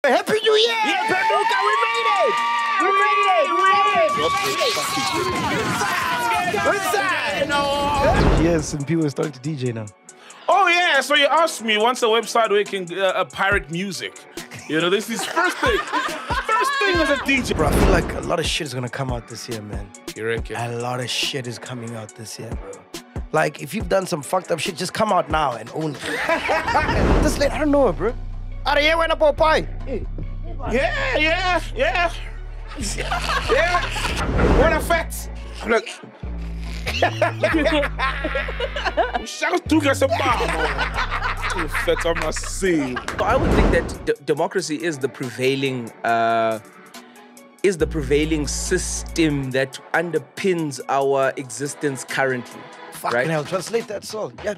Happy New Year! Yeah, Paducah, we made it! We made it! Yes, and people are starting to DJ now. Oh, yeah, so you asked me once a website where you can pirate music. You know, this is first thing. First thing as a DJ. Bro, I feel like a lot of shit is gonna come out this year, man. You reckon? A lot of shit is coming out this year, bro. Like, if you've done some fucked up shit, just come out now and own it. This late, I don't know, bro. Are you when up pie? Yeah. Yeah. What a fact. Look. Shout to get some fact, I must see. I would think that democracy is the prevailing system that underpins our existence currently. Fucking right? hell, translate that song. Yeah,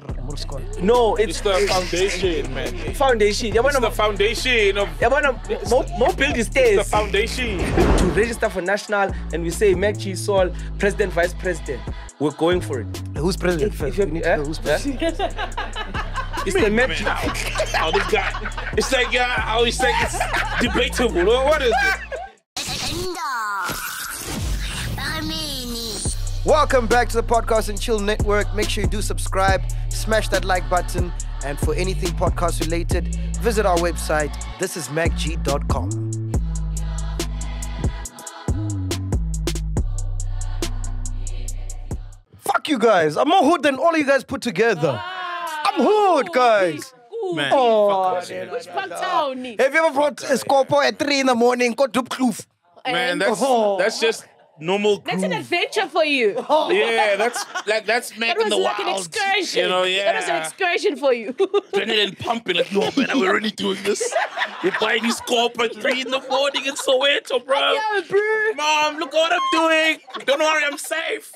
No, It's the foundation, man. Foundation. It's the foundation of... More build the stairs. The foundation. To register for national and we say MacG, Sol, President, Vice President. We're going for it. Who's president first? you- We need to know who's president. It's the MacG. Oh, this guy. It's like, how you say it's debatable. What is it? Welcome back to the Podcast and Chill Network. Make sure you do subscribe, smash that like button, and for anything podcast related, visit our website. This is MacG.com. Fuck you guys. I'm more hood than all of you guys put together. I'm hood, guys. Man, Oh, fuck that. Which part town? Have you ever brought a scorpo at 3 in the morning? Go to Kloof. Man, that's just normal. That's an adventure for you. Yeah, that's That making was the like wild. an excursion. You know, yeah. That was an excursion for you. Adrenaline pumping, like, yo, man, we're really doing this. You're buying this corp at 3 in the morning in Soweto, bro. Yeah, bro. Mom, look what I'm doing. Don't worry, I'm safe.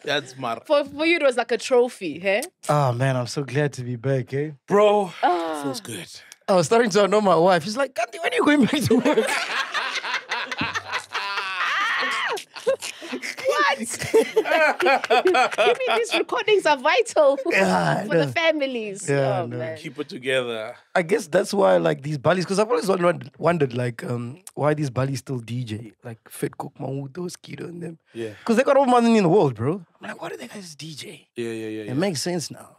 That's mad. For you, it was like a trophy, hey? Oh, man, I'm so glad to be back, eh? Bro, feels good. I was starting to annoy my wife. She's like, Gandhi, when are you going back to work? What? You mean these recordings are vital Yeah, for the families? Yeah, Oh, no. man. Keep it together. I guess that's why, like, these Balis, because I've always wondered, like, why these Balis still DJ, like Fit Cook, Mawuto, Skido, and them. Yeah. Because they got all money in the world, bro. I'm like, why do they guys DJ? Yeah. It makes sense now.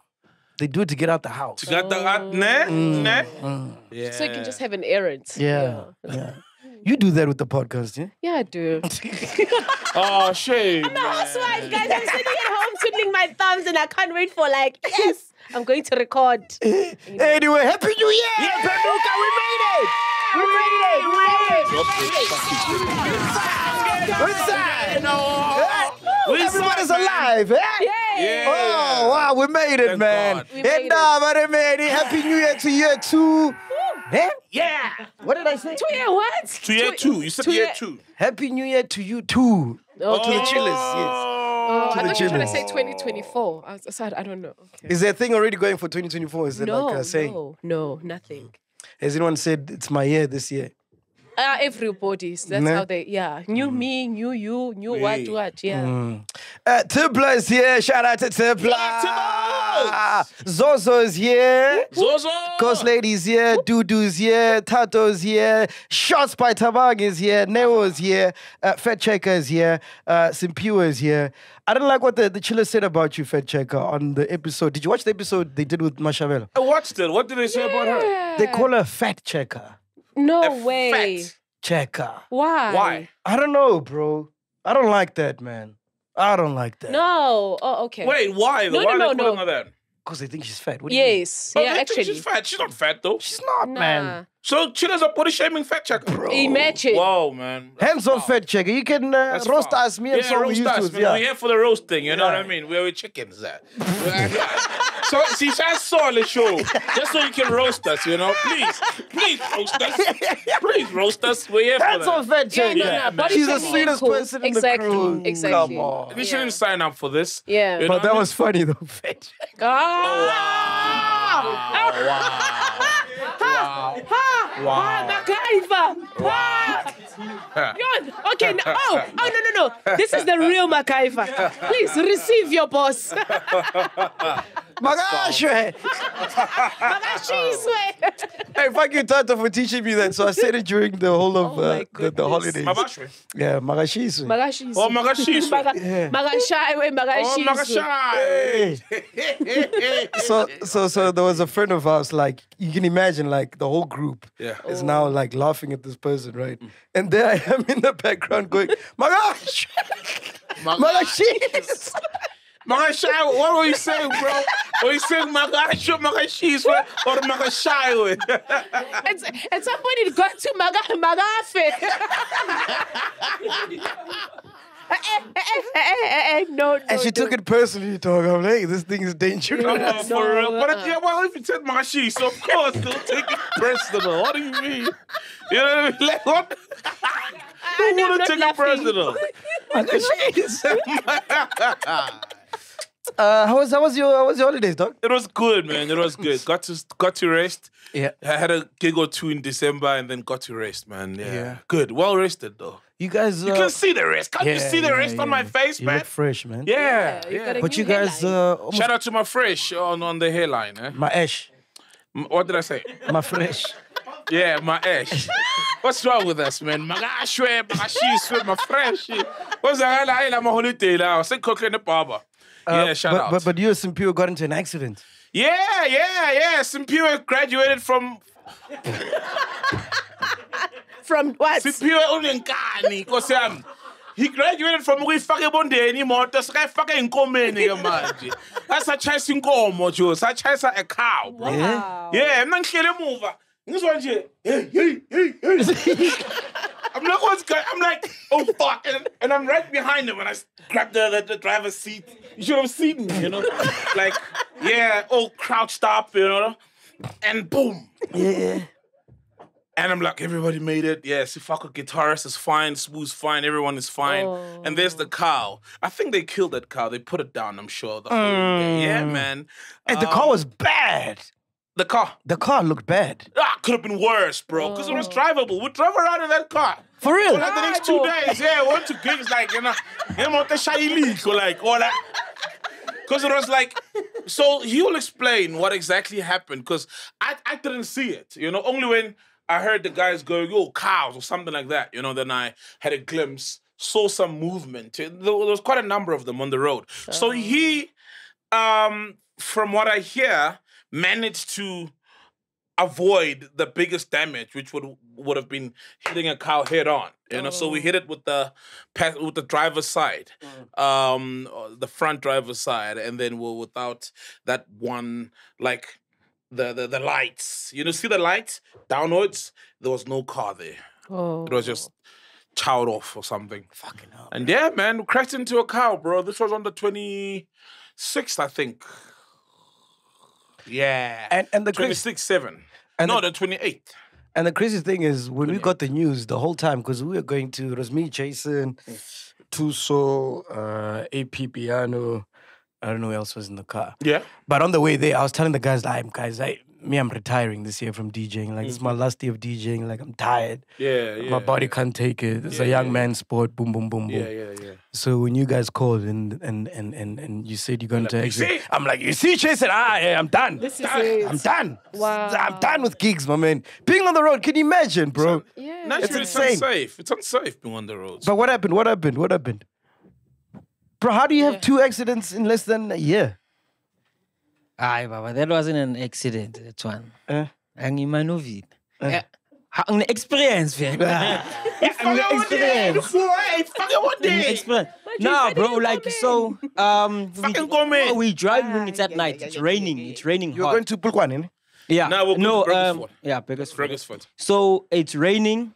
They do it to get out the house. You got the hat, ne? Yeah. So you can just have an errand. Yeah. You do that with the podcast, yeah? Yeah, I do. Oh, shame. I'm a housewife, guys. I'm sitting at home twiddling my thumbs and I can't wait for yes, I'm going to record. Anyway, Happy New Year! Yeah, Paducah, we made it! Everybody's alive, eh? Yeah. Oh, wow, we made it, Thank man. God. We made it. Happy New Year to year 2. Eh? Yeah. What did I say? 2 year what? To year 2. You said year 2. Happy New Year to you too. Oh, To the chillers, yes. Oh, To I the thought you were trying to chillers. say 2024. I don't know. Okay. Is there a thing already going for 2024? Is it like a saying? No, nothing. Has anyone said it's my year this year? Everybody's. That's Nah. how they, New me, new you, new what, yeah. Tibla is here. Shout out to Tibla. Zozo is here. Zozo. Ghost Lady's here. Dudu's here. Tato's here. Shots by Tabang is here. Neo is here. Fat Checker is here. Simpiwa is here. I don't like what the chiller said about you, Fat Checker, on the episode. Did you watch the episode they did with Mashavela? I watched it. What did they say about her? They call her Fat Checker. No way. Fat. Checker. Why? Why? I don't know, bro. I don't like that, man. I don't like that. No. Oh, okay. Wait, why? No, Why no, are they no, calling her that? Because they think she's fat. What do you mean? Yes. Oh, Yeah, they think actually. she's fat. She's not fat, though. She's not, man. So chillers are body shaming Fat Checker. Bro. Imagine. Wow, man. Hands on Fat Checker. You can roast foul. us, me and so we roast used us, to. man. Yeah. We're here for the roast thing, you know Yeah. what I mean? We're with chickens. So, see, I saw the show just so you can roast us, you know? Please roast us. Please roast us. We're here for Hands on that. Fat Checker. Yeah, body She's the shaming sweetest cool. person in Exactly, the crew. exactly. Come on. We shouldn't sign up for this. Yeah. You know But that what I was funny though, Fat Checker. MacGyver. Okay. No. This is the real MacGyver. Please receive your boss. Magashwe. Magashizwe. Hey, fuck you, Tata, for teaching me that. So I said it during the whole of the holidays. Mabashwe. Yeah, Magashizwe. Magashizwe. Oh, Magashizwe. Yeah. Magashaiwe, Magashizwe. Magashai. So there was a friend of ours, like, you can imagine, like, the whole group is now, like, laughing at this person, right? And there I am in the background going, Magash! Magashis! Magashai, what were you saying, bro? Were you saying Magashizwe or Magashaiwe? And somebody got to Magafe. No. And she took it personally, dog. I'm like, hey, this thing is dangerous. No, for real. But well, if you said Magashis, of course, they'll take it personal. What do you mean? You know what I mean? Like, what? Who would have taken it personal? How was your holidays, dog? It was good, man. It was good. Got to rest. Yeah. I had a gig or two in December and then got to rest, man. Yeah. Good. Well rested, though. You guys... You can see the rest. Can't you see the rest on my face, you man? look fresh, man. Yeah. But you guys... Shout out to my fresh on the hairline. Eh? My ash. What did I say? My fresh. Yeah, my ash. What's wrong with us, man? Magashwe, Magashiswe, my fresh. What's the hell? I'm a holiday now. Say cook in the barber. Yeah, shout out. But you and Simpiwe got into an accident. Yeah. Simpiwe graduated from... From what? Simpiwe unenkani, Nkosi yami. He graduated from uyifake bondeni imoto sikayifake inkomeni ke manje. Asachayisa inkomo jo, sachayisa a cow, bro. Wow. Yeah, mina ngihlele emuva. Ngizwa nje, hey. I'm like, oh fuck, and I'm right behind him, and I grabbed the driver's seat. You should have seen me, you know, like, yeah, all crouched up, you know, and boom. Yeah. And I'm like, everybody made it. Yeah, Sifaka guitarist is fine, Smooth's fine, everyone is fine. Oh. And there's the cow. I think they killed that cow. They put it down, I'm sure. The whole day. Yeah, man. And the car was bad. The car. The car looked bad. Could have been worse, bro. Because it was drivable. We drove around in that car. For real? For like the next 2 days. Yeah, we went to gigs like, you know, or like all that. Because it was like, so he'll explain what exactly happened. Because I didn't see it. You know, only when I heard the guys going, yo, cows or something like that. You know, then I had a glimpse, saw some movement. There was quite a number of them on the road. So he, from what I hear, managed to avoid the biggest damage, which would have been hitting a cow head on. You know, so we hit it with the driver's side, the front driver's side, and then we're without that one, like the lights. You know, see the lights downwards? There was no car there. Oh. It was just chowed off or something. Fucking hell. And yeah, man, we crashed into a cow, bro. This was on the 26th, I think. Yeah. And the 26/7. And No, the 28th. And the crazy thing is, when we got the news the whole time, because we were going to, it was me, Jason, Tuso, AP Piano, I don't know who else was in the car. Yeah. But on the way there, I was telling the guys, I'm retiring this year from DJing. Like, this is my last year of DJing. Like, I'm tired. Yeah. My body can't take it. It's a young man's sport. Boom, boom, boom, boom. Yeah. So when you guys called and you said you're going to you see? exit, I'm like, you see, Jason? I'm done. This is it. I'm done. Wow. I'm done with gigs, my man. Being on the road, can you imagine, bro? Yeah. Naturally, it's insane. unsafe. It's unsafe being on the roads. But what happened? Bro, how do you have 2 accidents in less than a year? Aye, Baba, that wasn't an accident, that one. Angimanovit. Ang experience, man. Experience. No, bro, like, so, we drive when it's at night. It's raining. It's raining You're hard. going to Pulkwane? Yeah. No, we're going to Burgersford. Yeah, Burgersford. Burgersford. So, it's raining.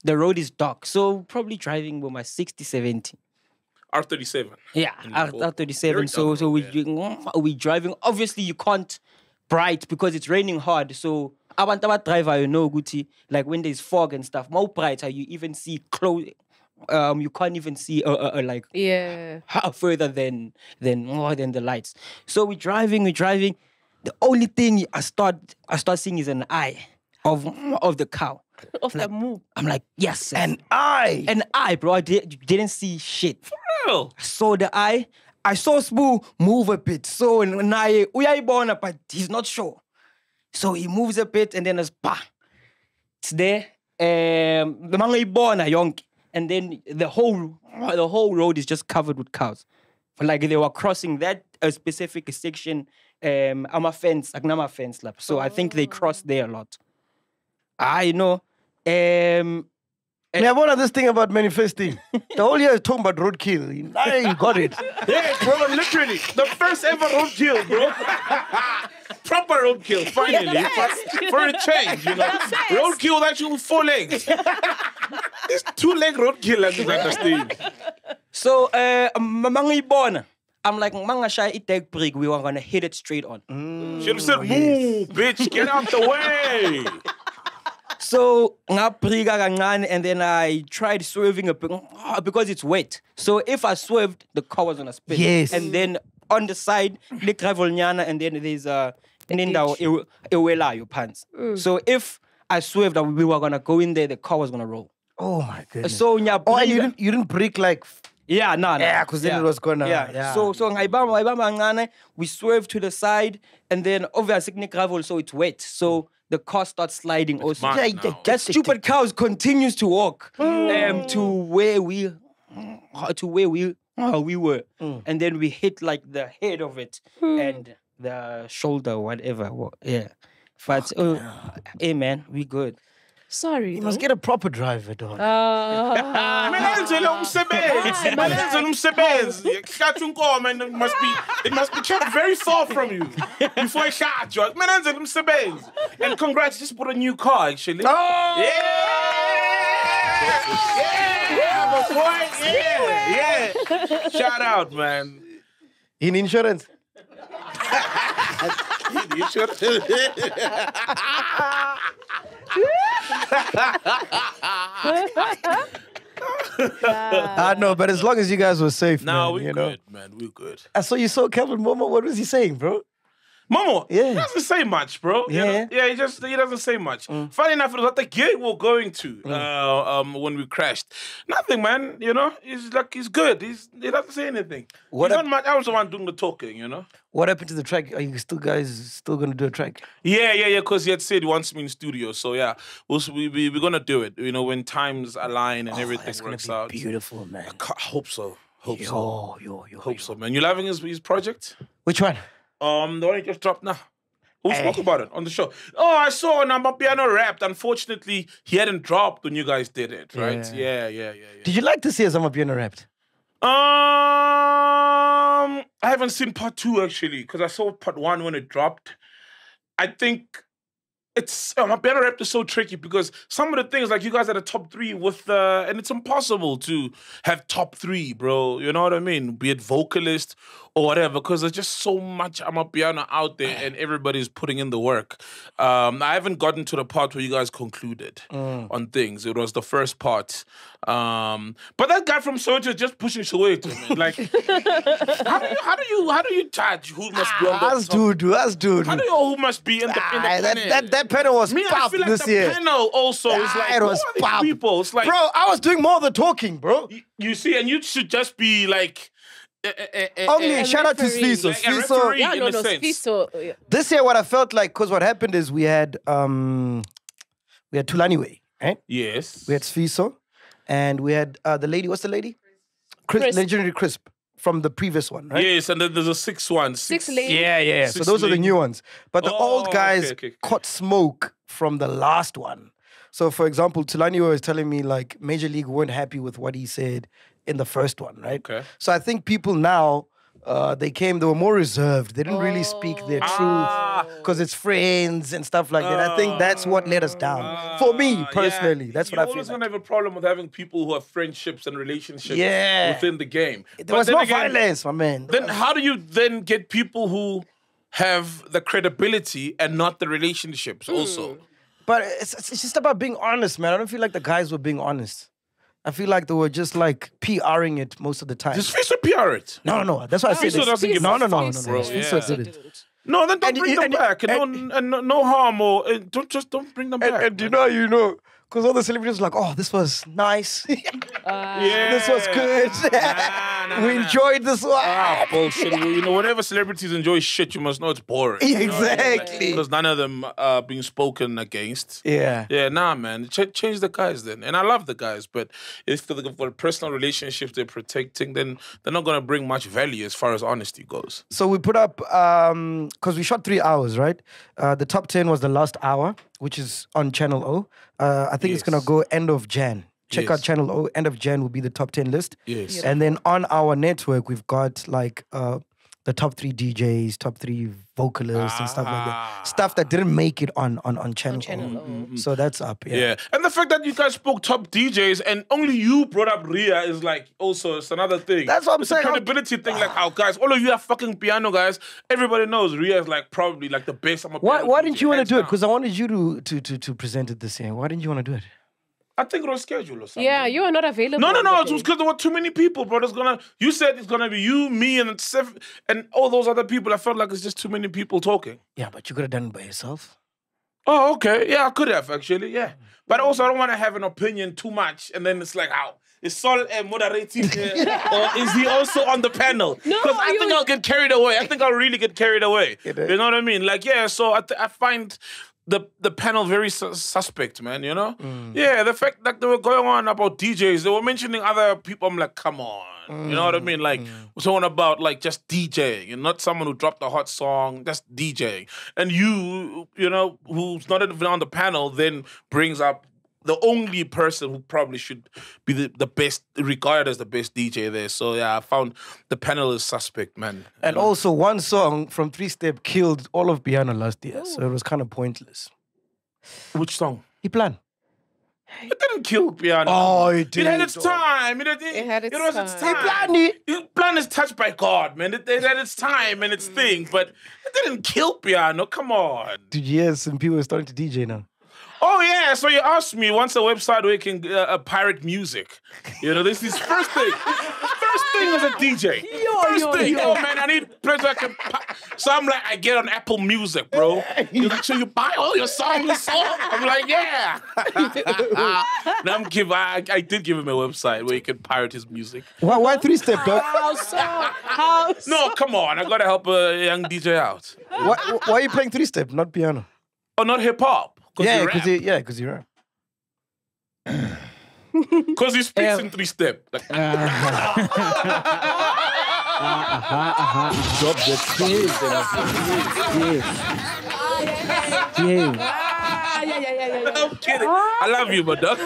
The road is dark. So, probably driving with my 60, 70. R37. Yeah, R37. So we driving. Obviously, you can't bright because it's raining hard. So abantu driver, you know, Guti, like when there's fog and stuff, more brighter. You even see close. You can't even see like further than the lights. So we're driving. The only thing I start seeing is an eye of the cow. Of the move. I'm like, yes. An eye, bro. I didn't see shit. For real? I saw the eye. I saw Spoo move a bit. So naye uyayibona, but he's not sure. So he moves a bit and then it's it's there. Mangayibona yonke. And then the whole road is just covered with cows. Like they were crossing that specific section. I'm a fence, agnama fence lap. So I think they crossed there a lot. I know. Yeah, what this thing about manifesting? The whole year is talking about roadkill. You got it. Yeah, bro, literally. The first ever roadkill, bro. Proper roadkill, finally. For a change, you know. Roadkill actually with 4 legs. This 2-leg roadkill, I don't understand. So, mangibona. I'm like, mangasha itek brig, we were gonna hit it straight on. Should have said, move, bitch, get out the way. So, ngabriga kancane, and then I tried swerving a bit because it's wet. So if I swerved, the car was gonna spin. Yes. And then on the side, the gravel nyana, and then there's and then the pants. So if I swerved, we were gonna go in there, the car was gonna roll. Oh my goodness. So and you didn't break like. Yeah, no. Yeah, because then it was gonna. Yeah. So we swerved to the side, and then obviously gravel, so it's wet. So the car starts sliding also. mad now. That stupid cows continues to walk to where we were. And then we hit like the head of it and the shoulder, whatever. Yeah. But hey man, we good. Sorry. You must get a proper driver, dog. It must be kept very far from you before I shot you. And congrats, just bought a new car actually. Oh! Yeah, boy. Yeah. Shout out, man. In insurance. I know, but as long as you guys were safe, Nah, man, we're you know. good, man. We're good. I saw you saw Kevin Momo. What was he saying, bro? Momo, Yeah. he doesn't say much, bro. You Yeah. know? Yeah, he doesn't say much. Funny enough, it was at the gig we were going to when we crashed. Nothing, man. You know, he's good. He doesn't say anything. What He's not much. I was the one doing the talking. You know. What happened to the track? Are you guys still gonna do a track? Yeah. Because he had said he wants me in studio. So yeah, we're gonna do it. You know, when times align and everything That's gonna works be out. beautiful, man. I hope so. Hope Yo. so, man. You loving his project? Which one? The one he just dropped now. Who spoke about it on the show? Oh, I saw Piano rapped. Unfortunately, he hadn't dropped when you guys did it, right? Yeah. Did you like to see Zimasa piano rapped? I haven't seen part 2 actually, because I saw part 1 when it dropped. I think it's my piano rap is so tricky because some of the things like you guys are the top 3 with and it's impossible to have top 3, bro. You know what I mean? Be it vocalist or whatever, because there's just so much piano out there and everybody's putting in the work. I haven't gotten to the part where you guys concluded on things. It was the first part. But that guy from Soweto is just pushing Soweto, man. Like, how do you judge who must be on the Us top? dude. How do you know who must be in the panel? That panel was I pop feel like this the year. panel also is like, It was who are these pop. people? It's like, Bro, I was doing more of the talking, bro. you see, and you should just be like, Only shout out to referee. Sfiso. Like a referee. Yeah, in no, a sense. Sfiso. Yeah. This year, what I felt like, because what happened is we had Tulani Way, right? Yes. We had Sfiso, and we had the lady. What's the lady? Crisp. Legendary Crisp from the previous one, right? Yes, and then there's a 6th one. Six ladies. Yeah. So Six those are the lady. new ones. But the Oh, old guys okay. caught smoke from the last one. So, for example, Tulani was telling me like Major League weren't happy with what he said in the first one, right? Okay. So I think people now, they were more reserved. They didn't really speak their truth because it's friends and stuff like that. I think that's what let us down. For me, personally, that's what I You're feel always like. going to have a problem with having people who have friendships and relationships Yeah. within the game. There was no violence, my man. Then how do you then get people who have the credibility and not the relationships also? But it's just about being honest, man. I don't feel like the guys were being honest. I feel like they were just like PRing it most of the time. Just Fiso PR it. No. That's why I said Fiso doesn't give no. a fuck, bro. Fiso Yeah. did it. No, then don't bring them back. and No harm or don't bring them back. And you know, Because all the celebrities were like, oh, this was nice. Yeah. This was good. We enjoyed this one. Bullshit. You know, whenever celebrities enjoy shit, you must know it's boring. Exactly. Because none of them are being spoken against. Yeah. Yeah, nah, man. Change the guys then. And I love the guys, but if for personal relationships they're protecting, then they're not going to bring much value as far as honesty goes. So we put up, because we shot 3 hours, right? The top 10 was the last hour, which is on Channel O. I think it's going to go end of Jan. Check out Channel O. End of Jan will be the top 10 list. Yes. And then on our network, we've got like the top 3 DJs, top 3 vocalists and stuff like that. Stuff that didn't make it on Channel O. So that's up. Yeah. And the fact that you guys spoke top DJs and only you brought up Ria is like also it's another thing. That's what I'm it's saying. A credibility thing, like how guys, all of you are fucking piano guys. Everybody knows Ria is like probably like the best. Why didn't you want to do it? Because I wanted you to present it this year. Why didn't you want to do it? I think it was scheduled or something. Yeah, you are not available. No. It was because there were too many people, bro. You said it's gonna be you, me, and all those other people. I felt like it's just too many people talking. Yeah, but you could have done it by yourself. Oh, okay. Yeah, I could have actually. Yeah, but also I don't want to have an opinion too much, and then it's like, how is Sol moderating, or is he also on the panel? No, because I think I'll get carried away. I think I'll really get carried away. You know what I mean? Like, yeah. So I find the panel very suspect, man, you know? Yeah, the fact that they were going on about DJs, they were mentioning other people, I'm like, come on. You know what I mean? Like, we're talking about, like, just DJing and not someone who dropped a hot song, just DJing. And you know, who's not even on the panel, then brings up the only person who probably should be the best, regarded as the best DJ there. So, yeah, I found the panel is suspect, man. And also, one song from 3 Step killed all of piano last year, so it was kind of pointless. Which song? He planned. It didn't kill piano. Oh, it did. It had its time. It had its was its time. time. Plan is touched by God, man. It had its time and its thing, but it didn't kill piano. Come on. Did you hear some people are starting to DJ now? Oh, yeah. So you asked me, what's a website where you can pirate music? You know, this is first thing. First thing as a DJ. First thing. Oh, man, I need place where I can... So I'm like, I get on Apple Music, bro. So you buy all your songs. I'm like, yeah. I did give him a website where you can pirate his music. Why 3 Step, dog? How? No, come on. I got to help a young DJ out. Why are you playing 3 Step, not piano? Oh, not hip-hop. Yeah, because you rap. Because he speaks in 3 Step. Like, Drop the keys. I'm kidding. I love you, my dog.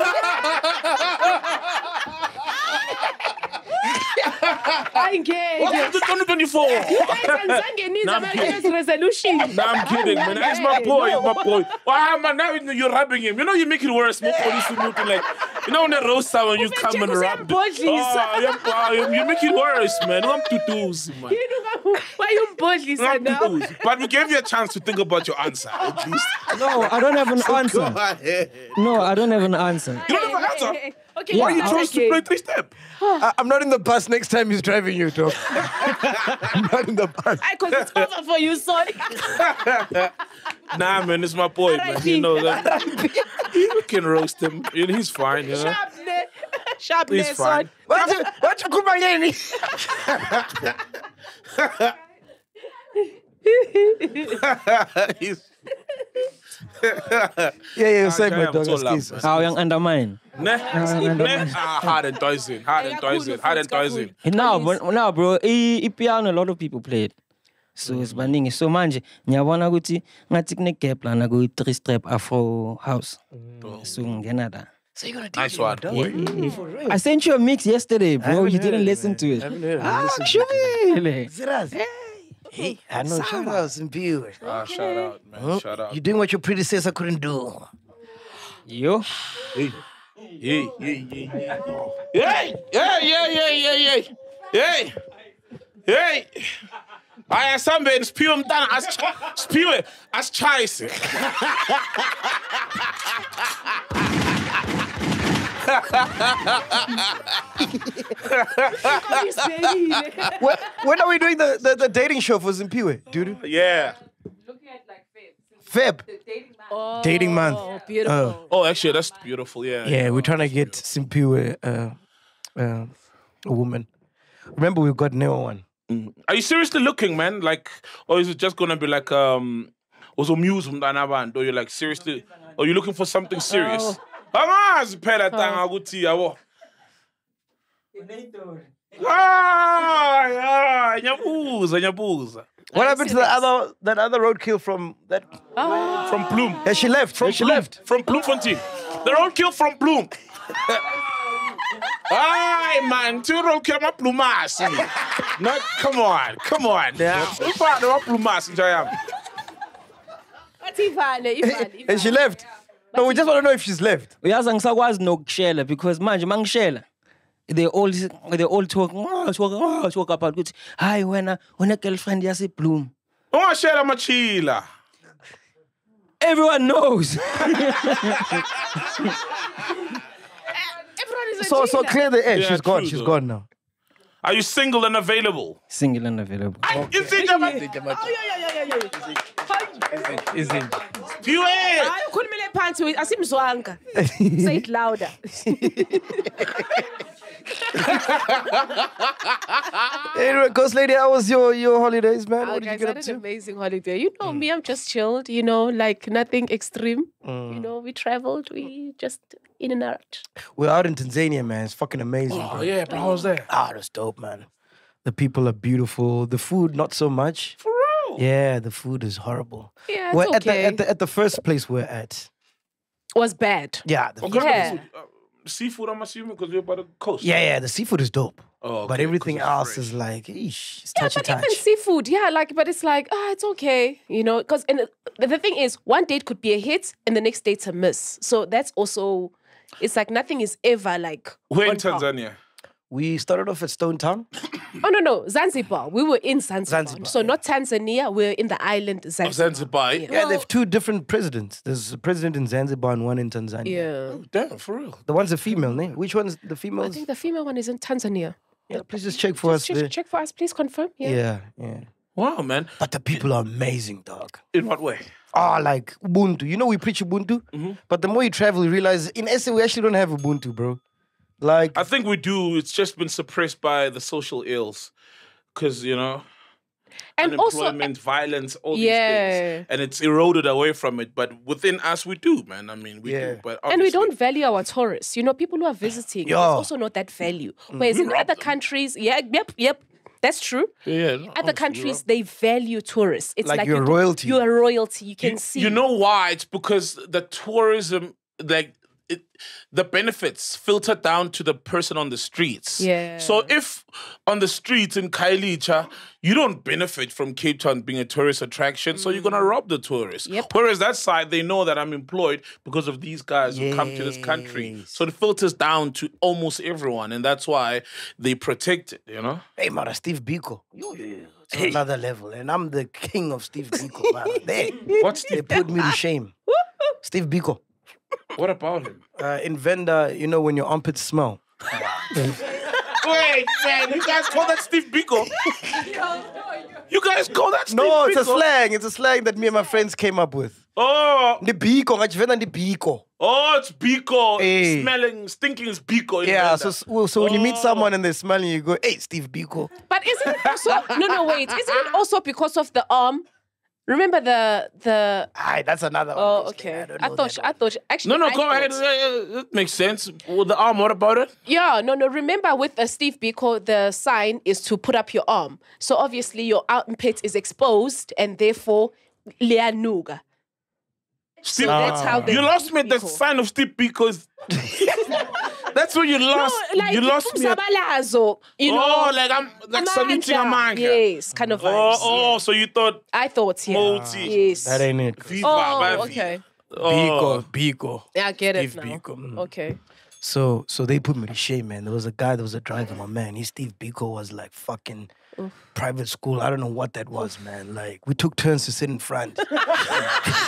Welcome to 2024. Resolution. No, I'm kidding, man. It's my boy. It's my boy. Wow, man, now you're rubbing him. You know, you make it worse. More police looking like, you know, when the roast when you come and rub. You make it worse, man. I'm tutus, man. Why you bodily now? But we gave you a chance to think about your answer, at least. No, I don't have an answer. Go ahead. No, I don't have an answer. You don't have an answer? Okay, Why you chose to play 3 Step? I'm not in the bus next time he's driving you, dog. I'm not in the bus. Because it's over for you, sorry. Nah, man, it's my boy, man. You know that. You can roast him. He's fine, you know. Sharpness, He's fine. What you come again? Yeah, say my dog. How young undermine? Hard and toising. No, bro. I piano a lot of people play it. So it's baningi. So manje, nyabona ukuthi ngathi kune gap la naku 3 Step Afro house. So ngena da. So you're gonna do Nice one. I sent you a mix yesterday, bro. You didn't listen to it. I haven't heard it. Actually. Ziraz. Hey, I know shout outs and viewers. Shout out, man. Shout out. You're doing what your predecessor couldn't do. Yo. Hey. Aya sambe nisipiwe mtana asipiwe asichayise. When are we doing the dating show for Zimpiwe, dude? Yeah. Looking at like Feb. Dating month. Oh, beautiful. Oh, actually, that's beautiful. Yeah. Yeah, we're trying to get Simpiwe a woman. Remember, we got Neo one. Are you seriously looking, man? Like, or is it just gonna be like also muse or you're like seriously? Or you looking for something serious? Nyabuza. What happened to that other roadkill from that? From Bloom. Yeah, she left. She left. From Bloemfontein. The roadkill from Bloom. Ay, man, two roadkill my Bloemas. No, come on. Yeah. And she left. No, we just want to know if she's left. Uyazi angisakwazi nokushela because manje mangishela they all talk about ukuthi hayi wena girlfriend yase Bloom. Ungashela machila. Everyone knows. So clear the air. Yeah, She's gone. true, She's though. gone now. Are you single and available? Single and available. Isn't. Hayi ukhulumele phansi asimzwanga. Say it louder. Anyway, Ghost Lady, how was your holidays, man? Oh, What did you guys, get I up had to? an amazing holiday. You know me, I'm just chilled, like nothing extreme. You know, we traveled, we just in and out. We're out in Tanzania, man. It's fucking amazing, bro. Oh yeah, bro, I was there. Ah, that's dope, man. The people are beautiful. The food, not so much. For real? Yeah, the food is horrible. Yeah, it's We're okay. at the first place we're at. Was bad. Yeah, the Okay. Yeah. Seafood, I'm assuming, because we're by the coast. yeah, the seafood is dope. Oh, But okay, everything 'cause it's else fresh. is like, eesh, it's Yeah, touchy but even touch. seafood, but it's like, it's okay, because the thing is, one date could be a hit and the next date's a miss. So that's also, it's like nothing is ever like. We're in on par. Tanzania. We started off at Stone Town. Oh, no, Zanzibar. We were in Zanzibar. Zanzibar, So not Tanzania, we're in the island Zanzibar. Zanzibar. Yeah, they have two different presidents. There's a president in Zanzibar and one in Tanzania. Yeah. Damn, for real. The one's a female, ne? Which one's the I female? think the female one is in Tanzania. Yeah, please just check for us. Check, there. check for us, please confirm. Yeah. Wow, man. But the people are amazing, dog. In what way? Like Ubuntu. You know we preach Ubuntu, but the more you travel, you realize in SA we actually don't have Ubuntu, bro. Like, I think we do. It's just been suppressed by the social ills. Because, And also, unemployment, violence, all these Yeah. things. And it's eroded away from it. But within us, we do, man. I mean, we Yeah. do. But and we obviously- don't value our tourists. People who are visiting, Yeah. there's also not that value. Whereas in other countries, yep, that's true. Yeah. Other countries, they value tourists. It's Like like you're royalty. You're a royalty. You can see. You know why? It's because the tourism, the benefits filter down to the person on the streets. Yeah. So if on the streets in Kailicha, you don't benefit from Cape Town being a tourist attraction, so you're gonna rob the tourists. Yep. Whereas that side, they know that I'm employed because of these guys who come to this country. Yes. So it filters down to almost everyone, and that's why they protect it. hey, Mara, Steve Biko. It's another level, and I'm the king of Steve Biko, man. What's They put me to shame. Steve Biko. What about him? In Venda, when your armpits smell. Wait, man, you guys call that Steve Biko? You guys call that Steve No, Biko? it's a slang. It's a slang that me and my friends came up with. Oh, The Biko, ngathi Venda ndi Biko. it's Biko. Hey. Stinking is Biko. in Yeah, Venda. so when you meet someone and they're smelling, you go, hey, Steve Biko. But isn't it also wait? Isn't it also because of the arm? Remember the Aye, that's another one. Oh, okay. don't I know thought that actually. No, I go thought- ahead. That makes sense. With the arm, what about it? Yeah, no. Remember with Steve Biko, the sign is to put up your arm. So obviously your armpit is exposed and therefore lianuga. Steve, that's how they you lost me at the Biko. sign of Steve Biko's. That's what you lost. Like you lost me. At, umzabalazo, I'm like saluting a amandla. man. Yes, kind of vibes. So you thought I thought, yeah. multi. Yes. That ain't it. Viva, Oh, baby. okay. Oh. Biko. Yeah, I get it Steve now. Biko. Okay. So they put me to shame, man. There was a guy that was a driver, my man. His Steve Biko was like fucking private school. I don't know what that was, man. Like, we took turns to sit in front. And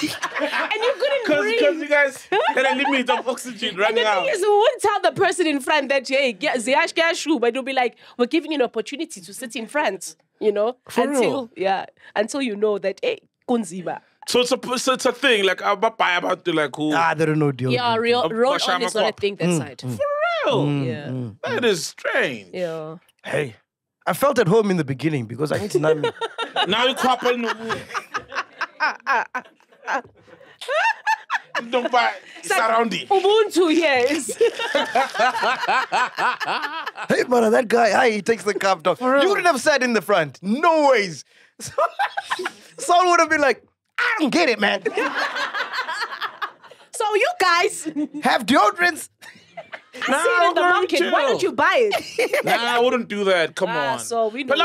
you couldn't Because breathe. you guys had a limit of oxygen And running the out. thing is, we won't tell the person in front that, hey, ziyash gashu, but it'll be like, we're giving you an opportunity to sit in front, For until real? until you know that, hey, kunziba. So it's a thing. Like I'm about to like who? They don't know deodorant. Yeah, roll on Bashama is not a Kwap. thing that side. For real? Yeah. That is strange. Yeah. Hey, I felt at home in the beginning because I did not. Now you couple. Don't buy surrounding. Ubuntu, yes. Hey, man, that guy, he takes the cup down. You wouldn't have sat in the front. No ways. Saul would have been like, I don't get it, man. So you guys Have deodorants. see it in the market. Why don't you buy it? Nah, I wouldn't do that. Come on. So we know.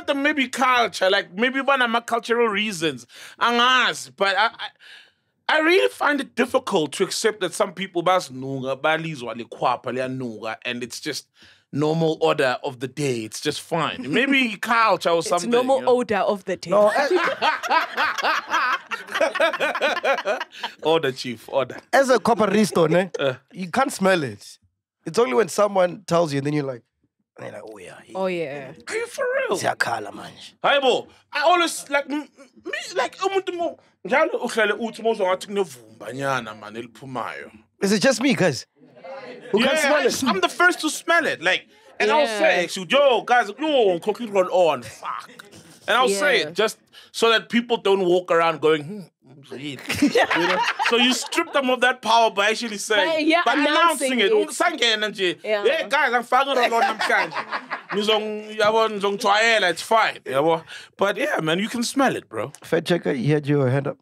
But maybe culture, like maybe one of my cultural reasons. But I really find it difficult to accept that some people and it's just normal order of the day. It's just fine. Maybe culture or something. It's normal you know? odor of the day. No, Order, chief, order. as a coperisto, you can't smell it. It's only when someone tells you, and then you're like, oh yeah. Oh yeah. Are you for real? It's a Chalarmagne. Hayibo, I always like me like umuntu mo njalo uhlale uthi mozo ngathi kunevumbanyana man eliphumayo. Is it just me, guys? Who can't smell it? I'm the first to smell it. Like, and I'll say, yo, guys, no, cookie roll on, fuck. And I'll say it just so that people don't walk around going, you know? So you strip them of that power by actually saying, by announcing it. Yeah, guys, I'm fucking on it's fine. But yeah, man, you can smell it, bro. Fed checker, you had your hand up.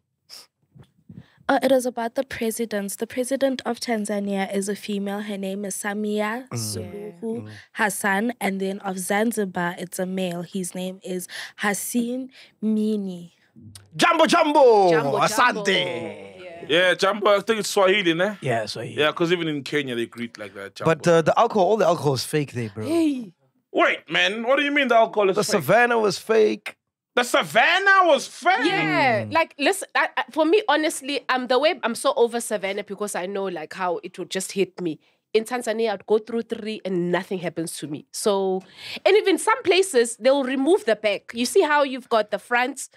It is about the presidents. The president of Tanzania is a female. Her name is Samia Suluhu Hassan. And then of Zanzibar, it's a male. His name is Hassan Mwinyi. Jambo. Asante. Yeah, Jambo, I think it's Swahili, ne? Yeah, Swahili. Yeah, because even in Kenya, they greet like that, Jambo. But all the alcohol is fake there, bro. Hey. Wait, man, what do you mean the alcohol is The fake? Savannah was fake. The Savannah was fake? Yeah, like listen. For me, honestly, I'm so over Savannah because I know like how it would just hit me. In Tanzania, I'd go through 3 and nothing happens to me. So, and even some places they'll remove the back. You see how you've got the front,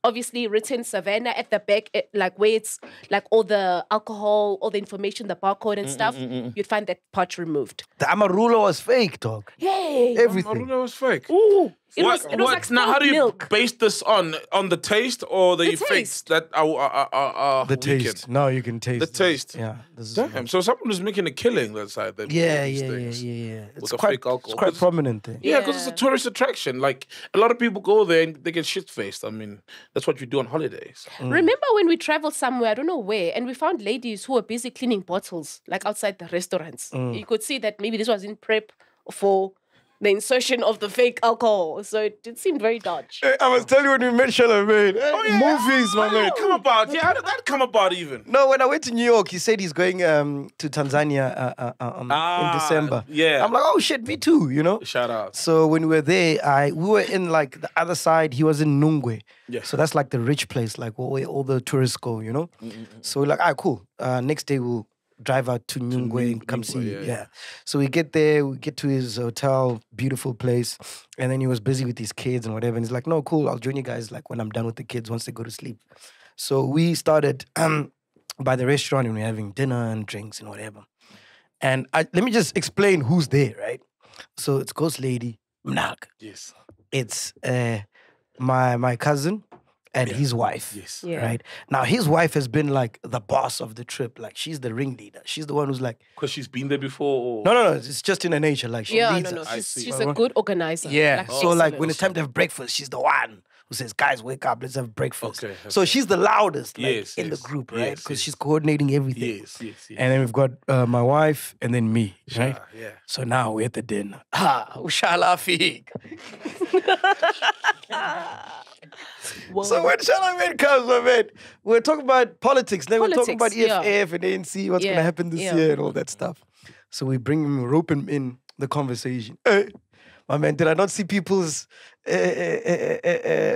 obviously written Savannah at the back, like where it's like all the alcohol, all the information, the barcode and stuff. You'd find that part removed. The Amarula was fake, dog. Hey, Everything. That was fake. ooh, it was like now, how do you milk. base this on the taste or the effects taste. that are The weakened? taste. No, you can taste The taste. Yeah. This is Damn, so someone is making a killing that side. That Yeah. these things It's With a quite, fake alcohol. it's quite prominent there. Yeah, because it's a tourist attraction. Like, a lot of people go there and they get shit-faced. I mean, that's what you do on holidays. Remember when we traveled somewhere, I don't know where, and we found ladies who were busy cleaning bottles, like outside the restaurants. You could see that maybe this was in prep for the insertion of the fake alcohol. So it seemed very dodgy. Hey, I was telling you when we met Chalarmagne. Movies, my How did man. it come about? Yeah, how did that come about even? No, when I went to New York, he said he's going to Tanzania in December. yeah. I'm like, oh shit, me too, you know? Shout out. So when we were there, we were in like the other side. He was in Nungwe. Yeah. So that's like the rich place, like where all the tourists go, you know? So we're like, cool. Next day we'll drive out to Nungwe and come see you. Yeah. So we get there, we get to his hotel, beautiful place. And then he was busy with his kids and whatever. And he's like, no, cool, I'll join you guys like when I'm done with the kids once they go to sleep. So we started by the restaurant and we're having dinner and drinks and whatever. And let me just explain who's there, right? So it's Ghost Lady, MacG. Yes. It's my cousin and his wife. Yes. Yeah. Right? Now, his wife has been like the boss of the trip. Like, she's the ringleader. She's the one who's like... Because she's been there before? Or... No. It's just in her nature. Like, she leads us. She's a good organizer. Yeah. So, like, when excellent. it's time to have breakfast, she's the one who says, guys, wake up, let's have breakfast. Okay. So, she's the loudest like, in the yes. group, right? Yes, Because yes. she's coordinating everything. Yes. And then we've got my wife and then me, right? Yeah. So now we're at the dinner. Ushala fig. So when Chalarmagne comes, my man, we're talking about politics. Then we're talking about EFF and ANC, what's going to happen this year and all that stuff. So we bring him, rope him in the conversation. My man, did I not see people's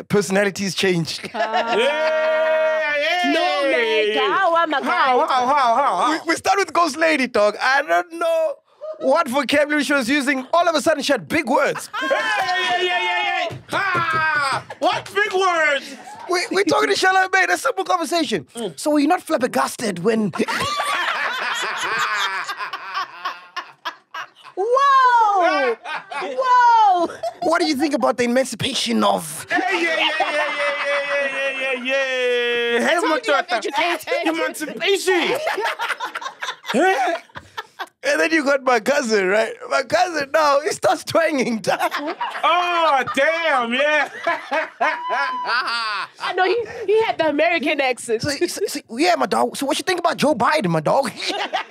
personalities change? No, man. How? We start with Ghost Lady, dog. I don't know what vocabulary she was using. All of a sudden, she had big words. Yeah. What big words? We're talking to Chalarmagne. A simple conversation. So were you not flabbergasted when... Whoa! Whoa! What do you think about the emancipation of... Yeah. Hey, Told you I'm educated. emancipation. And then you got my cousin, right? My cousin now, he starts twanging. Oh, damn, yeah. I know he had the American accent. So, yeah, my dog. So what you think about Joe Biden, my dog?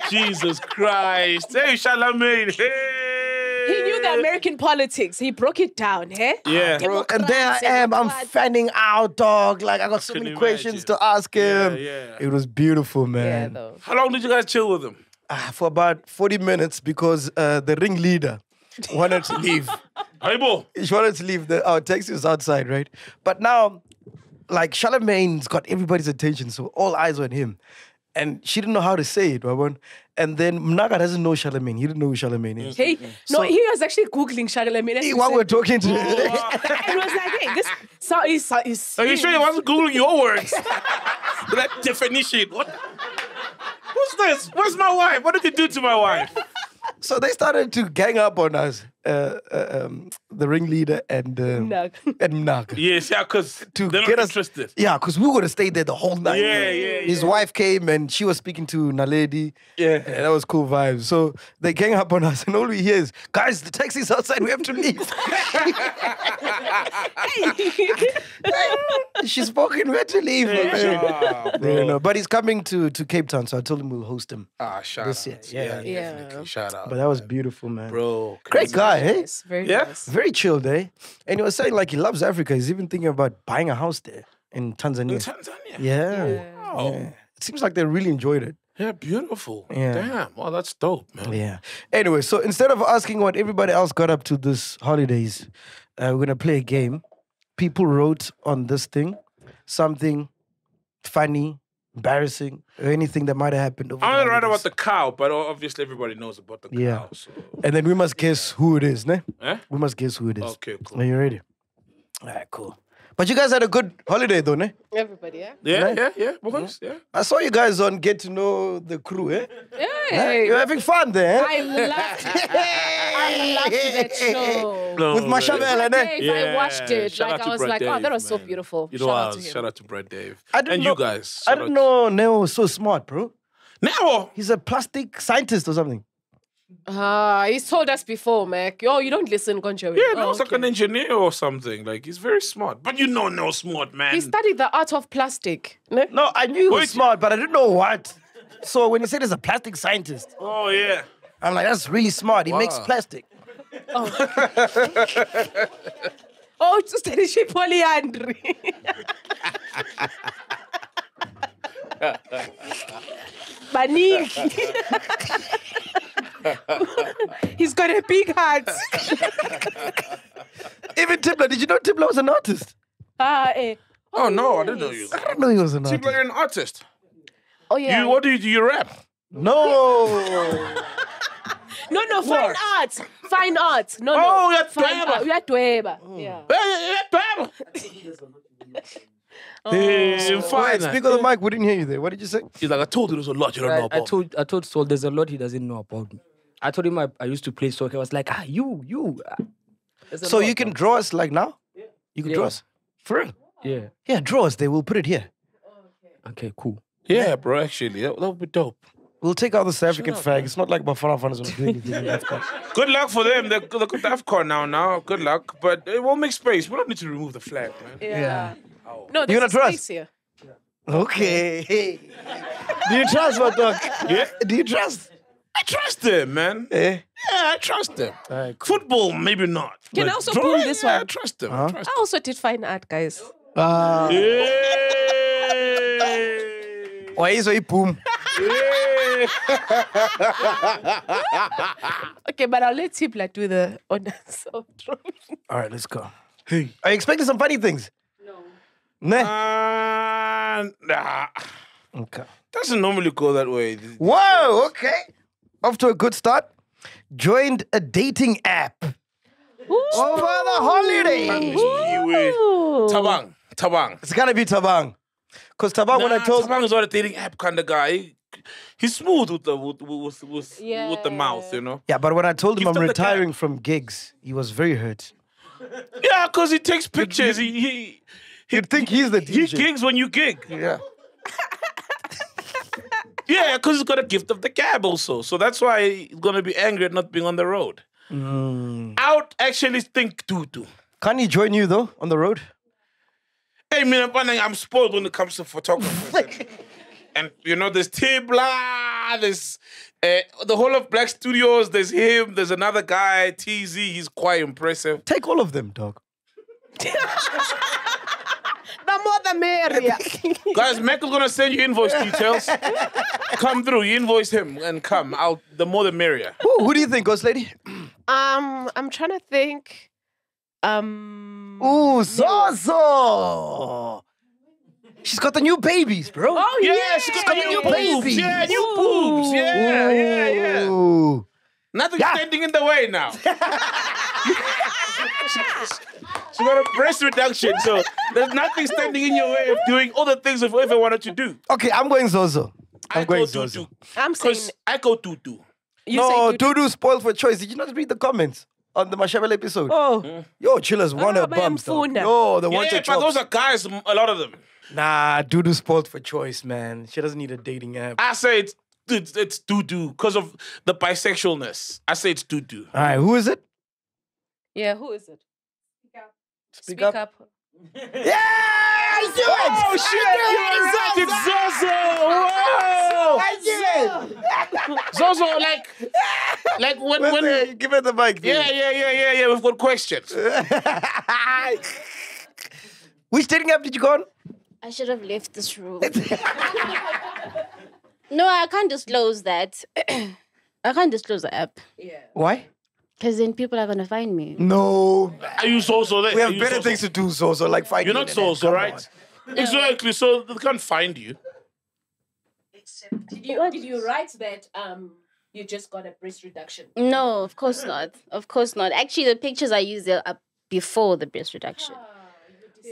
Jesus Christ. Hey, Chalarmagne. Hey. He knew the American politics. He broke it down, hey? Yeah. And there I am, I'm fanning out, dog. Like, I got so many questions to ask him. Yeah. It was beautiful, Yeah, man. though. How long did you guys chill with him? For about 40 minutes because the ringleader wanted to leave. Hey, boy. She wanted to leave. Our taxi was outside, right? But now, like, Chalarmagne's got everybody's attention, so all eyes on him. And she didn't know how to say it, Wabon. And then Mnaga doesn't know Chalarmagne. He didn't know who Chalarmagne is. He was actually Googling Chalarmagne. While we're talking to and was like, hey, this is... Are you sure he wasn't Googling your words? That definition. What? Who's this? Where's my wife? What did you do to my wife? So they started to gang up on us, the ringleader and Mnaga. Yes, yeah, because To they're get not us- interested. Yeah, because we were going to stay there the whole night. Yeah. His wife came and she was speaking to Naledi. Yeah. And that was cool vibes. So they gang up on us and all we hear is, guys, the taxi's outside, we have to leave. She's spoken, we have to leave. But he's coming to Cape Town, so I told him we'll host him. Shout This out. year. Yeah. Definitely. Shout out. But that was beautiful, man. Bro. Great guy, eh? Nice, very Yeah? nice. Very chilled, eh? And he was saying like he loves Africa. He's even thinking about buying a house there in Tanzania. Tanzania. Yeah. Wow. Yeah. It seems like they really enjoyed it. Yeah, beautiful. Yeah. Damn. Well, that's dope, man. Yeah. Anyway, so instead of asking what everybody else got up to this holidays, we're going to play a game. People wrote on this thing something funny, embarrassing, or anything that might have happened over I the only read holidays. about the cow, but obviously everybody knows about the Yeah. cow. So. And then we must guess who it is, ne? Eh? We must guess who it is. Okay, cool. Are you ready? All right, cool. But you guys had a good holiday though, ne? Everybody, yeah? Yeah, boys. Yeah. I saw you guys on Get to Know the Crew, eh? Hey, You're having fun there, eh? I loved that show. No, With Mashabela, ne? Dave, I watched it. Shout Like out I to was Brad like, oh, Dave, that was so man. beautiful. You Shout know, out to him. shout out to Brad Dave. I didn't And know- you guys. I didn't know Neo was so smart, bro. Now, He's a plastic scientist or something. He's told us before, Mac. Oh, you don't listen, Concho. yeah, no, it's like an engineer or something. Like, he's very smart. But you know, no smart, man. He studied the art of plastic. No? No, I knew he was Wait. smart, but I didn't know what. So when he said he's a plastic scientist, Oh, yeah. I'm like, that's really smart. He makes plastic. Oh, it's just a polyandry. Baniki. He's got a big heart. Even Tibbler, did you know Tibbler was an artist? Oh, no, I didn't know you. I didn't know he was an See, artist. but you're an artist. Oh, yeah. What do you do? You rap? No. No, fine art. Fine art. No, Oh, no. you're Fine Dweba. art. You're Dweba. Yeah. Wait, speak on the mic. We didn't hear you there. What did you say? He's like, I told you there's a lot you don't know I about. told Saul there's a lot he doesn't know about me. I told him I used to play soccer. I was like, you. There's a So lot, you can bro. draw us like now? You can Yeah. draw us? For real? Yeah. Yeah, draw us there. We'll put it here. Okay, cool. Yeah, bro, actually. That would be dope. We'll take out the South African flag. It's not like Bafana Fana is going to do anything. in Africa. Good luck for them. They're good to AFCON now. Good luck. But it won't make space. We don't need to remove the flag, man. Yeah. No, You there's gonna a trust? space here. Okay. Do you trust my dog? Yeah? Do you trust? I trust them, man. Eh? Yeah, I trust them. Football, maybe not. Can I But also drawing, boom this yeah, I one? trust them. I trust I also did fine art, guys. Ah. them. Yeah. Why is it boom? Okay, but I'll let Tipla do the honors of drawing. All right, let's go. Hey. Are you expecting some funny things? No. Nah. Nah. Okay. Doesn't normally go that way. Whoa, okay. Off to a good start. Joined a dating app. Over the holiday. Tabang. It's gotta be Tabang. Because Tabang, when I told Tabang is not a dating app kind of guy. He's smooth with the mouth, you know. Yeah, but when I told him Gift I'm of the gab. retiring from gigs, he was very hurt. Yeah, because he takes pictures. You'd think he's the He DJ. gigs when you gig. Yeah. Yeah, because he's got a gift of the gab also. So that's why he's going to be angry at not being on the road. I would actually think Tutu. Can he join you though on the road? Hey, I'm spoiled when it comes to photographers. And you know, there's Tibla, there's the whole of Black Studios, there's him, there's another guy, TZ, he's quite impressive. Take all of them, dog. The more the merrier. Guys, Michael's gonna send you invoice details. Come through, you invoice him and come. The more the merrier. Who do you think, Ghost Lady? I'm trying to think. Ooh, Zozo. She's got the new babies, bro. Oh Yeah, she's got a new boobs. baby. Yeah, new boobs. Yeah. Ooh. Nothing's standing in the way now. She got a breast reduction, so there's nothing standing in your way of doing all the things you've ever wanted to do. Okay, I'm going Zozo. I going go Zozo. Tutu. I'm saying. Because I go Tutu. You No, say Dudu spoiled for choice. Did you not read the comments on the Mashabel episode? Oh. Yo, chillers want her but I'm bumps, full dog. now. Yo, they Yeah, want her but those chops. are guys, a lot of them. Nah, Dudu spoiled for choice, man. She doesn't need a dating app. I say it's Tutu because of the bisexualness. I say it's Tutu. All right, who is it? Yeah, who is it? Speak Speak up. up. Yeah, I knew it. Oh shit! You're right. It's Zozo. Whoa! Zozo, like when Give her the mic. dude. yeah. We've got questions. Which dating app did you go on? I should have left this room. No, I can't disclose that. I can't disclose the app. Why? Because then people are going to find me. No. Are you Zozo? We have better things to do, Zozo, like fighting. You're not Zozo, right? Exactly. So they can't find you. Did you write that you just got a breast reduction? No, of course not. Of course not. Actually, the pictures I used are before the breast reduction.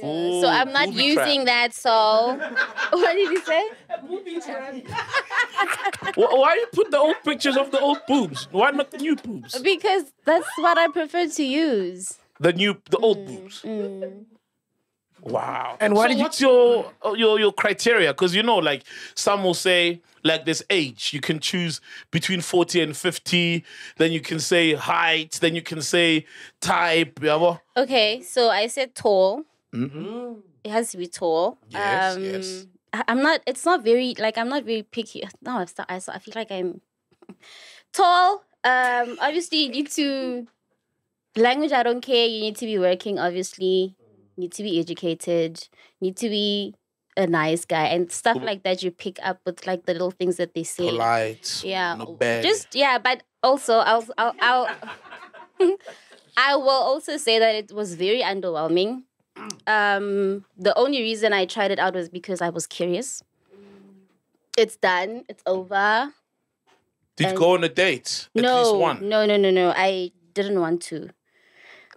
So I'm not Booby using trap. that, so... What did he say? Why you put the old pictures of the old boobs? Why not the new boobs? Because that's what I prefer to use. The old boobs. Wow. And why so did you- what's your criteria? Because like some will say like this age. You can choose between 40 and 50. Then you can say height. Then you can say type. Yeah, Okay, so I said tall. mm-hmm. It has to be tall. Yes. I'm not. It's not very I'm not very picky. No, I feel like I'm tall. Obviously, you need to language. I don't care. You need to be working. Obviously, you need to be educated. You need to be a nice guy and stuff like that. You pick up with like the little things that they say. Polite. Yeah. Not bad. But also I'll I will also say that it was very underwhelming. The only reason I tried it out was because I was curious. It's done. It's over. Did you go on a date? At No, least one. no. I didn't want to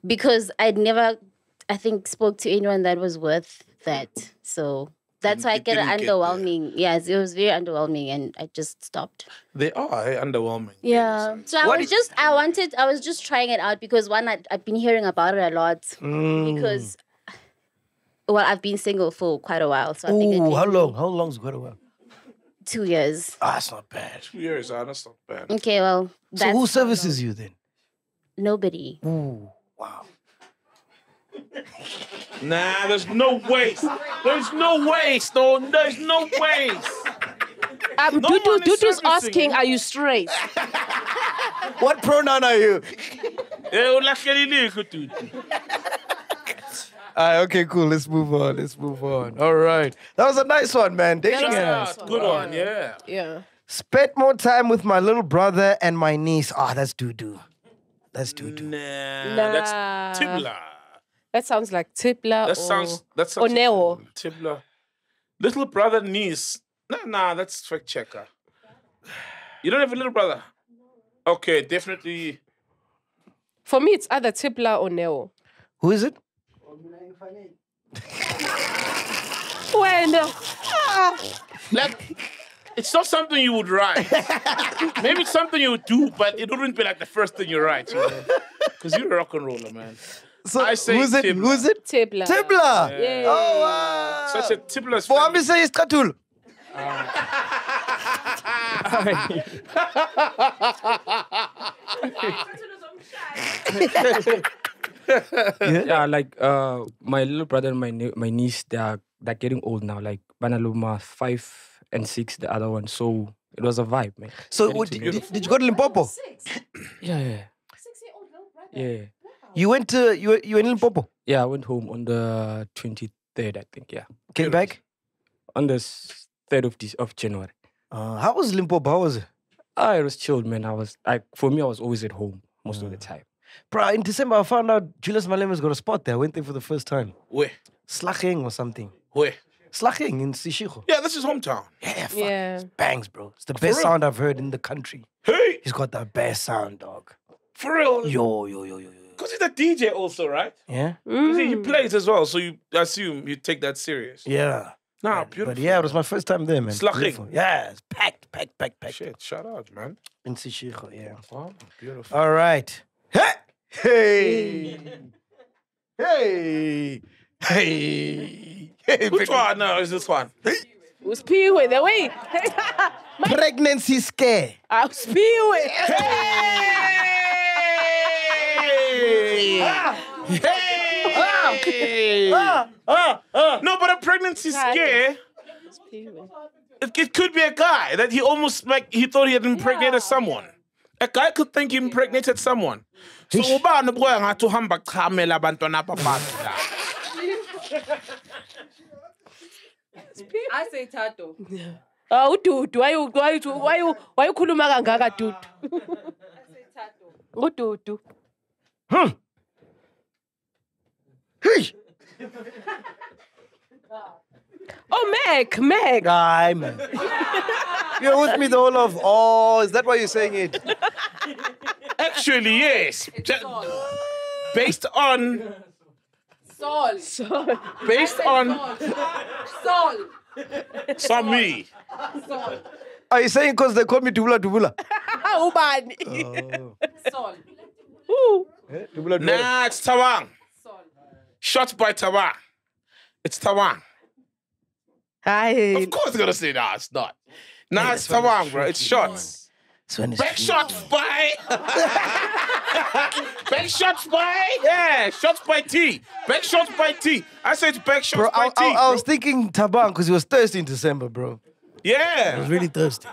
because I'd never, I think, spoke to anyone that was worth that. So that's why I get didn't get underwhelming. Yes, it was very underwhelming, and I just stopped. They are underwhelming. Yeah. So I was just trying it out because one, I've been hearing about it a lot because, well, I've been single for quite a while. So I think Ooh, how long? How long's quite a while? 2 years. Ah, that's not bad. 2 years, that's not bad. Okay, well, So that's who services you then? nobody. Ooh, wow. Nah, there's no waste. There's no waste. No, there's no waste. No one is Dudu's servicing asking, you. are you straight? What pronoun are you? Okay, cool. Let's move on. All right. That was a nice one, man. Dating Yeah, apps. good one, yeah. Yeah. Spent more time with my little brother and my niece. Ah, that's doo-doo. That's doo-doo. Nah, that's Tibla. That sounds like Tipla That sounds or Neo. Tibla. Little brother, niece. Nah, that's fact checker. You don't have a little brother? Okay, definitely For me, it's either Tipla or Neo. Who is it? Well, Like, it's not something you would write. Maybe it's something you would do, but it wouldn't be like the first thing you write, you know? Because you're a rock and roller, man. So I say who's it? Tibla. Who's it? Tipla. Tibla. Yeah. Oh wow. Such a Tipla's For me say Iskatul. Yeah, like my little brother and my niece, they're getting old now. Like Banaluma 5 and 6, the other one. So it was a vibe, man. So Getting what, together. did you go to Limpopo? Yeah. 6-year-old little brother. Yeah. You went to you were in Limpopo. Yeah, I went home on the 23rd, I think. Yeah, Came back. on the 3rd of January. How was Limpopo? How was it? It was chilled, man. For me, I was always at home most of the time. Bro, in December I found out Julius Malema's got a spot there. I went there for the first time. Where? Slacheng or something. Where? Slacheng in Sishiko. Yeah, this is hometown. Yeah, fuck. Yeah. Bangs, bro. It's the best real? sound I've heard in the country. Hey, He's got the best sound, dog. for real. Yo. Because he's a DJ also, right? Yeah? 'Cause he plays as well, so you assume you take that serious. Yeah. Nah, beautiful. But yeah, it was my first time there, man. Slacheng. Beautiful. Yeah, it's packed. Shit, shout out, man. In Sishiko, yeah. Wow, beautiful. All right. Hey! Which one? No, it's this one. Who's Piwe? The way. Pregnancy scare. Who's Piwe? No, but a pregnancy scare. It could be a guy that he almost he thought he had impregnated someone. A guy could think he impregnated someone. So ubani boy ngathi uhamba chamela abantwana babantu la. I say Tato. Ududu. Why you khuluma kangaka Dudu? Ududu. Hey! Oh, MacG. Aye, man. You're with me the whole of. Oh, is that why you're saying it? Actually, yes. Based on. Sol. Based on. Sol. Sami. Sol. Are you saying because they call me Dubula? Ubani. Sol. Nah, it's Tawang. Sol. Shot by Tawang. It's Tawang. Hi. Of course, they're gonna say, nah, it's not. Nah, it's Tawang, bro. It's shots. Back shots by. Back shots by. Yeah, shots by T. Back shots by T. I said back shots Bro, by T. I was thinking Taban because he was thirsty in December, bro. He Yeah. was really thirsty.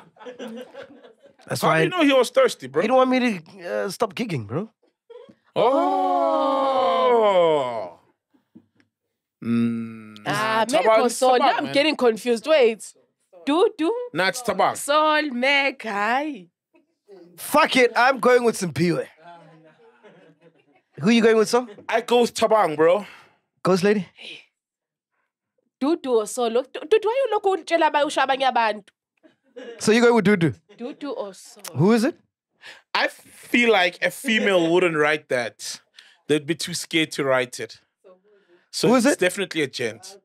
That's How why do you know he was thirsty, bro? he didn't want me to stop kicking, bro. Oh. MacG or Sol. Now I'm getting confused. Wait. Dudu. Nah, it's Tabang. Sol, MacG. Hi. Fuck it, I'm going with Simpiwe. Who you going with, son? I go with Tabang, bro. Ghost lady? Dudu or Sol. Dudu, why you look untshela bayushabanye abantu? So you going with Dudu? Dudu or Sol. Who is it? I feel like a female wouldn't write that. They'd be too scared to write it. So Who is it's it? definitely a gent.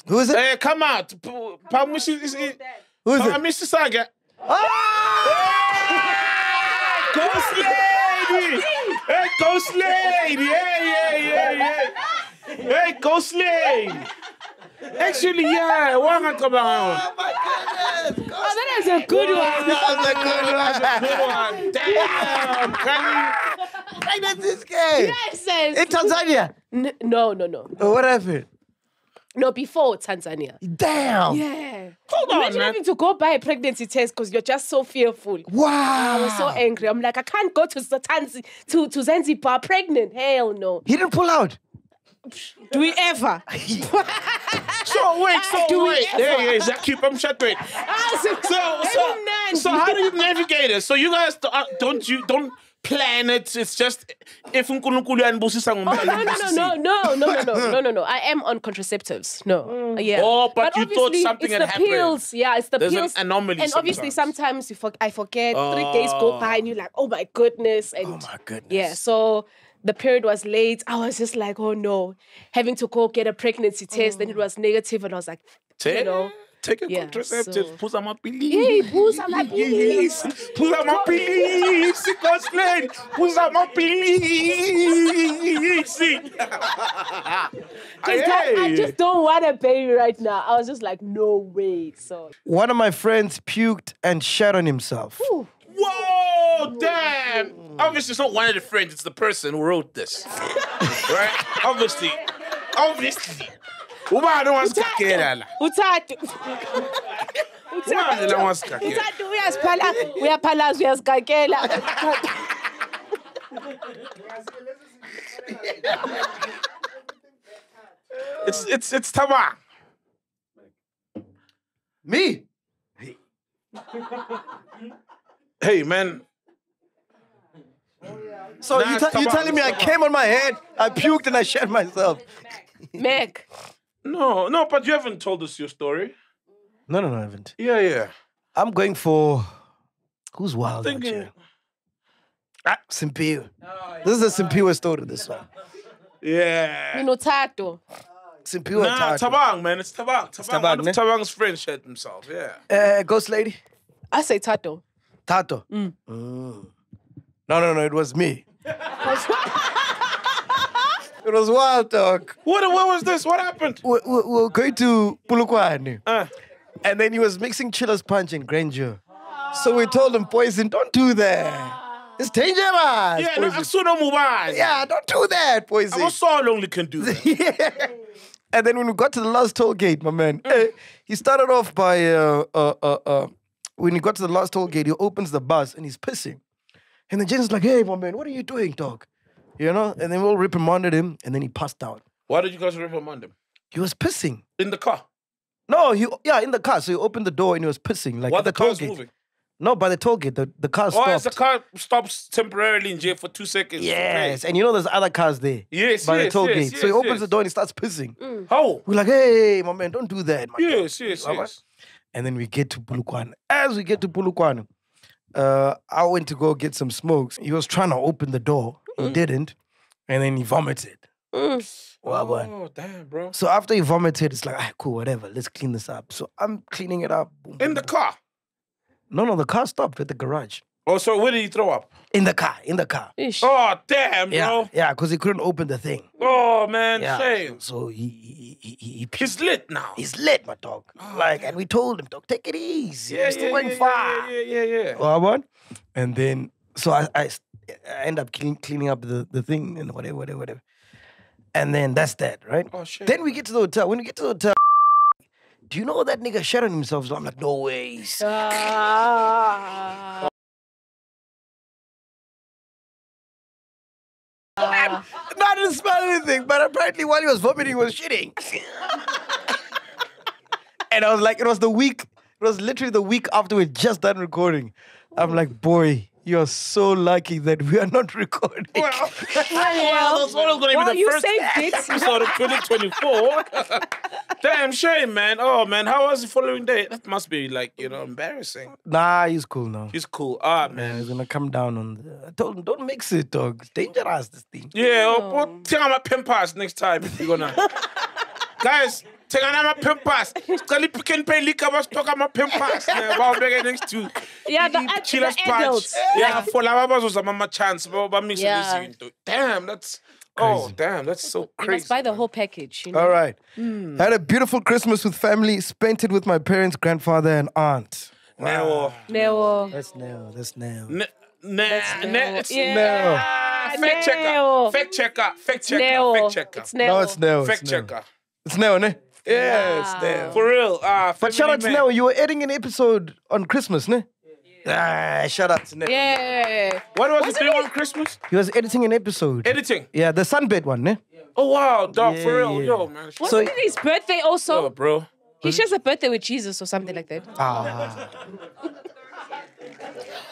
Who is it? Hey, come out. Who is it? Mr. Saga. Ghost lady! Hey, ghost lady! Yeah. Hey, ghost lady! Actually, yeah. Oh my goodness! Oh, that is a good one. That's a good one. Damn, Pregnancy scare. Yes. In Tanzania. No. Oh, what happened? No, before Tanzania. Damn. Yeah. Hold on, Imagine man. having to go buy a pregnancy test because you're just so fearful. Wow. I was so angry. I'm like, I can't go to Zanzibar pregnant. Hell no. He didn't pull out. Do we ever? So wait. Yeah, Zaki, I'm shut wait. So how do you navigate it? So you guys don't planets. It's just if uNkulunkulu yanibusisa Oh, no. I am on contraceptives. No. Yeah. Oh, but you thought obviously something it's had the happened. pills. Yeah, it's the There's an pills. anomaly And obviously sometimes. I forget. 3 days go by and you're like, oh my goodness. And Oh my goodness. yeah, so the period was late. I was just like, oh no. Having to go get a pregnancy test. Then it was negative and I was like, you know. Take a Yeah, contraceptive. so- Put some Hey, booze, I'm like, please. Put some please. Cosplay. Put some please. I just don't want a baby right now. I was just like, no way. So One of my friends puked and shat on himself. Whoa, damn. Obviously, it's not one of the friends, it's the person who wrote this. Right? Obviously. Ubani wasikakela la. Uthathu. Ubani la wasikakela. Uthathu uyaphalaza uyazigakela. It's Tama. Me? Hey, man. So Nah, you it's Tama. telling me I came on my head, I puked and I shat myself? Meg. No, but you haven't told us your story. No, I haven't. Yeah. I'm going for who's wild? Thinking. Simpiwe. This is a Simpiwe story, this one. Yeah. Uthathu. Simpiwe Nah, Tato. Tabang, man. It's Tabang. Tabang, One of ne? Tabang's friends shat himself, yeah. Ghost lady? I say Tato. Tato. No, it was me. It was wild, dog. What was this? What happened? We're going to Polokwane. Uh. And then he was mixing Chiller's Punch and Grandeur. So we told him, Poison, don't do that. It's dangerous. Yeah, no, Poison. Aksuno Mubai. Yeah, don't do that, Poison. I'm so only can do that. Yeah. And then when we got to the last toll gate, my man, he started off by, when he got to the last toll gate, he opens the bus and he's pissing. And the Jen's like, hey, my man, what are you doing, dog? You know? And then we all reprimanded him and then he passed out. Why did you guys reprimand him? He was pissing. In the car? No, in the car. So he opened the door and he was pissing. Like While at the the car toll was gate. moving? No, by the toll gate, the car stopped. Oh, as the car stops temporarily in jail for 2 seconds. Yes, and you know there's other cars there. Yes, by the yes, toll yes, gate. yes, So he opens yes. the door and he starts pissing. How? We're like, hey, my man, don't do that, man. Yes. And then we get to Polokwane. As we get to Polokwane, I went to go get some smokes. He was trying to open the door. He didn't. And then he vomited. Oh, damn, bro. So after he vomited, it's like, cool, whatever. Let's clean this up. So I'm cleaning it up. Boom, In boom, the boom. car? No, the car stopped at the garage. Oh, so where did he throw up? In the car. Oh, damn, Yeah, bro. yeah, because he couldn't open the thing. Oh, man, Yeah. shame. So he He's lit now. He's lit, my dog. And we told him, dog, take it easy. You're still going yeah, far. Yeah. Oh, what? And then, so I end up cleaning up the thing and whatever. And then that's that, right? Oh, shit. Then we get to the hotel. When we get to the hotel, do you know that nigga shat on himself? So I'm like, no ways. No, I didn't smell anything, but apparently while he was vomiting, he was shitting. And I was like, it was literally the week after we'd just done recording. I'm like, boy, you're so lucky that we are not recording. Well, that's always going to be the you first saved it. episode of 2024. Damn shame, man. Oh, man, how was the following day? That must be, like, embarrassing. Nah, he's cool now. He's cool. Ah, Yeah, man. he's gonna come down on I told him, don't mix it, dog. It's dangerous, this thing. Yeah, take out my pen pass next time if you're gonna. Guys, take out my pen pass. Kali can pay liquor, but talk about my pen pass. Wow, we're next to. Yeah, the adults. Yeah, for Lavabas was a mama chance, but mix Yeah. this into. Damn, that's. Oh, damn, that's so You crazy. must buy the whole package. You know? All right. Had a beautiful Christmas with family, spent it with my parents, grandfather, and aunt. Now, Neo. That's now. it's Yeah. fact checker. Fact checker. Neo. Fact It's checker. Neo. No, it's Neo. Fact it's Neo. checker. It's Neo, ne? Yeah, it's there. For real. But shout out to Neo. You were editing an episode on Christmas, ne? Shout out to Neo. Yeah. What was he doing on Christmas? He was editing an episode. Editing. Yeah, the sunbed one, ne? Oh, wow, dog, for real. Yeah. Yo, man. Wasn't it his birthday also? Yo, bro. He shares a birthday with Jesus or something like that.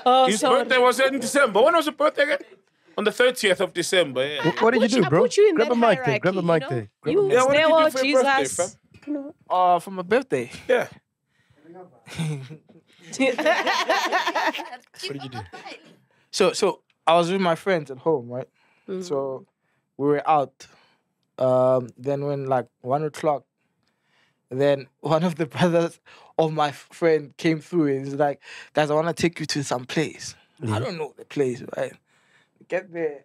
Oh, His sorry. birthday was in December. When was your birthday again? On the 30th of December, yeah. What did you do, I bro? put you in Grab that a mic there. hierarchy, Grab a mic there. Grab a You, mic. Yeah, what did you do Neo, for your birthday, Jesus. For my birthday. Yeah. What did you do? So I was with my friends at home, right? So we were out. Then when like 1 o'clock, then one of the brothers of my friend came through and he's like, guys, I want to take you to some place. I don't know the place, right? Get there.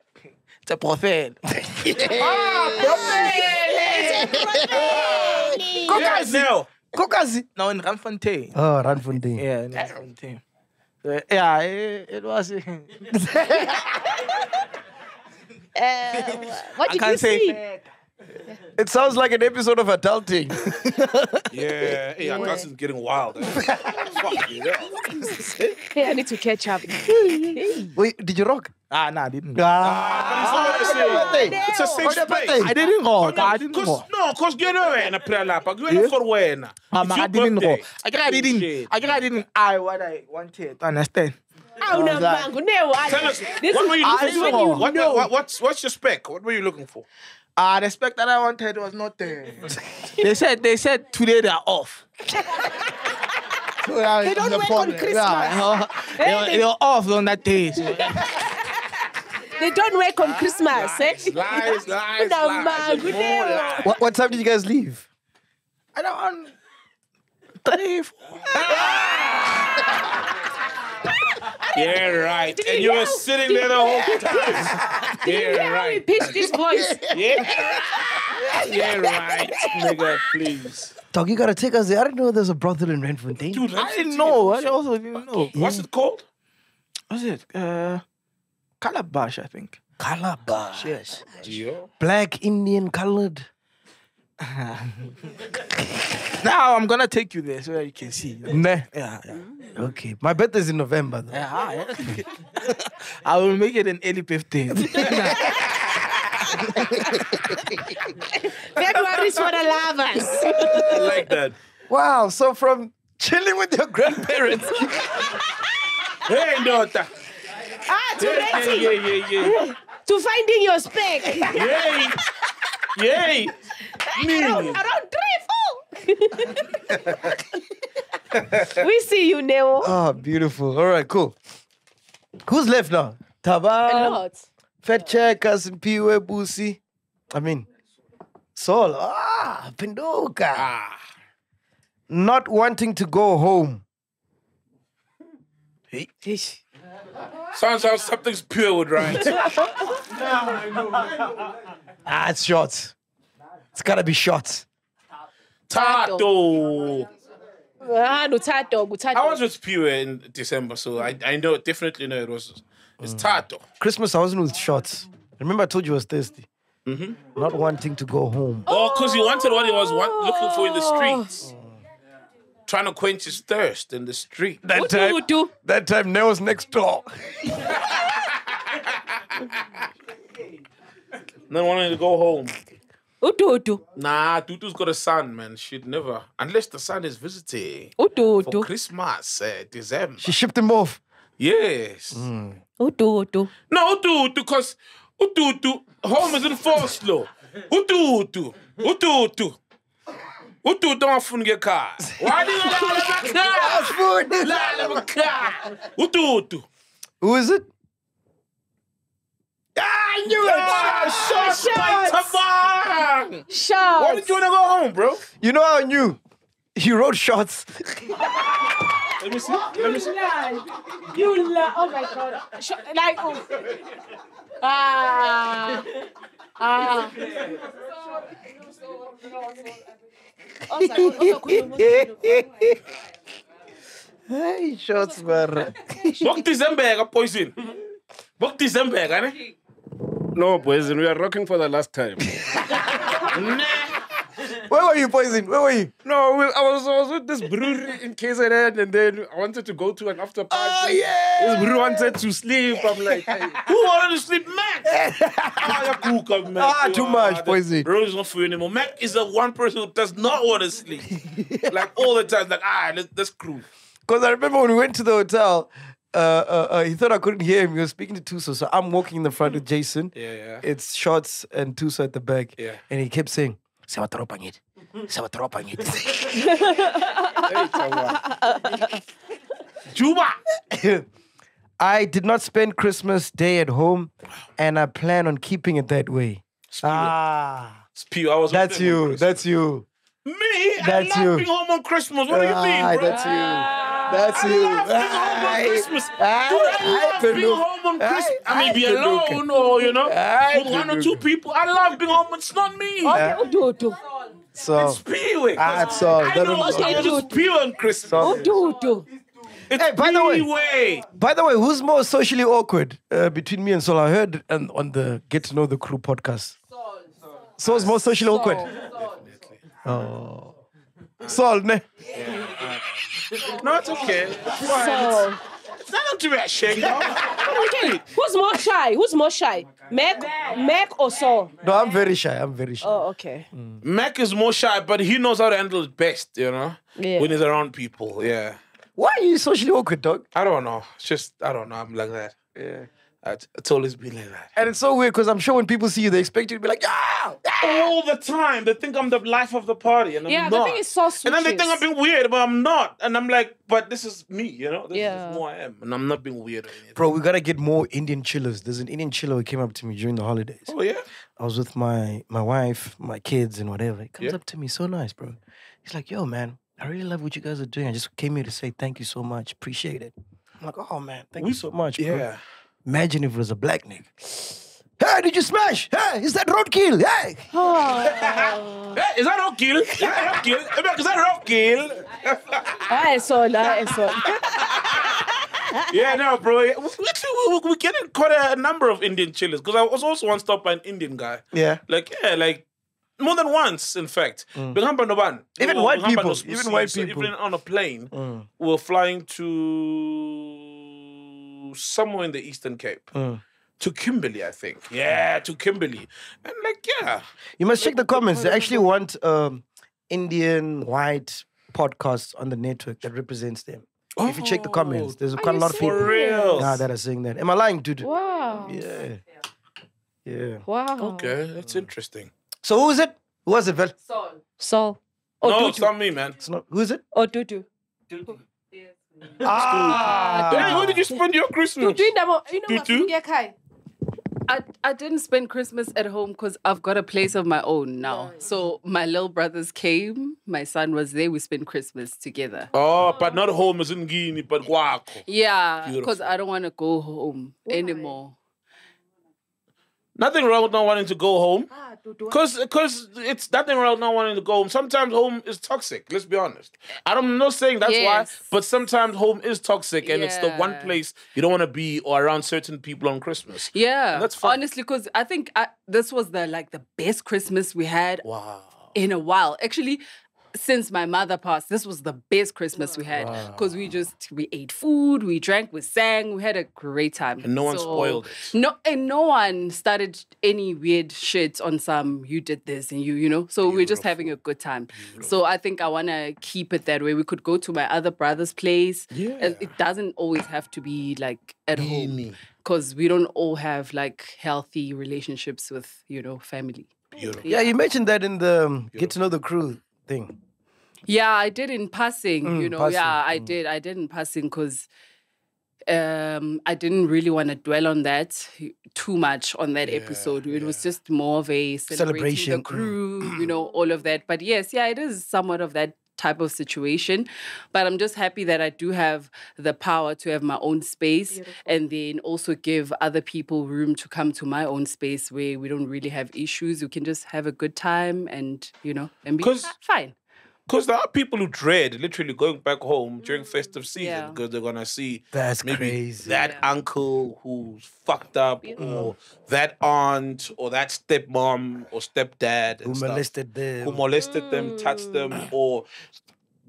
It's a buffet. Yes, now. Kokazi. No, in Ramfontein. Oh, Randfontein. Yeah, in Ramfontein. Yeah, it was. What I did you can't say see? fact. It sounds like an episode of Adulting. Yeah, hey, our cousin's getting wild. Fuck you, Hey, I need to catch up. Wait, did you rock? Nah, I didn't. It's a safe space. I didn't go. I didn't go. Because you know when I play lap, you know for when. I didn't go. birthday. I didn't. What I wanted to understand. Oh, no, like- Mango, no, Tell us, this what is were you I looking saw. for? What's your spec? What were you looking for? The spec that I wanted was not there. They said today they are off. They don't work on Christmas. They were off on that day. So. They don't work on Christmas, eh? Lies. No, Mango, no. What time did you guys leave? I don't want 3, 4. Yeah, right. And you were sitting there the whole time. Yeah, How he right. pitched his voice. Yeah, right. Nigga, please. Dog, you gotta take us there. I didn't know there's a brothel in Randfontein. Dude, I didn't know. I also didn't know. What's it called? What's it? Calabash, I think. Calabash. Yes. Black, Indian, colored. Now I'm gonna take you there so that you can see. Yeah. Okay. My birthday's in November, though. Yeah. I will make it an early 15th. February's for the lovers. I like that. Wow. So from chilling with your grandparents. Hey, daughter. To renting. Yeah. To finding your spec. Yay. Around 3, 4. We see you, Neo. Oh, beautiful. All right, cool. Who's left now? Taba, A lot. Fat Check, Cousin Piwe, Busi. I mean, Sol. Penduka. Not wanting to go home. Sounds like something's pure, right? It's shots. It's gotta be shots. Tato. No, Tato. I was with Pure in December, so I definitely know it's Tato. Christmas, I wasn't with shots. Remember I told you I was thirsty. Not wanting to go home. Oh, because he wanted what he was looking for in the streets. Trying to quench his thirst in the street. That time, Neo's next door. Not wanting to go home. Utu. Nah, Tutu's got a son, man. She'd never. Unless the son is visiting. Utu. For Christmas, December. She shipped him off. Yes. Utu. No, Utu, because Utu, home is in force law. Utu. Utu don't fun get car. Why do you let a car? Utu. Who is it? I knew it. Shots by Tavang. Shots. Why did you want to go home, bro? You know how I knew? He wrote shots. Let me see. You lie. Oh my God. Like, Hey, shots, man. Book December, poison. Book December, ne? No, boys, we are rocking for the last time. Where were you, Poison? Where were you? No, I was with this brewery in KZN, and then I wanted to go to an after party. Oh, yeah. This brewery wanted to sleep. I'm like, hey. Who wanted to sleep, Mac? Too much, Poison. Bro, is not for you anymore. Mac is the one person who does not want to sleep. Like all the time, like, let's cruise. Because I remember when we went to the hotel, he thought I couldn't hear him. He was speaking to Tuso. So I'm walking in the front with Jason. Yeah. It's Shots and Tuso at the back. Yeah. And he kept saying, Sawatropangit. Juba. I did not spend Christmas Day at home, and I plan on keeping it that way. Spew. I was. That's you. That's you. Me? That's I love you. being home on Christmas. What do you mean, bro? That's you. That's you. I love being home on Christmas. Dude, I love being home on Christmas. I mean, be alone or, with one or two people. I love being home. It's not me. Do. So, It's Spewy. that's all. I know I just spew on Christmas. Do. It's Hey, by the way- Spewy. by the way, who's more socially awkward between me and Sol? I heard on the Get to Know the Crew podcast. Sol's more socially awkward. Oh. Sol, ne? No, it's okay. It's fine. It's not to be ashamed of. Okay. Who's more shy? Mac or Saul? No, I'm very shy. Oh, okay. Mac is more shy, but he knows how to handle it best, Yeah. when he's around people. Yeah. Why are you socially awkward, dog? I don't know. It's just, I don't know. I'm like that. Yeah. It's always been like that. And it's so weird because I'm sure when people see you, they expect you to be like, yeah. All the time. They think I'm the life of the party, and I'm Yeah, not. the thing is so And then they think I'm being weird, but I'm not. And I'm like, but this is me, This Yeah. is who I am. And I'm not being weird or anything. Bro, we gotta get more Indian chillers. There's an Indian chiller who came up to me during the holidays. Oh, yeah? I was with my wife, my kids, and whatever. He comes Yeah. up to me, so nice, bro. He's like, yo, man, I really love what you guys are doing. I just came here to say thank you so much. Appreciate it. I'm like, oh, man, thank you so much, bro. Yeah. Imagine if it was a black nigga. Hey, did you smash? Hey, is that roadkill? Hey. Hey, is that roadkill? Is that roadkill? Is that roadkill? I saw. Yeah, no, bro. Actually, we're getting quite a number of Indian chillers because I was also once stopped by an Indian guy. Yeah. Like more than once, in fact. Even Even white people. Even on a plane, we're flying to somewhere in the Eastern Cape. To Kimberley, I think. Yeah, to Kimberley. And You must check the comments. They actually want Indian white podcasts on the network that represents them. If you check the comments, there's quite a lot of people For real. that are saying that. Am I lying, dude? Wow. Yeah. Wow. Okay, that's interesting. So who is it? Who was it, Vel? Saul. No, it's not me, man. It's not. Who is it? Or Dudu. Hey, where did you spend your Christmas? Dudu. I didn't spend Christmas at home because I've got a place of my own now. So my little brothers came, my son was there, we spent Christmas together. Oh, but not home as in Guinea, but Guaco. Yeah, Beautiful. because I don't want to go home anymore. Nothing wrong with not wanting to go home. Because it's nothing wrong with not wanting to go home. Sometimes home is toxic, let's be honest. I'm not saying that's why, but sometimes home is toxic and it's the one place you don't want to be or around certain people on Christmas. Yeah, And that's fine. honestly, because I think this was the best Christmas we had in a while. Actually, since my mother passed, this was the best Christmas we had because we ate food, we drank, we sang, we had a great time. And no one spoiled it. No one started any weird shit on some, you did this and you know. So we're just having a good time. So I think I want to keep it that way. We could go to my other brother's place. Yeah. It doesn't always have to be at home because we don't all have healthy relationships with, family. Beautiful. Yeah, you mentioned that in the Get to Know the Crew thing. Yeah, I did in passing, passing. Yeah, I did in passing because I didn't really want to dwell on that too much on that episode. It was just more of a celebration. The crew, all of that. But yes, it is somewhat of that type of situation. But I'm just happy that I do have the power to have my own space and then also give other people room to come to my own space where we don't really have issues. We can just have a good time and, and be fine. Because there are people who dread literally going back home during festive season because they're going to see maybe crazy. That uncle who's fucked up or that aunt or that stepmom or stepdad Who molested them. touched them or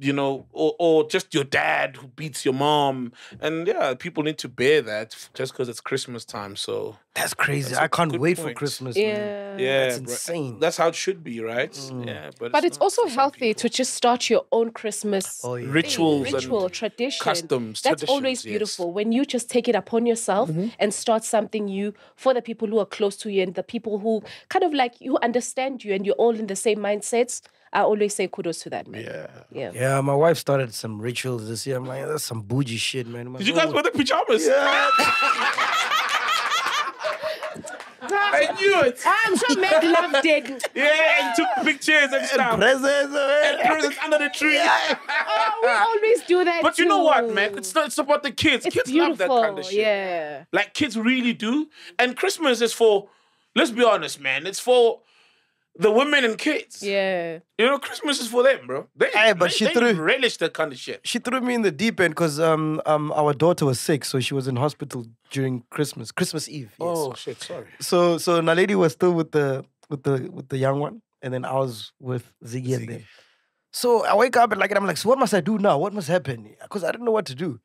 you know, or just your dad who beats your mom. And yeah, people need to bear that just because it's Christmas time. So that's crazy. That's I can't wait for point. Christmas, Yeah. man. Yeah, That's bro. insane. That's how it should be, right? Yeah, But it's not also for some healthy people. to just start your own Christmas Rituals ritual, and tradition. customs, That's traditions, always beautiful when you just take it upon yourself and start something new for the people who are close to you and the people who kind of like you understand you and you're all in the same mindsets. I always say kudos to that, man. Yeah, my wife started some rituals this year. I'm like, that's some bougie shit, man. I'm like, Did you guys wear the pajamas? Yeah. I knew it. I'm sure Meg loved it. Yeah, and took pictures and stuff. Presents under the tree. Oh, we always do that. But you know too. what, Meg? It's about the kids. It's Kids beautiful. love that kind of shit. Yeah. Like kids really do. And Christmas is for, let's be honest, man, it's for the women and kids. Yeah. You know, Christmas is for them, bro. They relish that kind of shit. She threw me in the deep end because our daughter was sick, so she was in hospital during Christmas Eve. Yes. Oh shit, sorry. So Naledi was still with the young one, and then I was with Ziggy and them. So I wake up and I'm like, so what must I do now? What must happen? Because I didn't know what to do.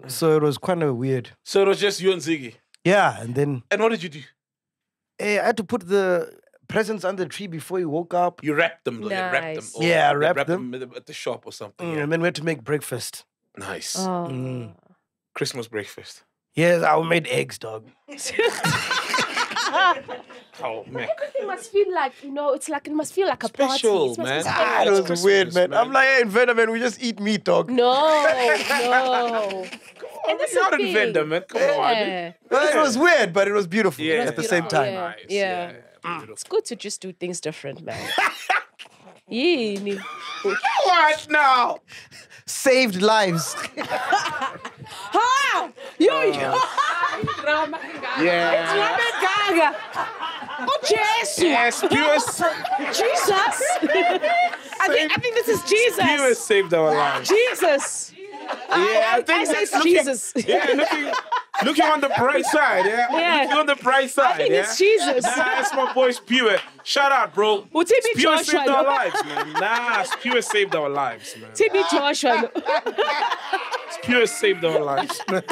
So it was kind of weird. So it was just you and Ziggy. Yeah, and then. And what did you do? I had to put the presents under the tree before he woke up. You wrapped them, though. You wrapped them. Yeah, I you wrapped them at the shop or something. and then we had to make breakfast. Nice. Oh. Christmas breakfast. Yes, I made eggs, dog. Oh man. It must feel like, it must feel like a Special, party. man. It was weird, man. I'm like, hey, Inventor, man, we just eat meat, dog. No. And this is not Inventor, man. Come on. Well, it was weird, but it was beautiful at the same time. Nice. Yeah. It's good to just do things different, man. Yeah. What now? Saved lives. Ha! Yeah. Oh, Jesus! Yes, pure. Jesus! I think this is Jesus. Pure saved our lives. Jesus! Yeah, I think I say that's it's Jesus. Yeah, looking on the bright side, yeah? Looking on the bright side, I think it's Jesus. Nah, that's my boy's Pure. Shout out, bro. Well, TB Pure Joshua. saved our lives, man. Nah, Pure saved our lives, man. TB Joshua. Pure saved our lives, man.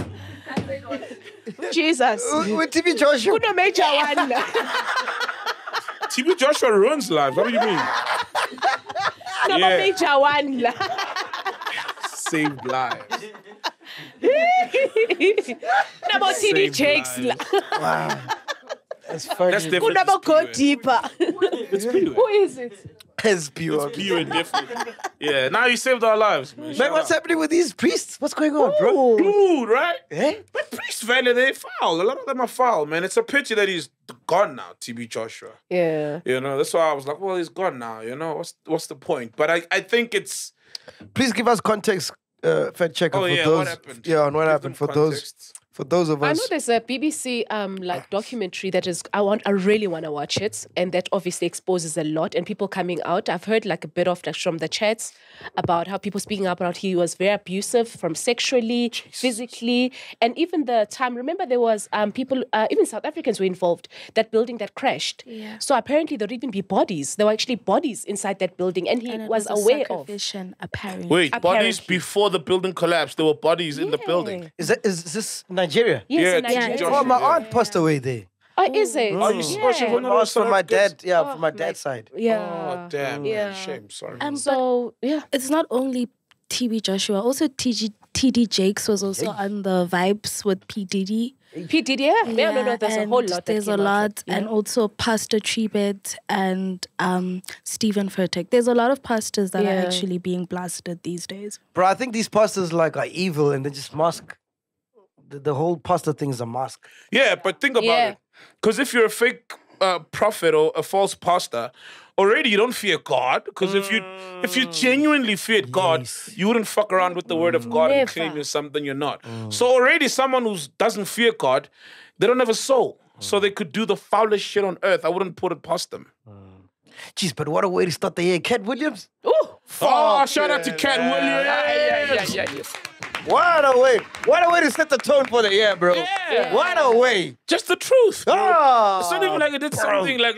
Jesus. With TB Joshua. Kuna major one. TB Joshua ruins lives. What do you mean? Kuna major one. Saved lives. Nabo TD Jakes. Wow. That's funny. That's different. Kuna go deeper. It's Pure. Who is it? It's pure. It's Pure and different. Yeah, now you saved our lives, man. Man, what's happening with these priests? What's going on, bro? Dude, right? Eh? But priests, Valley, they foul. A lot of them are foul, man. It's a pity that he's gone now, TB Joshua. Yeah. You know, that's why I was like, well, he's gone now. You know, what's the point? But I think it's... Please give us context, fact checker, for those. What happened? Yeah, on what happened for context. those of us. I know there's a BBC documentary that is I really want to watch it, and that obviously exposes a lot and people coming out. I've heard like a bit of like from the chats about how people speaking up about he was very abusive from sexually, physically, and even the time. Remember there was people even South Africans were involved. That building that crashed. Yeah. So apparently there would even be bodies. There were actually bodies inside that building, and he was a aware of. Apparently. Wait, bodies before the building collapsed. There were bodies in the building. Is this Nigeria? Yes, in TB Nigeria. Joshua, Oh, my aunt passed away there. Oh, is it? Are you watching one of Oh, those from my kids? dad. Yeah, from my dad's side. Yeah. Oh, damn. Yeah. Man. Shame. Sorry. So yeah. It's not only TB Joshua, also TD Jakes was also on the vibes with P. Diddy. P. Diddy, yeah. No, there's a whole lot. that There's came a out lot. with- yeah. And also Pastor Tribet and Stephen Furtick. There's a lot of pastors that are actually being blasted these days. Bro, I think these pastors are evil and they just mask. The whole pastor thing is a mask. Yeah, but think about it. Because if you're a fake prophet or a false pastor, already you don't fear God. Because if you genuinely feared God, you wouldn't fuck around with the word of God and claim you're something you're not. So already someone who doesn't fear God, they don't have a soul. So they could do the foulest shit on earth. I wouldn't put it past them. Jeez, but what a way to start the year. Cat Williams. Oh, shout out to Cat Williams. What a way. What a way to set the tone for the year, bro. Yeah. What a way. Just the truth, bro. Ah, It's not even like he did something like,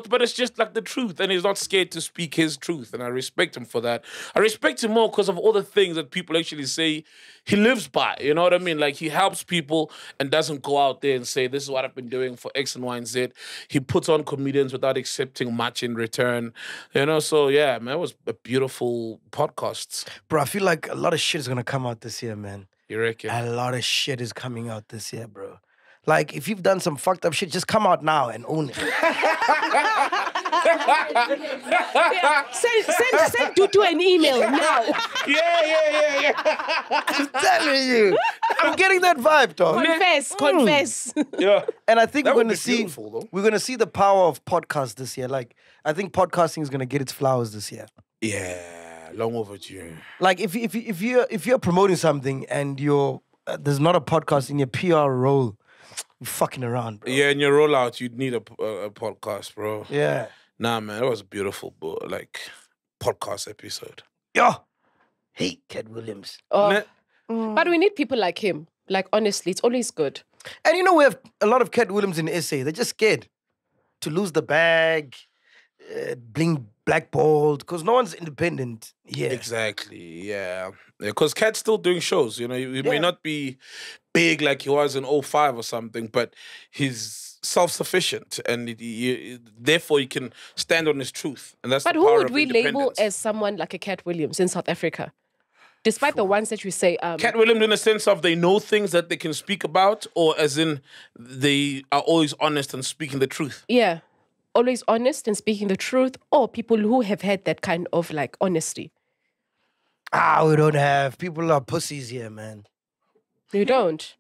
but it's just like the truth. And he's not scared to speak his truth. And I respect him for that. I respect him more because of all the things that people actually say he lives by. You know what I mean? Like, he helps people and doesn't go out there and say, this is what I've been doing for X and Y and Z. He puts on comedians without accepting much in return. You know, so yeah, man, it was a beautiful podcast. Bro, I feel like a lot of shit is going to come out this year, man. You reckon? A lot of shit is coming out this year, bro. Like, if you've done some fucked up shit, just come out now and own it. Send Dudu an email now. Yeah. I'm telling you. I'm getting that vibe, dog. Confess. Yeah. And I think That we're would gonna be see beautiful, though. we're gonna see the power of podcasts this year. Like, I think podcasting is gonna get its flowers this year. Yeah, long overdue. Like, if you're promoting something and there's not a podcast in your PR role, you're fucking around, bro. Yeah, in your rollout, you'd need a podcast, bro. Yeah. Nah, man, it was a beautiful, podcast episode. Yo. Hey, Cat Williams. But we need people like him. Like, honestly, it's always good. And you know, we have a lot of Cat Williams in SA. They're just scared to lose the bag, being blackballed, because no one's independent here. Exactly, yeah. Because Cat's still doing shows, you know. He may not be big like he was in 05 or something, but he's self-sufficient and therefore he can stand on his truth. And that's But the who power would of we label independence. as someone like a Cat Williams in South Africa? Despite the ones that you say... Cat Williams in the sense of they know things that they can speak about, or as in they are always honest and speaking the truth? Yeah. Always honest and speaking the truth, or people who have had that kind of like honesty. We don't have. People are pussies here, man. You don't?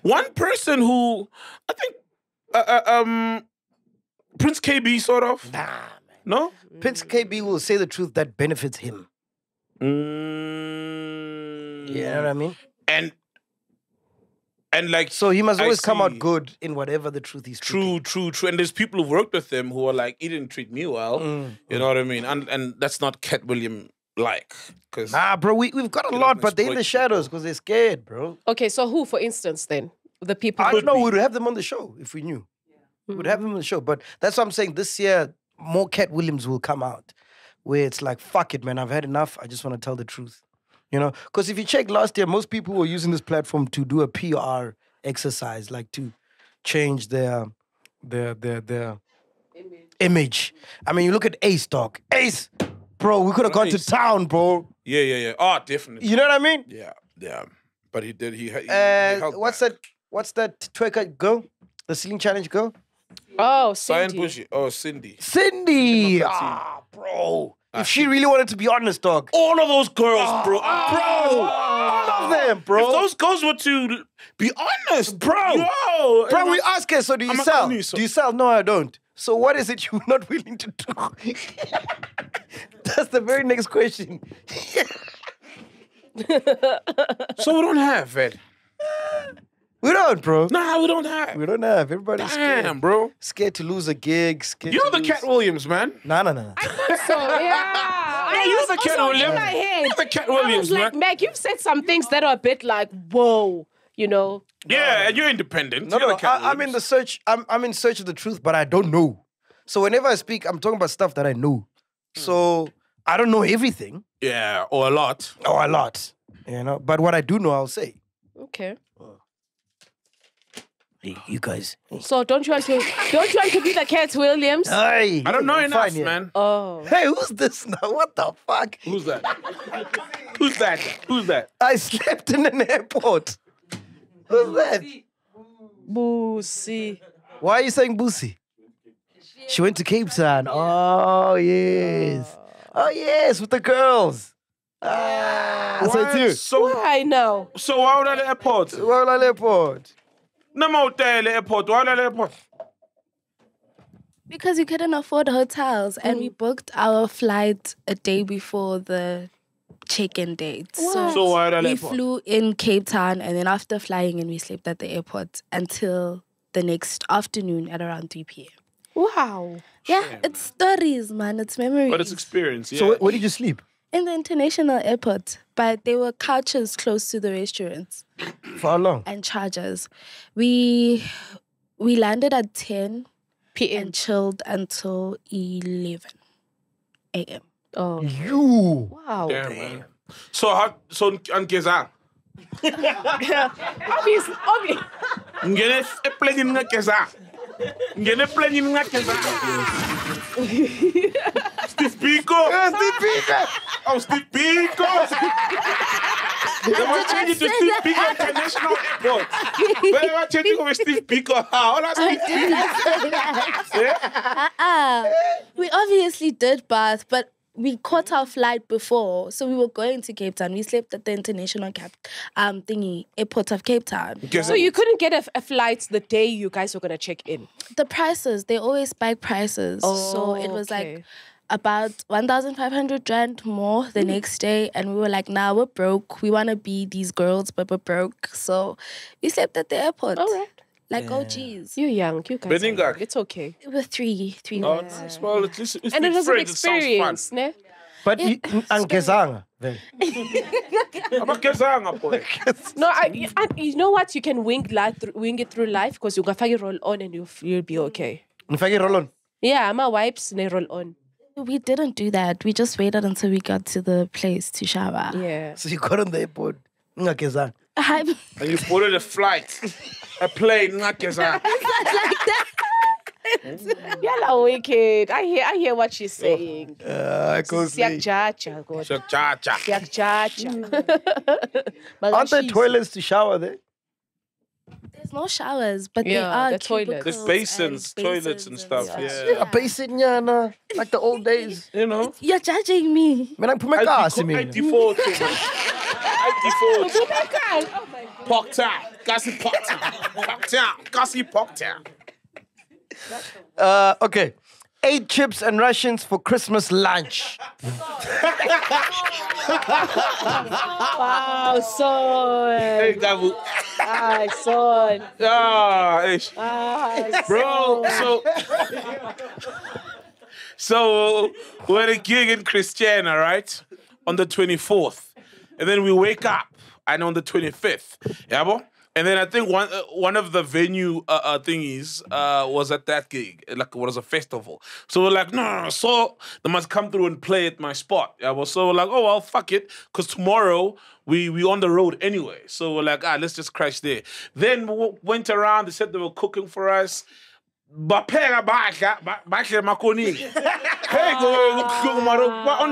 One person who, I think, Prince KB sort of. Nah, man. No? Prince KB will say the truth that benefits him. You know what I mean? And like, so he must I always come out see. good in whatever the truth he's speaking. True. And there's people who've worked with him who are like, he didn't treat me well. You know what I mean? And that's not Cat William like. Nah, bro, we've got a lot, but they're in the shadows because they're scared, bro. Okay, so who, for instance, then? The people... I don't know. We'd have them on the show if we knew. We'd have them on the show. But that's what I'm saying. This year, more Cat Williams will come out where it's like, fuck it, man. I've had enough. I just want to tell the truth. You know? Because if you check last year, most people were using this platform to do a PR exercise, like to change their image. I mean, you look at Ace, dog. Ace, bro, we could have gone to town, bro. Yeah. Oh, definitely. You know what I mean? Yeah. But he did. He held what's back. that? What's that twerker girl? The ceiling challenge girl? Oh, Cyan Cindy. Bushy. Oh, Cindy. Cindy. Democracy. Bro. If she really wanted to be honest, dog. All of those girls, bro. All of them, bro. If those girls were to be honest, Bro. Yo, Bro, we ask her, so do you I'm a sell? connie, so- Do you sell? No, I don't. So what is it you're not willing to do? That's the very next question. So we don't have it. We don't, bro. Nah, we don't have. We don't have. Everybody's Damn, scared. bro. Scared to lose a gig. Scared You're to the lose... Cat Williams, man. No. So, yeah. Yeah, you're the Cat Also, Williams. in my head, You're the Cat I Williams, was like, man. Mac, you've said some things that are a bit like, whoa, you know. Yeah, and you're independent. No, You're the Cat I'm in the Williams. search. I'm in search of the truth, but I don't know. So whenever I speak, I'm talking about stuff that I know. So I don't know everything Yeah, or a lot. or a lot, you know. But what I do know, I'll say. Okay. Hey, you guys. So don't you want to be the Cat Williams? Hey, I don't know I'm enough, fine here. man. Oh. Hey, who's this now? What the fuck? Who's that? Who's that? Who's that? I slept in an airport. Who's that? Boosie. Why are you saying Boosie? She went to Cape Town. Oh, yes. Oh, yes, with the girls. So it's you. So Why now? why would I the airport? Well, at airport. No more hotel airport. Why the airport? Because we couldn't afford hotels and we booked our flight a day before the check-in date. So why the we airport? flew in Cape Town and then after flying in, we slept at the airport until the next afternoon at around 3 p.m. Wow. Yeah, it's stories, man. It's memories. But it's experience. Yeah. So where did you sleep? In the international airport, but there were couches close to the restaurants. For how long? And chargers. We landed at 10 p.m. and chilled until 11 a.m. Oh, You. wow. Damn. So Angeza. Obviously. Ngene plane ngakeza. Ngene plane ngakeza. Steve Biko. Steve Biko. Oh, Steve Biko. They were changing to Steve Biko International Airport. They were changing over Steve Biko. How? That's Steve Biko. We obviously did bath, but we caught our flight before, so we were going to Cape Town. We slept at the international airport of Cape Town. So you couldn't get a flight the day you guys were gonna check in. The prices, they always spike prices. So it was like about 1,500 rand more the next day, and we were like, nah, we're broke. We want to be these girls, but we're broke. So we slept at the airport. All right. Like, oh, geez. You're young. You guys are young. It's okay. It was three Oh, months. nice. Well, at least it's And it was an friends. It sounds experience, ne? But Angezanga then. Angezanga, boy. No, you know what? You can wing it through life because you can roll on and you'll be okay. Roll on. Yeah, my wipes they roll on. We didn't do that. We just waited until we got to the place to shower. Yeah. So you got on the airport. Angezanga. And you boarded a flight, a plane, ngakeza. You're wicked. I hear what she's saying. I can see. Siyakjaja, God. Siyakjaja. Aren't there toilets to shower there? There's no showers, but there are toilets. There's basins, toilets and stuff. Yeah. A basin, like the old days. You know. You're judging me. Man, I put my car in me. I default. Pokta. Kasi pokta. Kasi pokta. Okay. 8 chips and Russians for Christmas lunch. Wow, son. Hey, Gabu. Ah, son. Ish. Bro, so we're at a gig in Christiana, right? On the 24th. And then we wake up, and on the 25th. Yeah, bro? And then I think one of the venue thingies was at that gig. Like, it was a festival. So we're like, no, so they must come through and play at my spot. Yeah, well, so we're like, oh, well, fuck it. Because tomorrow we on the road anyway. So we're like, let's just crash there. Then we went around. They said they were cooking for us. On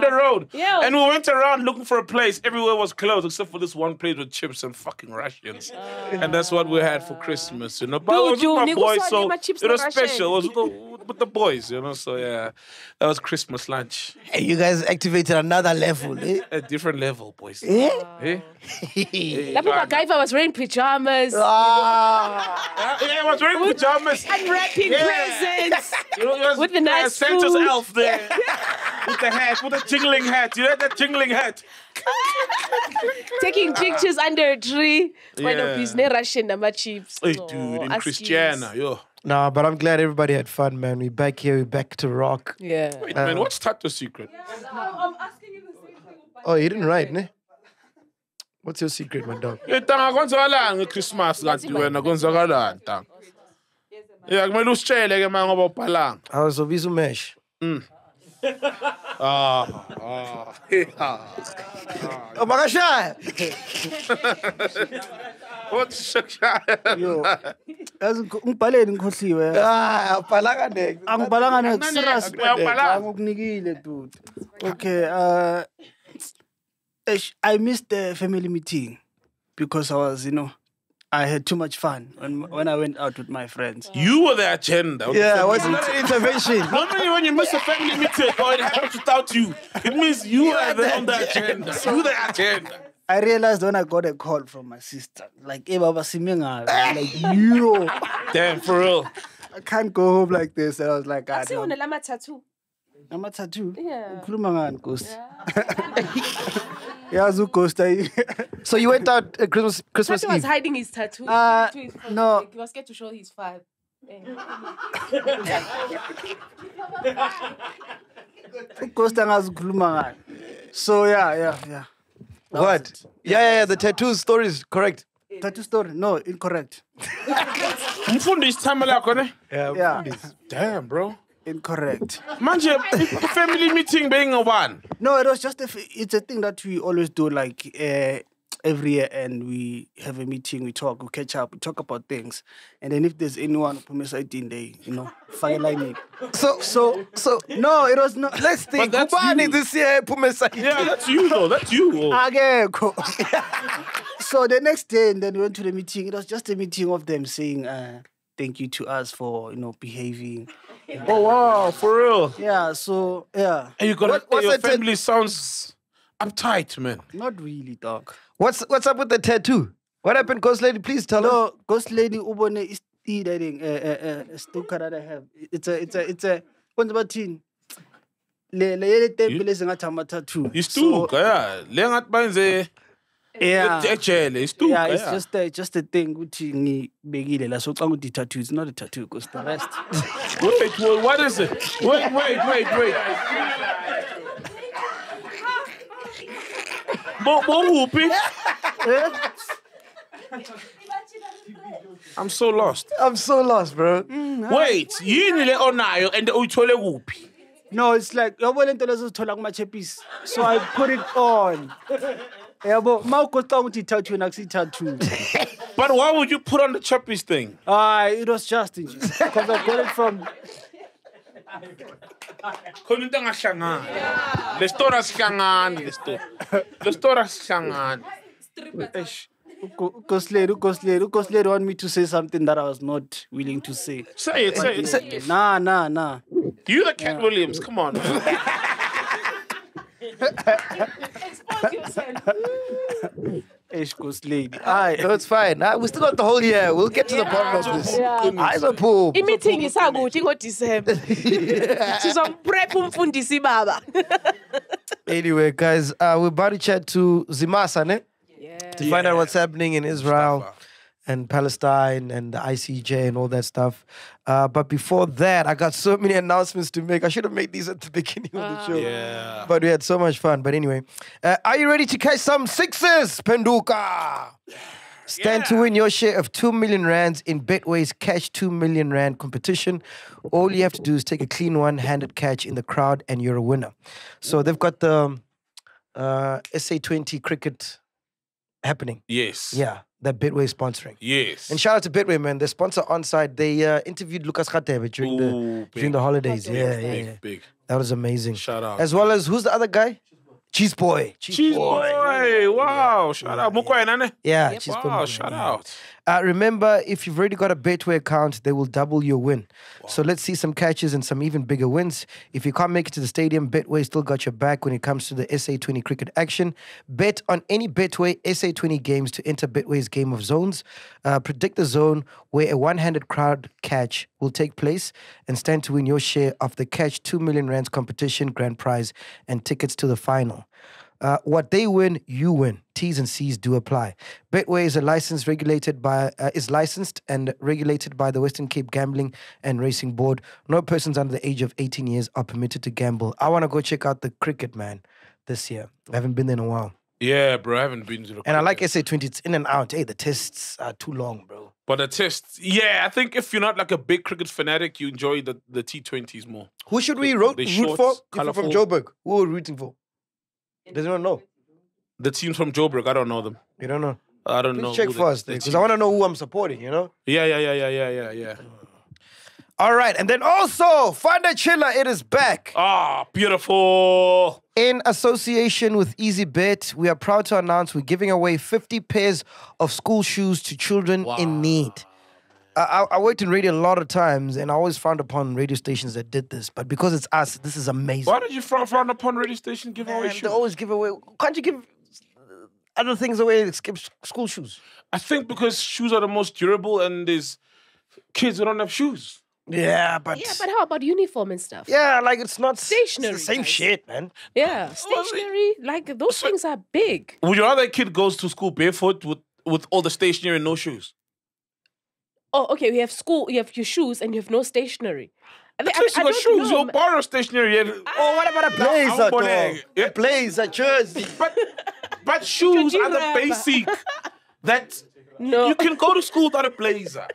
the road. Yeah. And we went around looking for a place. Everywhere was closed except for this one place with chips and fucking Russians. And that's what we had for Christmas, you know. But it was with my boys, so it was special. It was with the boys, you know. So yeah, that was Christmas lunch. Hey, you guys activated another level, eh? A different level, boys. Eh? That MacGyver was wearing pajamas. Yeah, I was wearing pajamas. Unwrapping presents. You know, with the nice Santa's food. elf there. With the hat, with the jingling hat. You know that jingling hat? Taking pictures under a tree. When Yeah. of his Russian number chips. Hey, dude, in Christiana, yo. Nah, but I'm glad everybody had fun, man. We back here, we back to rock. Yeah. Wait, man, what's Tato's secret? I'm asking you the same thing. Oh, you didn't write, ne? What's your secret, my dog? Tanga konzakalanga Christmas kanti wena konzakalani tanga. Yeah, kumele usitshele ke manje ngoba ubhalanga. I was a Visu Mesh. Oh, Makashaya! What's shakshaya? Yo, yazi ngibhaleni ngikhohliwe. Abhalanga next. Angibhalanga next. Serious. Uyabhalanga? Ngikunikile dude. Okay, I missed the family meeting because I was, I had too much fun when I went out with my friends. You were the agenda. Yeah, was not an intervention. Normally when you miss a family meeting or it happens without you, it means you are on the agenda. You the agenda. I realized when I got a call from my sister, like, hey, Baba, like, yo. Damn, for real. I can't go home like this. And I was like, I see on a lama tattoo. Lama tattoo? Yeah. Yeah, So you went out Christmas Tattoo was Eve? hiding his tattoo. no. He was scared to show his 5. Ukosta ngazikhuluma ngani? So yeah. What? Yeah. The tattoo story is correct. Tattoo story? No, incorrect. Mfundisi time lakho ne? Yeah. Damn, bro. Incorrect. Manje, family meeting being a one. No, it was just it's a thing that we always do like every year, and we have a meeting, we talk, we catch up, we talk about things. And then if there's anyone from side in there, fire line. So no, it was not. Let's think. But that's you. This year, Yeah, that's you though. That's you. Okay, cool. So the next day, and then we went to the meeting. It was just a meeting of them saying thank you to us for behaving. Oh wow, for real. Yeah, so yeah. And you got your family sounds uptight, man. Not really, dog. What's up with the tattoo? What happened, Ghost Lady? Please tell us. No, Ghost Lady ubone is sticker that I have. It's a what's about teen? Le temple is a tattoo. It's too, yeah. Lengat banze. Yeah. It's too. Yeah, it's just a thing. Uthi ngibekile so xa ngithi tattoo, it's not a tattoo because the rest. Wait, what is it? Wait. Whoopie. I'm so lost, bro. Wait, yini le onayo and uyithole kuphi? No, it's like yabona into lezozithola kuma-chappies. So I put it on. Yabo, mawukosta ukuthi tattoo nakusi tattoo. But why would you put on the chappies thing? It was just because I got it from. Khona into engahlangani. Le story asihlangani le story asihlangani. Ukosleri want me to say something that I was not willing to say. Say it. Nah. You the Cat Williams, come on. Expose yourself. Ghost lady. No, it's fine. We still got the whole year. We'll get to the bottom of this. Eyes are poor. Meeting is ukuthi ngoDecember. Sizomprep umfundisi baba. Anyway, guys, we're about to chat to Zimasa, ne? To find out what's happening in Israel and Palestine and the ICJ and all that stuff. But before that, I got so many announcements to make. I should have made these at the beginning of the show. Yeah. But we had so much fun. But anyway, are you ready to catch some sixes, Penduka? Stand to win your share of 2 million rands in Betway's Catch 2 Million Rand competition. All you have to do is take a clean one-handed catch in the crowd and you're a winner. So they've got the SA20 cricket happening. Yes. Yeah, that Betway is sponsoring. Yes. And shout out to Betway, man. The sponsor on site. They interviewed Lucas Khatebe during the holidays. Big. That was amazing. Shout out. As well as who's the other guy? Cheese Boy. Wow. Shout out. Yeah, Cheese Boy. Wow, shout out. Remember, if you've already got a Betway account, they will double your win. Wow. So let's see some catches and some even bigger wins. If you can't make it to the stadium, Betway still got your back when it comes to the SA20 cricket action. Bet on any Betway SA20 games to enter Betway's Game of Zones. Predict the zone where a one-handed crowd catch will take place and stand to win your share of the Catch 2 Million Rands competition, grand prize, and tickets to the final. What they win, you win. T's and C's do apply. Betway is licensed and regulated by the Western Cape Gambling and Racing Board. No persons under the age of 18 years are permitted to gamble. I want to go check out the cricket, man, this year. I haven't been there in a while. Yeah, bro, I haven't been to the And I like SA20. It's in and out. Hey, the tests are too long, bro. But the tests, I think if you're not like a big cricket fanatic, you enjoy the T20s more. Who should we root for? If you're from Joburg, who are we rooting for? Does anyone know? The teams from Joburg, I don't know them. You don't know? I don't know. Check first, because I want to know who I'm supporting, you know? Yeah. All right, and then also, Find a Chiller, it is back. Ah, beautiful. In association with EasyBet, we are proud to announce we're giving away 50 pairs of school shoes to children in need. I worked in radio a lot of times, and I always frowned upon radio stations that did this. But because it's us, this is amazing. Why did you frown upon radio station giving away shoes? They always give away. Can't you give other things away except school shoes? I think because shoes are the most durable, and there's kids who don't have shoes. Yeah, but how about uniform and stuff? Yeah, like it's not stationary. It's the same shit, man. Yeah, stationary. Like those things are big. Would your other kid goes to school barefoot with all the stationery and no shoes? Oh, okay. We have school. You have your shoes and you have no stationery. At least you got shoes. You'll borrow stationery. Oh, what about a blazer, though? Yeah. A blazer, jersey. But shoes are the basic that you can go to school without a blazer.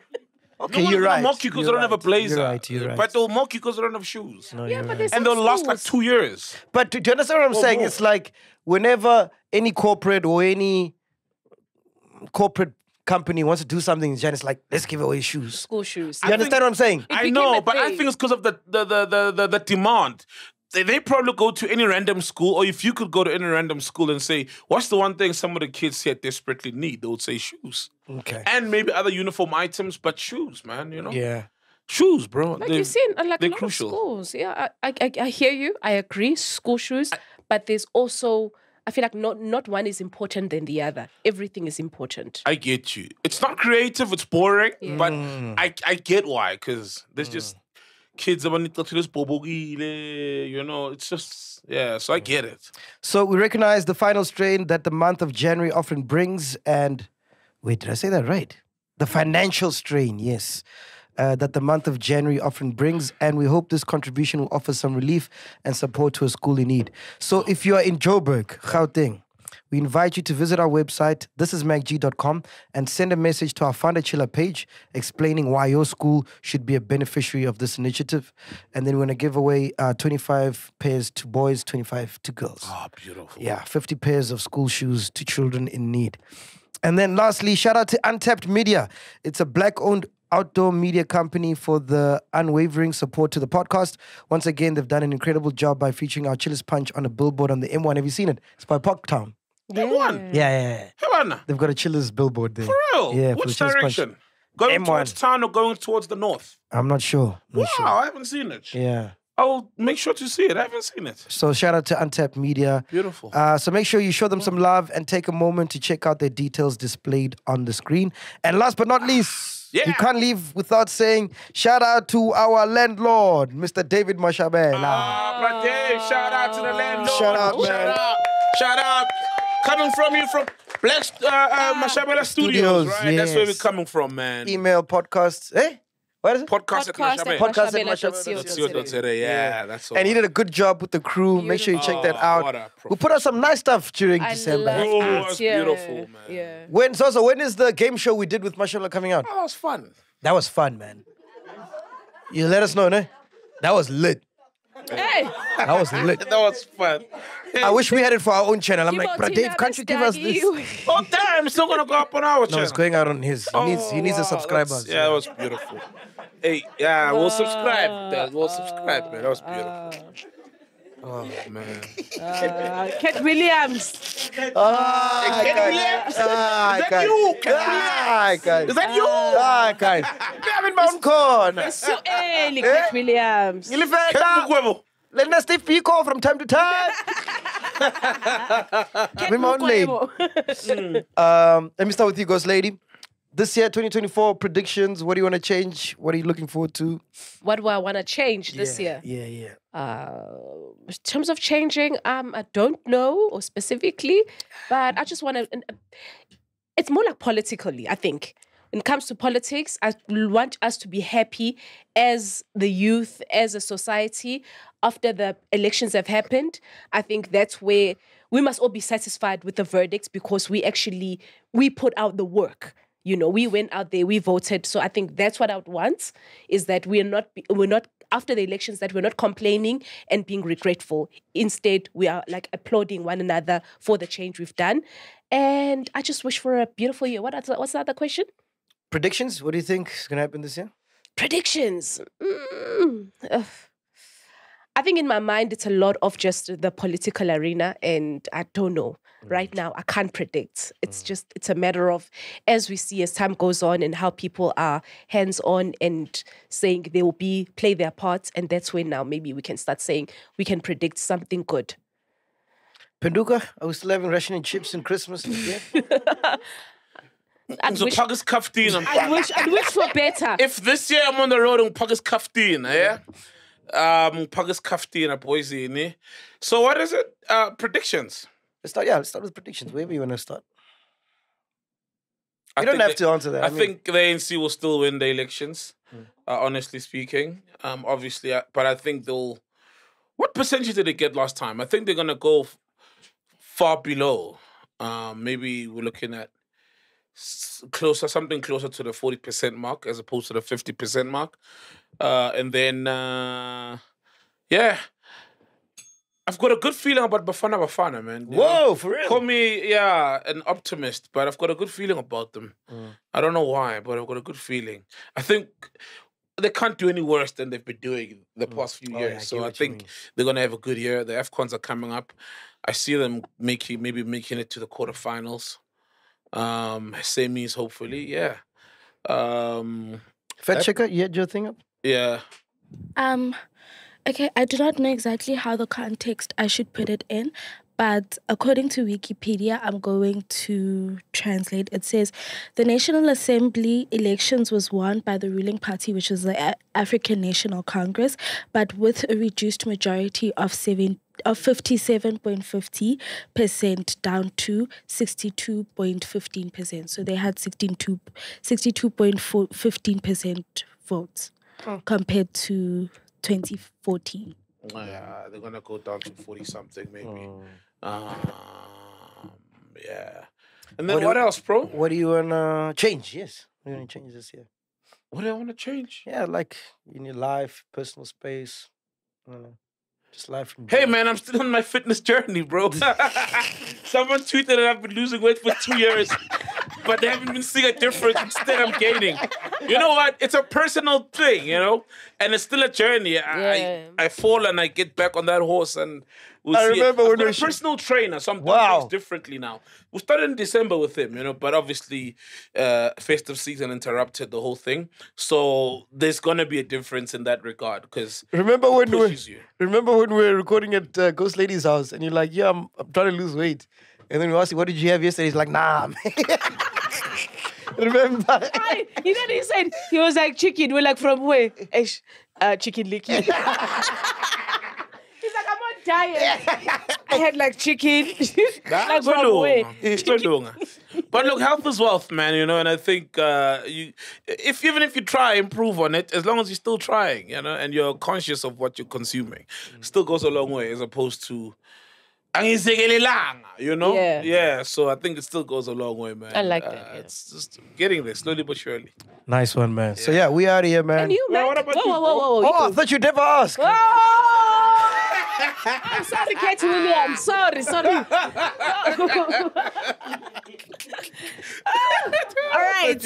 Okay, no you're right. They'll mock you because they don't have a blazer. You're right. But they'll mock you because they don't have shoes. No, and they'll last like 2 years. But do you understand what I'm saying? More. It's like whenever any corporate or any corporate company wants to do something, it's like, let's give away shoes. School shoes. You understand what I'm saying? I know, but I think it's because of the demand. They probably go to any random school, or if you could go to any random school and say, what's the one thing some of the kids here desperately need? They would say shoes. Okay. And maybe other uniform items, but shoes, man, you know? Yeah. Shoes, bro. Like you've seen, like they're a lot crucial. of schools. Yeah, I hear you. I agree. School shoes. But there's also, I feel like not one is important than the other. Everything is important. I get you. It's not creative, it's boring, but I get why, because there's just kids about you know, it's just, yeah, so I get it. So we recognize the final strain that the month of January often brings, and wait, did I say that right? The financial strain, yes, that the month of January often brings, and we hope this contribution will offer some relief and support to a school in need. So if you are in Joburg, Gauteng, we invite you to visit our website, thisismacg.com, and send a message to our Founder Chiller page explaining why your school should be a beneficiary of this initiative. And then we're going to give away 25 pairs to boys, 25 to girls. Oh, beautiful. Yeah, 50 pairs of school shoes to children in need. And then lastly, shout out to Untapped Media. It's a Black-owned outdoor media company for the unwavering support to the podcast. Once again, they've done an incredible job by featuring our Chillers Punch on a billboard on the M1. Have you seen it? It's by Parktown. M1? Yeah. M1? They've got a Chillers billboard there. For real? Yeah, Which for the Chillers direction? Punch. Going M1. towards town or going towards the north? I'm not sure. Wow, I haven't seen it. Yeah. I'll make sure to see it. I haven't seen it. So shout out to Untapped Media. Beautiful. So make sure you show them some love and take a moment to check out their details displayed on the screen. And last but not least, you can't leave without saying shout out to our landlord, Mr. David Mashabela. Bro Dave, shout out to the landlord. Shout out, man. Shout out. Coming from you from Black Mashabela Studios, right? Yes. That's where we're coming from, man. Email podcasts. Eh? What is it? Podcast at Mashabela. Podcast@mashabela.co.za. Yeah, that's all. And he did a good job with the crew. Make sure you check that out. We put out some nice stuff during December. Oh, it's beautiful, man. Yeah. When is the game show we did with Mashallah coming out? Oh, that was fun. That was fun, man. You let us know, no? That was lit. Hey. That was lit. That was fun. I wish we had it for our own channel. I'm like, bro, Dave, can't you give us this? Oh, damn, it's not going to go up on our channel. No, it's going out on his. He needs the subscribers. Yeah, that was beautiful. Hey, yeah, we'll subscribe. We'll subscribe, man. That was beautiful. Oh, man. Cat Williams. Cat Williams? Is that you? Cat Williams? Is that you? Guys. Gavin Mount Corn. So early, Cat Williams. Let us Steve Pico from time to time. Gavin Mount Lane. Let me start with you, Ghost Lady. This year, 2024 predictions. What do you want to change? What are you looking forward to? What do I want to change this year? Yeah. In terms of changing, I don't know or specifically, but I just want to. It's more like politically, I think. When it comes to politics, I want us to be happy as the youth, as a society, after the elections have happened. I think that's where we must all be satisfied with the verdicts because we put out the work. You know, we went out there, we voted. So I think that's what I would want, is that we're not after the elections, that we're not complaining and being regretful. Instead, we are like applauding one another for the change we've done. And I just wish for a beautiful year. What's the other question? Predictions? What do you think is going to happen this year? Predictions. I think in my mind, it's a lot of just the political arena, and I don't know. Right now, I can't predict. It's a matter of, as we see as time goes on and how people are hands-on and saying they will play their parts, and that's when now maybe we can start saying we can predict something good. Penduka, are we still having ration and chips in Christmas? Yeah. I'd wish for better. If this year I'm on the road and Pagas Kaftin, yeah? Pagas Kaftin, boys. So what is it? Predictions. Let's start with predictions. Wherever you want to start. You don't have to answer that. I think the ANC will still win the elections. honestly speaking. Obviously, but I think they'll... What percentage did they get last time? I think they're going to go far below. Maybe we're looking at something closer to the 40% mark as opposed to the 50% mark. And then, yeah, I've got a good feeling about Bafana, man. Whoa, for real? Call me, an optimist, but I've got a good feeling about them. I don't know why, but I've got a good feeling. I think they can't do any worse than they've been doing the past few years. So I think they're going to have a good year. The AFCONs are coming up. I see them maybe making it to the quarterfinals. Semis, hopefully, yeah. Fat checker, you had your thing up? Yeah. Okay, I do not know exactly how the context I should put it in, but according to Wikipedia, I'm going to translate. It says, the National Assembly elections was won by the ruling party, which is the African National Congress, but with a reduced majority of 57.50% down to 62.15%. So they had 62.15% votes compared to 2014. Yeah, they're gonna go down to 40-something maybe. Yeah. And then what else, bro? What do you wanna change? Yes, what do you wanna change this year? What do I want to change? Yeah, like in your life, personal space. I don't know. Just life. Hey man, I'm still on my fitness journey, bro. Someone tweeted that I've been losing weight for 2 years, but they haven't been seeing a difference. Instead, I'm gaining. You know what? It's a personal thing, and it's still a journey. I fall and I get back on that horse, and we'll see. Remember when I'm a personal trainer, so I'm doing things differently now. We started in December with him, but obviously, festive season interrupted the whole thing. So there's gonna be a difference in that regard because remember when we were recording at Ghost Lady's house, and you're like, "Yeah, I'm trying to lose weight," and then we asked you, "What did you have yesterday?" He's like, "Nah, man." Remember? He said he was like chicken. We're like, from where? Chicken licky. He's like, I'm on diet. I had like chicken. Like from where? But look, health is wealth, man. And I think even if you try improve on it, as long as you're still trying, and you're conscious of what you're consuming, it still goes a long way as opposed to. Yeah, so I think it still goes a long way, man. I like that. It's just getting there, slowly but surely. Nice one, man. So yeah, we out of here, man. And you, man? What about you? Whoa. Oh, I thought you'd never ask. I'm sorry, Kate Williams. Sorry. All right.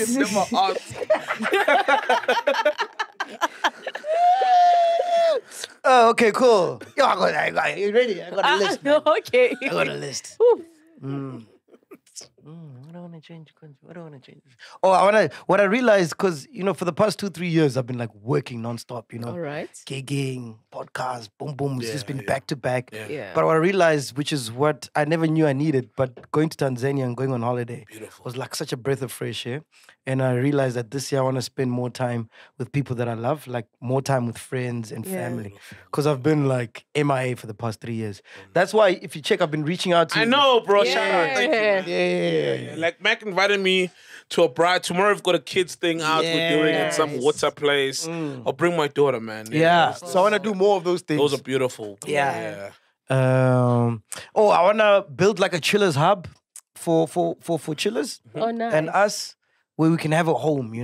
Oh, okay, cool. Yo, I got you ready? I got a list. Man. Okay. I got a list. What do I want to change? Oh, what I realized, because, for the past 2-3 years, I've been like working nonstop, All right. Gigging, podcast, boom. It's just been back to back. Yeah. But what I realized, which is what I never knew I needed, but going to Tanzania and going on holiday was like such a breath of fresh air. And I realized that this year I want to spend more time with people that I love, like more time with friends and family. Because I've been like MIA for the past 3 years. That's why, if you check, I've been reaching out to I know, bro. Yeah. Shout out. Thank you, man. Yeah. Like, Mac invited me to a bride. Tomorrow we've got a kids thing out. We're doing it at some water place. I'll bring my daughter, man. Yeah. So I want to do more of those things. Those are beautiful. Yeah. I want to build like a chillers hub for chillers. Oh, nice. And us, where we can have a home,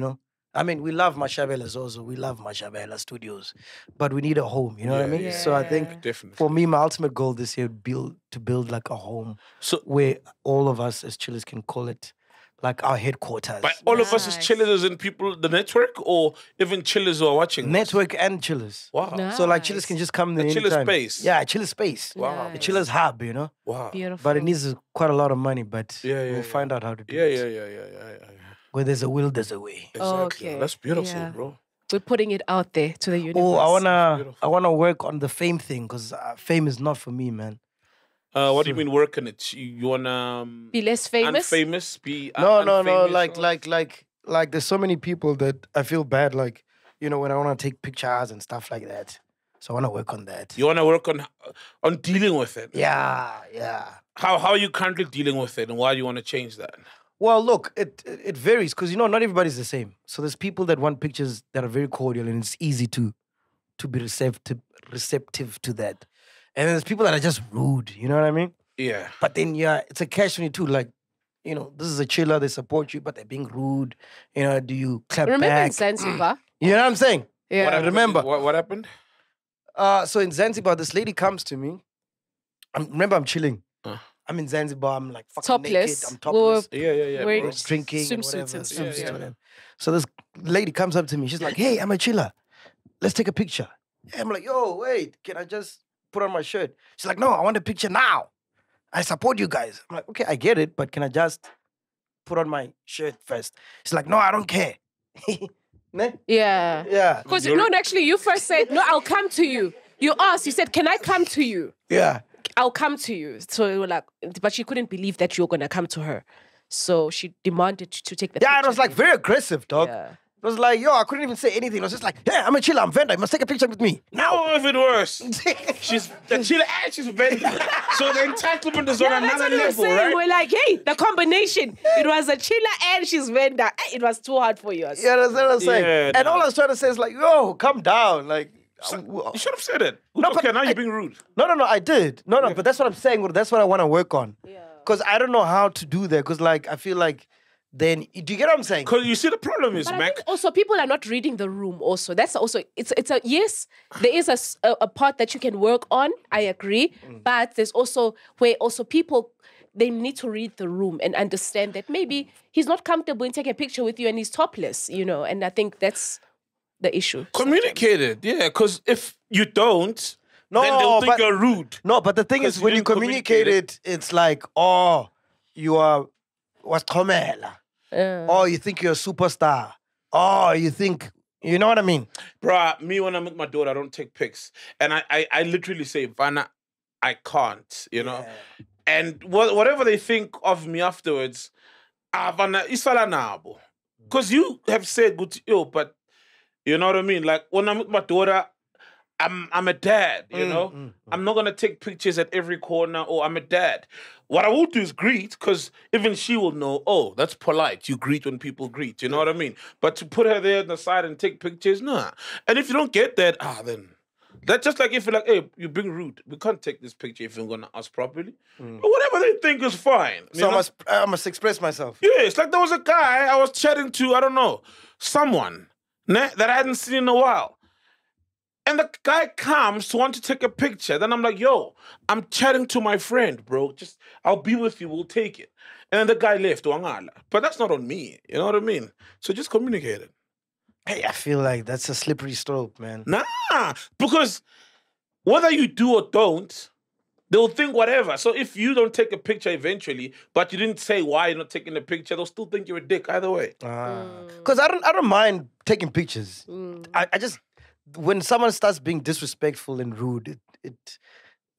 I mean, we love Mashabella's also. We love Mashabella Studios. But we need a home, you know what I mean? Yeah. So I think Definitely. for me, my ultimate goal this year would be to build like a home where all of us as chillers can call it like our headquarters. But all of us as chillers, as in people, the network, or even chillers who are watching Network and chillers. Wow. Nice. So like chillers can just come there The chiller anytime. space. Yeah, chiller space. Wow. The chillers hub, Wow. Beautiful. But it needs quite a lot of money, but we'll find out how to do it. Yeah. Where there's a will, there's a way. Exactly. Okay. That's beautiful, Yeah. bro. We're putting it out there to the universe. Oh, I wanna work on the fame thing because fame is not for me, man. What do you mean working it? You wanna be less famous? Unfamous? Be No. unfamous Like there's so many people that I feel bad. Like when I wanna take pictures and stuff like that. So I wanna work on that. You wanna work on dealing with it? Yeah. How are you currently dealing with it, and why do you want to change that? Well, look, it varies because not everybody's the same. So there's people that want pictures that are very cordial and it's easy to be receptive to that. And then there's people that are just rude, you know what I mean? Yeah. But then it's a catch-22, like, this is a chiller, they support you, but they're being rude. Do you clap Remember back? in Zanzibar? You know what I'm saying? Yeah. What happened? What happened? So in Zanzibar, this lady comes to me. I'm chilling. I'm in Zanzibar. I'm like fucking Topless. naked. I'm topless. Yeah. We're bro. Drinking and swimsuits whatever. and stuff. swimsuits, whatever. So this lady comes up to me. She's like, "Hey, I'm a chiller. Let's take a picture." I'm like, "Yo, wait. Can I just put on my shirt?" She's like, "No, I want a picture now. I support you guys." I'm like, "Okay, I get it, but can I just put on my shirt first?" She's like, "No, I don't care." Ne? Yeah. Yeah. Because actually, you first said, "No, I'll come to you." You asked, you said, "Can I come to you?" Yeah. I'll come to you. So you were like, but she couldn't believe that you were gonna come to her. So she demanded to take the picture. Yeah, it was like very aggressive, dog. Yeah. It was like, I couldn't even say anything. It was just like, "Yeah, I'm a chiller, I'm vendor. You must take a picture with me." No, even worse. She's the chiller and she's vendor. So the entitlement is on That's another what we were level, saying. right? We're like, hey, the combination. It was a chiller and she's vendor. It was too hard for you. Yeah, that's what I'm saying. Yeah, And nah. all I was trying to say is like, calm down. Like, You should have said it. No, Okay, but now you're being rude. No, I did. No, but that's what I'm saying. That's what I want to work on. Yeah. Because I don't know how to do that. Because like, I feel like then, do you get what I'm saying? Because you see the problem is, But I Mac. think also people are not reading the room also. That's also, it's a, yes, there is a part that you can work on. I agree. But there's also where also people, they need to read the room and understand that maybe he's not comfortable in taking a picture with you and he's topless, and I think that's the issue. Communicate it, yeah. Because if you don't, then they'll think you're rude. No, but the thing is, when you communicate it, it's like, you are what's Comela. Oh, you think you're a superstar. Oh, you think, you know what I mean? Bruh, me when I'm with my daughter, I don't take pics. And I literally say, Vanna, I can't, And whatever they think of me afterwards, Vanna, isala nabo. Because you have said good to you, but you know what I mean? Like when I'm with my daughter, I'm a dad, I'm not gonna take pictures at every corner, or I'm a dad. What I will do is greet, because even she will know, oh, that's polite. You greet when people greet, you know what I mean? But to put her there on the side and take pictures, nah. And if you don't get that, then that's just like if you're like, hey, you're being rude. We can't take this picture if you're gonna ask properly. But whatever they think is fine. So I must express myself. Yeah, it's like there was a guy I was chatting to, I don't know, someone that I hadn't seen in a while. And the guy comes to want to take a picture. Then I'm like, yo, I'm chatting to my friend, bro. I'll be with you, we'll take it. And then the guy left, but that's not on me, you know what I mean? So just communicate it. Hey, I feel like that's a slippery slope, man. Nah, because whether you do or don't, they'll think whatever. So if you don't take a picture eventually, but you didn't say why you're not taking the picture, they'll still think you're a dick either way. Because I don't mind taking pictures. I just, when someone starts being disrespectful and rude, it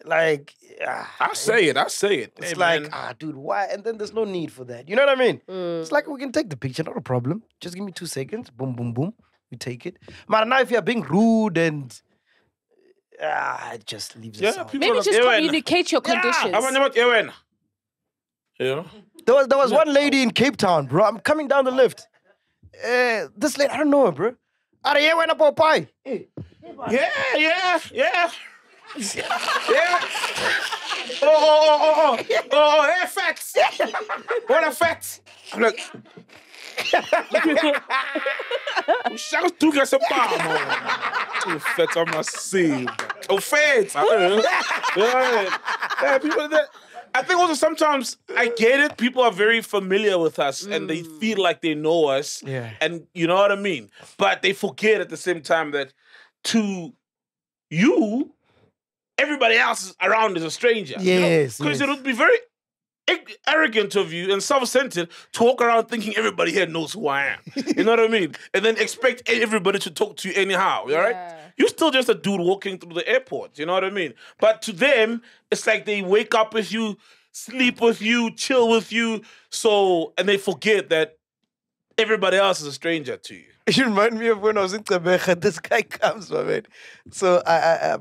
like I say it. It's Hey, like, man. dude, why? And then there's no need for that. You know what I mean? It's like, we can take the picture, not a problem. Just give me 2 seconds. Boom, boom, boom. We take it. But now if you're being rude and it just leaves us out. Maybe just communicate your conditions. You know? There was one lady in Cape Town, bro. I'm coming down the lift. This lady, I don't know her, bro. Are you went up Popeye? Yeah. Yeah. Hey, facts. What are facts? I'm like, Charles took us a bomb. Oh, fat, I'm not seeing. Oh, fat. Yeah, people that. I think also sometimes I get it. People are very familiar with us and they feel like they know us. Yeah. And you know what I mean? But they forget at the same time that to you, everybody else around is a stranger. Yes. Because it would be very arrogant of you and self-centered to walk around thinking everybody here knows who I am. You know what I mean? And then expect everybody to talk to you anyhow, all right? You're still just a dude walking through the airport, you know what I mean? But to them, it's like they wake up with you, sleep with you, chill with you, and they forget that everybody else is a stranger to you. You remind me of when I was in Tebecha. This guy comes, my man. So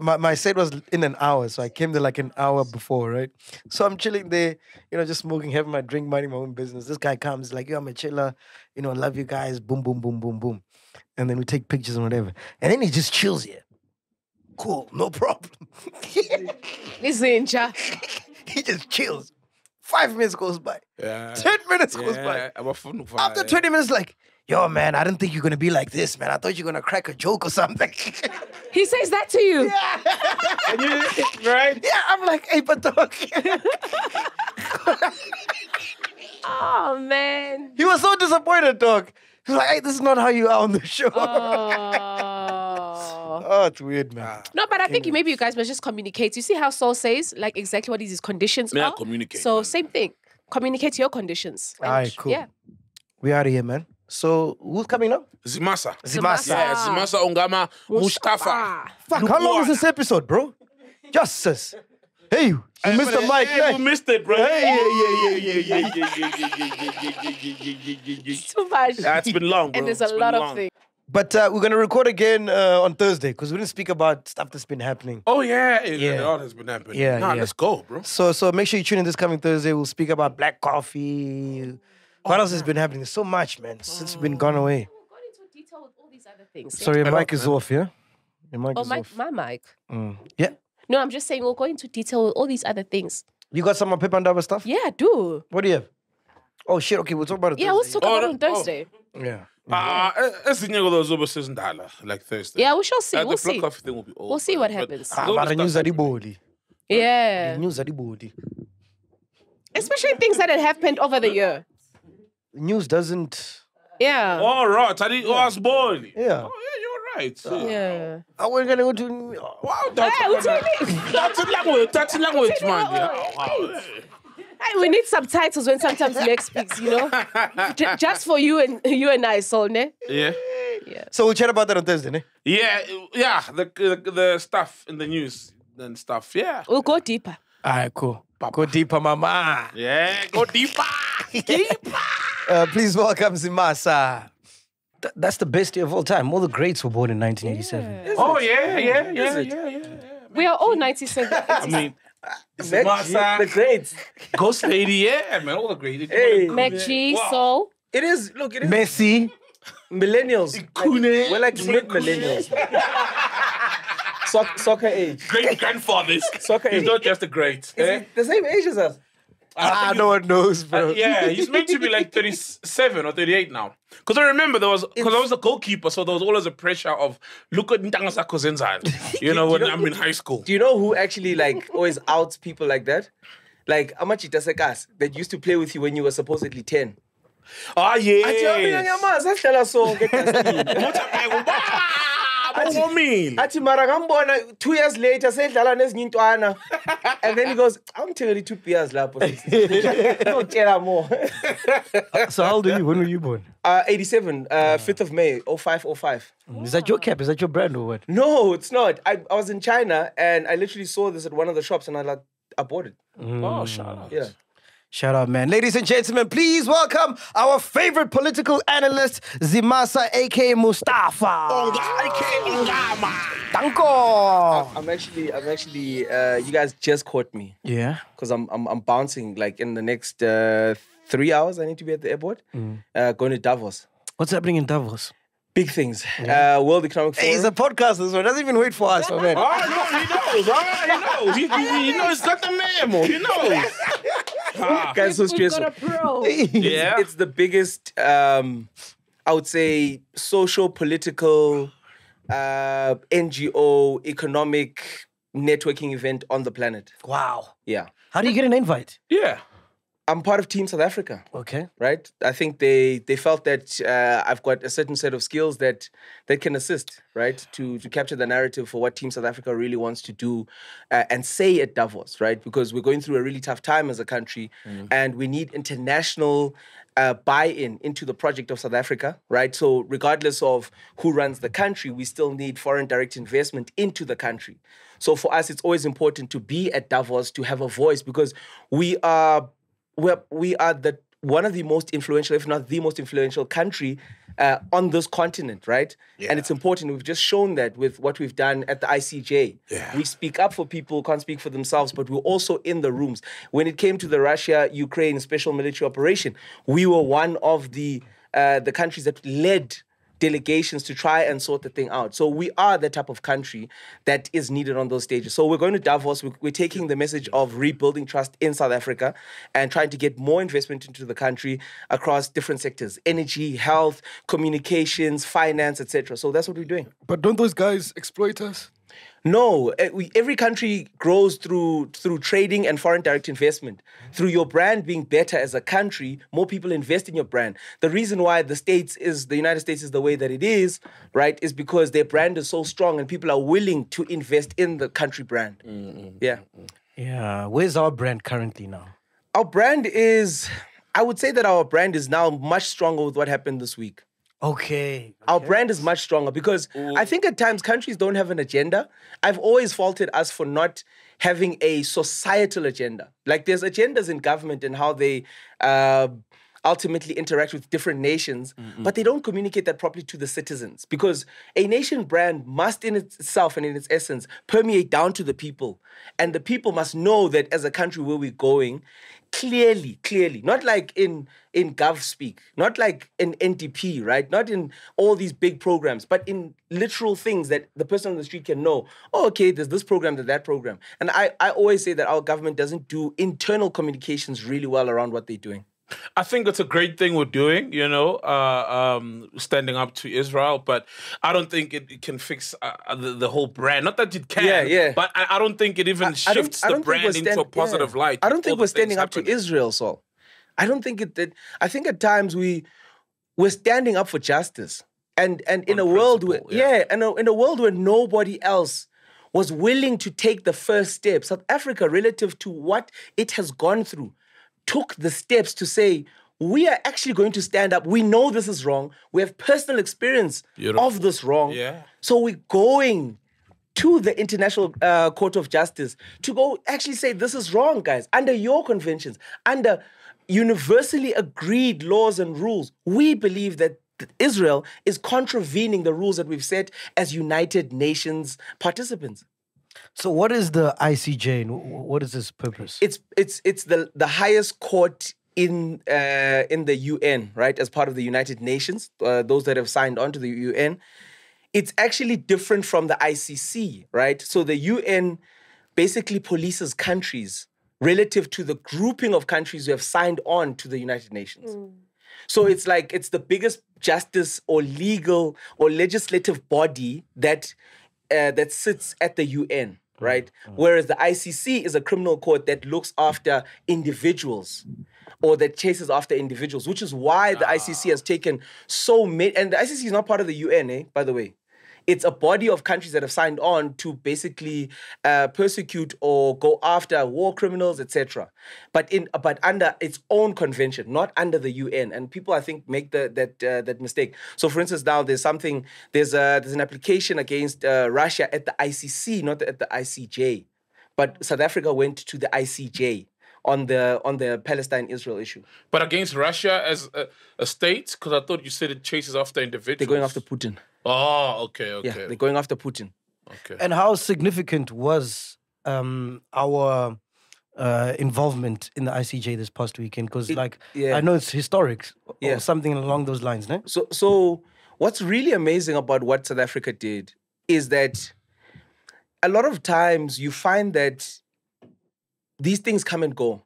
my set was in an hour, so I came there like an hour before, right? So I'm chilling there, just smoking, having my drink, minding my own business. This guy comes like, yo, I'm a chiller, love you guys, boom, boom, boom, boom, boom. And then we take pictures and whatever. And then he just chills here. Cool, no problem. Listen, He just chills. 5 minutes goes by. Yeah. 10 minutes goes by. After 20 minutes, like, yo, man, I didn't think you're going to be like this, man. I thought you were going to crack a joke or something. He says that to you? Yeah. Right? Yeah, I'm like, hey, but dog. Oh, man. He was so disappointed, dog. He was like, hey, this is not how you are on the show. Oh, it's weird, man. No, but I think maybe you guys must just communicate. You see how Saul says, like, exactly what his conditions are? Yeah, communicate. So, same thing. Communicate your conditions. All right, cool. Yeah. We out of here, man. So, who's coming up? Zimasa. Yeah, Zimasa Ongama Mustafa. Fuck, how long is this episode, bro? Justice. Hey, you missed the mic, man. You missed it, bro. Yeah. Too much. It's been long, bro. And there's a lot of things. But we're going to record again on Thursday because we didn't speak about stuff that's been happening. Oh, yeah. A lot has been happening. Yeah. Let's go, bro. So make sure you tune in this coming Thursday. We'll speak about black coffee. What else has been happening? There's so much, man, since we've been gone away. We'll go into detail with all these other things. Sorry, your mic is off, yeah? Your mic is off. My mic. Yeah. No, I'm just saying we'll go into detail with all these other things. You got some Pep and Dava stuff? Yeah, I do. What do you have? Oh, shit. Okay, we'll talk about it Yeah, Thursday. we'll talk about it on Thursday. Yeah. Like Thursday. Yeah, we shall see. The We'll block see. coffee thing will be over. We'll see what happens. But the news are the body. Yeah. The news are the body. Especially things that had happened over the year. News doesn't... Yeah. All right. I was born. Yeah. Oh, yeah, you're right. Yeah. We're going to go to... Wow, Hey, that's language, man. Hey, we need subtitles when sometimes Meg speaks, just for you and I, Sol, ne? Yeah. So we'll chat about that on Thursday, ne? Yeah. The stuff in the news and stuff. Yeah. We'll go deeper. All right, cool. Go deeper, mama. Yeah, go deeper. Please welcome Zimasa. That's the best year of all time. All the greats were born in 1987. Yeah. Oh, yeah. We are all 97. I mean, Zimasa, the greats. Ghost Lady, yeah, man, all the greats. Hey. MacG, Sol. It is Messi. millennials. We're like mid-millennials. Soccer age. Great grandfathers. Soccer age. He's not just a great. Is he the same age as us? No one knows, bro. Yeah, he's meant to be like 37 or 38 now. Because I remember I was a goalkeeper, so there was always a pressure of look at Ntangasa Kozenzan. When I'm in high school. Do you know who actually always outs people like that? Like Amachita Sekas that used to play with you when you were supposedly 10. Ah, yeah. Ati maragambona 2 years later sedlala nezinye intwana and then he goes I'm telling you 2 beers lapho. Don't tell more. So how old are you? When were you born? 87, 5th of May, 05. Is that your cap? Is that your brand or what? No, it's not. I was in China and I literally saw this at one of the shops and I bought it. Oh, shout out. Yeah. Shout out, man. Ladies and gentlemen, please welcome our favorite political analyst, Zimasa, a.k.a. Mustafa. Danko. I'm actually. You guys just caught me. Yeah. Because I'm bouncing in the next 3 hours. I need to be at the airport. Going to Davos. What's happening in Davos? Big things. World Economic Forum. Hey, he's a podcaster, so he doesn't even wait for us, man. Oh, no, he knows. He knows. He's got the memo. He knows. Guys, so stressful. Yeah. It's the biggest, I would say, social, political, NGO, economic networking event on the planet. Wow. Yeah. How do you get an invite? Yeah. I'm part of Team South Africa. Okay. Right? I think they felt that I've got a certain set of skills that can assist, right? To capture the narrative for what Team South Africa really wants to do and say at Davos, right? Because we're going through a really tough time as a country and we need international buy-in into the project of South Africa, right? So regardless of who runs the country, we still need foreign direct investment into the country. So for us, it's always important to be at Davos, to have a voice because we are the one of the most influential, if not the most influential country on this continent, right? Yeah. And it's important. We've just shown that with what we've done at the ICJ. Yeah. We speak up for people who can't speak for themselves, but we're also in the rooms. When it came to the Russia-Ukraine special military operation, we were one of the countries that led delegations to try and sort the thing out. So we are the type of country that is needed on those stages. So we're going to Davos. We're taking the message of rebuilding trust in South Africa and trying to get more investment into the country across different sectors: energy, health, communications, finance, etc. So that's what we're doing. But don't those guys exploit us? No, every country grows through trading and foreign direct investment. Through your brand being better as a country, more people invest in your brand. The reason why the United States is the way that it is, right, is because their brand is so strong and people are willing to invest in the country brand. Yeah. Yeah. Where's our brand currently now? Our brand is, I would say that our brand is now much stronger with what happened this week. Okay. Our brand is much stronger because I think at times countries don't have an agenda. I've always faulted us for not having a societal agenda. Like there's agendas in government and how they ultimately interact with different nations, but they don't communicate that properly to the citizens, because a nation brand must in itself and in its essence permeate down to the people. And the people must know that as a country where we're going, clearly, not like in Gov speak, not like in NDP, right? Not in all these big programs, but in literal things that the person on the street can know. Oh, okay, there's this program, there's that program. And I always say that our government doesn't do internal communications really well around what they're doing. I think it's a great thing we're doing, standing up to Israel, but I don't think it can fix the whole brand. Not that it can, but I don't think it even shifts the brand into a positive light. I don't think we're standing up to Israel, Saul. I don't think it did. I think at times we're standing up for justice. And in a world where, in a world where nobody else was willing to take the first step, South Africa, relative to what it has gone through, took the steps to say, we are actually going to stand up. We know this is wrong. We have personal experience of this wrong. Yeah. So we're going to the International Court of Justice to go actually say, this is wrong, guys. Under your conventions, under universally agreed laws and rules, we believe that Israel is contravening the rules that we've set as United Nations participants. So what is the ICJ and what is its purpose? It's the highest court in the UN, right? As part of the United Nations, those that have signed on to the UN. It's actually different from the ICC, right? So the UN basically polices countries relative to the grouping of countries who have signed on to the United Nations. So it's like it's the biggest justice or legal or legislative body that sits at the UN, right? Whereas the ICC is a criminal court that looks after individuals or that chases after individuals, which is why the ICC has taken so many. And the ICC is not part of the UN, by the way. It's a body of countries that have signed on to basically persecute or go after war criminals, etc. But under its own convention, not under the UN. And people, I think, make that mistake. So, for instance, now there's an application against Russia at the ICC, not at the ICJ. But South Africa went to the ICJ on the Palestine-Israel issue. But against Russia as a state? Because I thought you said it chases after individuals. They're going after Putin. Oh, okay. Yeah, they're going after Putin. Okay. And how significant was our involvement in the ICJ this past weekend? Because, I know it's historic or something along those lines, no? So what's really amazing about what South Africa did is that a lot of times you find that these things come and go.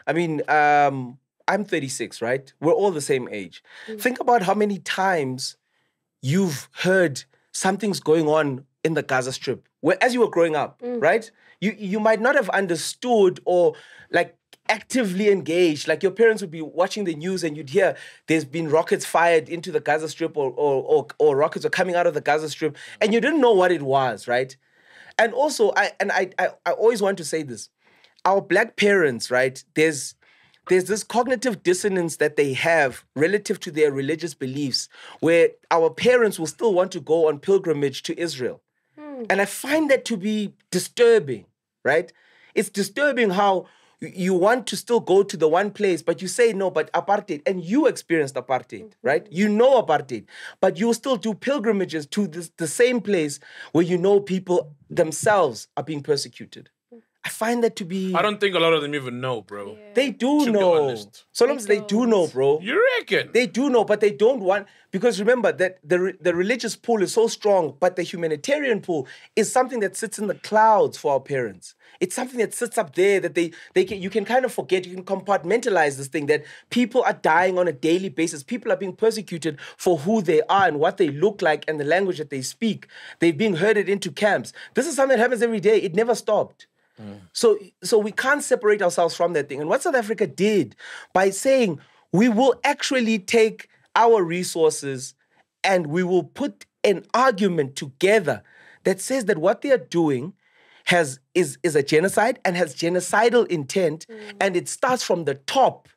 I mean, I'm 36, right? We're all the same age. Think about how many times you've heard something's going on in the Gaza Strip, where as you were growing up, right? You might not have understood or actively engaged. Like your parents would be watching the news and you'd hear there's been rockets fired into the Gaza Strip or rockets are coming out of the Gaza Strip, and you didn't know what it was, right? And also, I always want to say this. Our black parents, right? There's this cognitive dissonance that they have relative to their religious beliefs, where our parents will still want to go on pilgrimage to Israel. And I find that to be disturbing, right? It's disturbing how You want to still go to the one place, but you say no, but apartheid, and you experienced apartheid, right? You know apartheid, but you still do pilgrimages to the same place where you know people themselves are being persecuted. I find that to be... I don't think a lot of them even know, bro. Yeah. They do know. Sometimes they do know, bro. You reckon? They do know, but they don't want... Because remember that the religious pool is so strong, but the humanitarian pool is something that sits in the clouds for our parents. It's something that sits up there that you can kind of forget. You can compartmentalize this thing that people are dying on a daily basis. People are being persecuted for who they are and what they look like and the language that they speak. They're being herded into camps. This is something that happens every day. It never stopped. So we can't separate ourselves from that thing. And what South Africa did by saying we will actually take our resources and we will put an argument together that says that what they are doing is a genocide and has genocidal intent, and it starts from the top,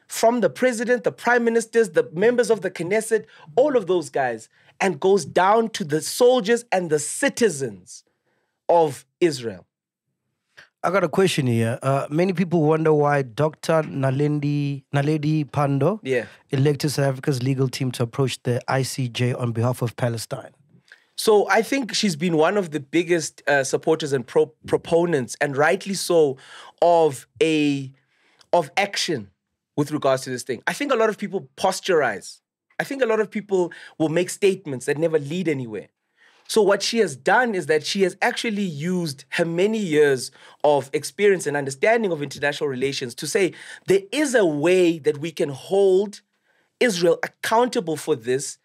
from the president, the prime ministers, the members of the Knesset, all of those guys, and goes down to the soldiers and the citizens of Israel. I got a question here. Many people wonder why Dr. Naledi Pandor elected South Africa's legal team to approach the ICJ on behalf of Palestine. So I think she's been one of the biggest supporters and proponents, and rightly so, of action with regards to this thing. I think a lot of people posturize. I think a lot of people will make statements that never lead anywhere. So what she has done is that she has actually used her many years of experience and understanding of international relations to say there is a way that we can hold Israel accountable for this,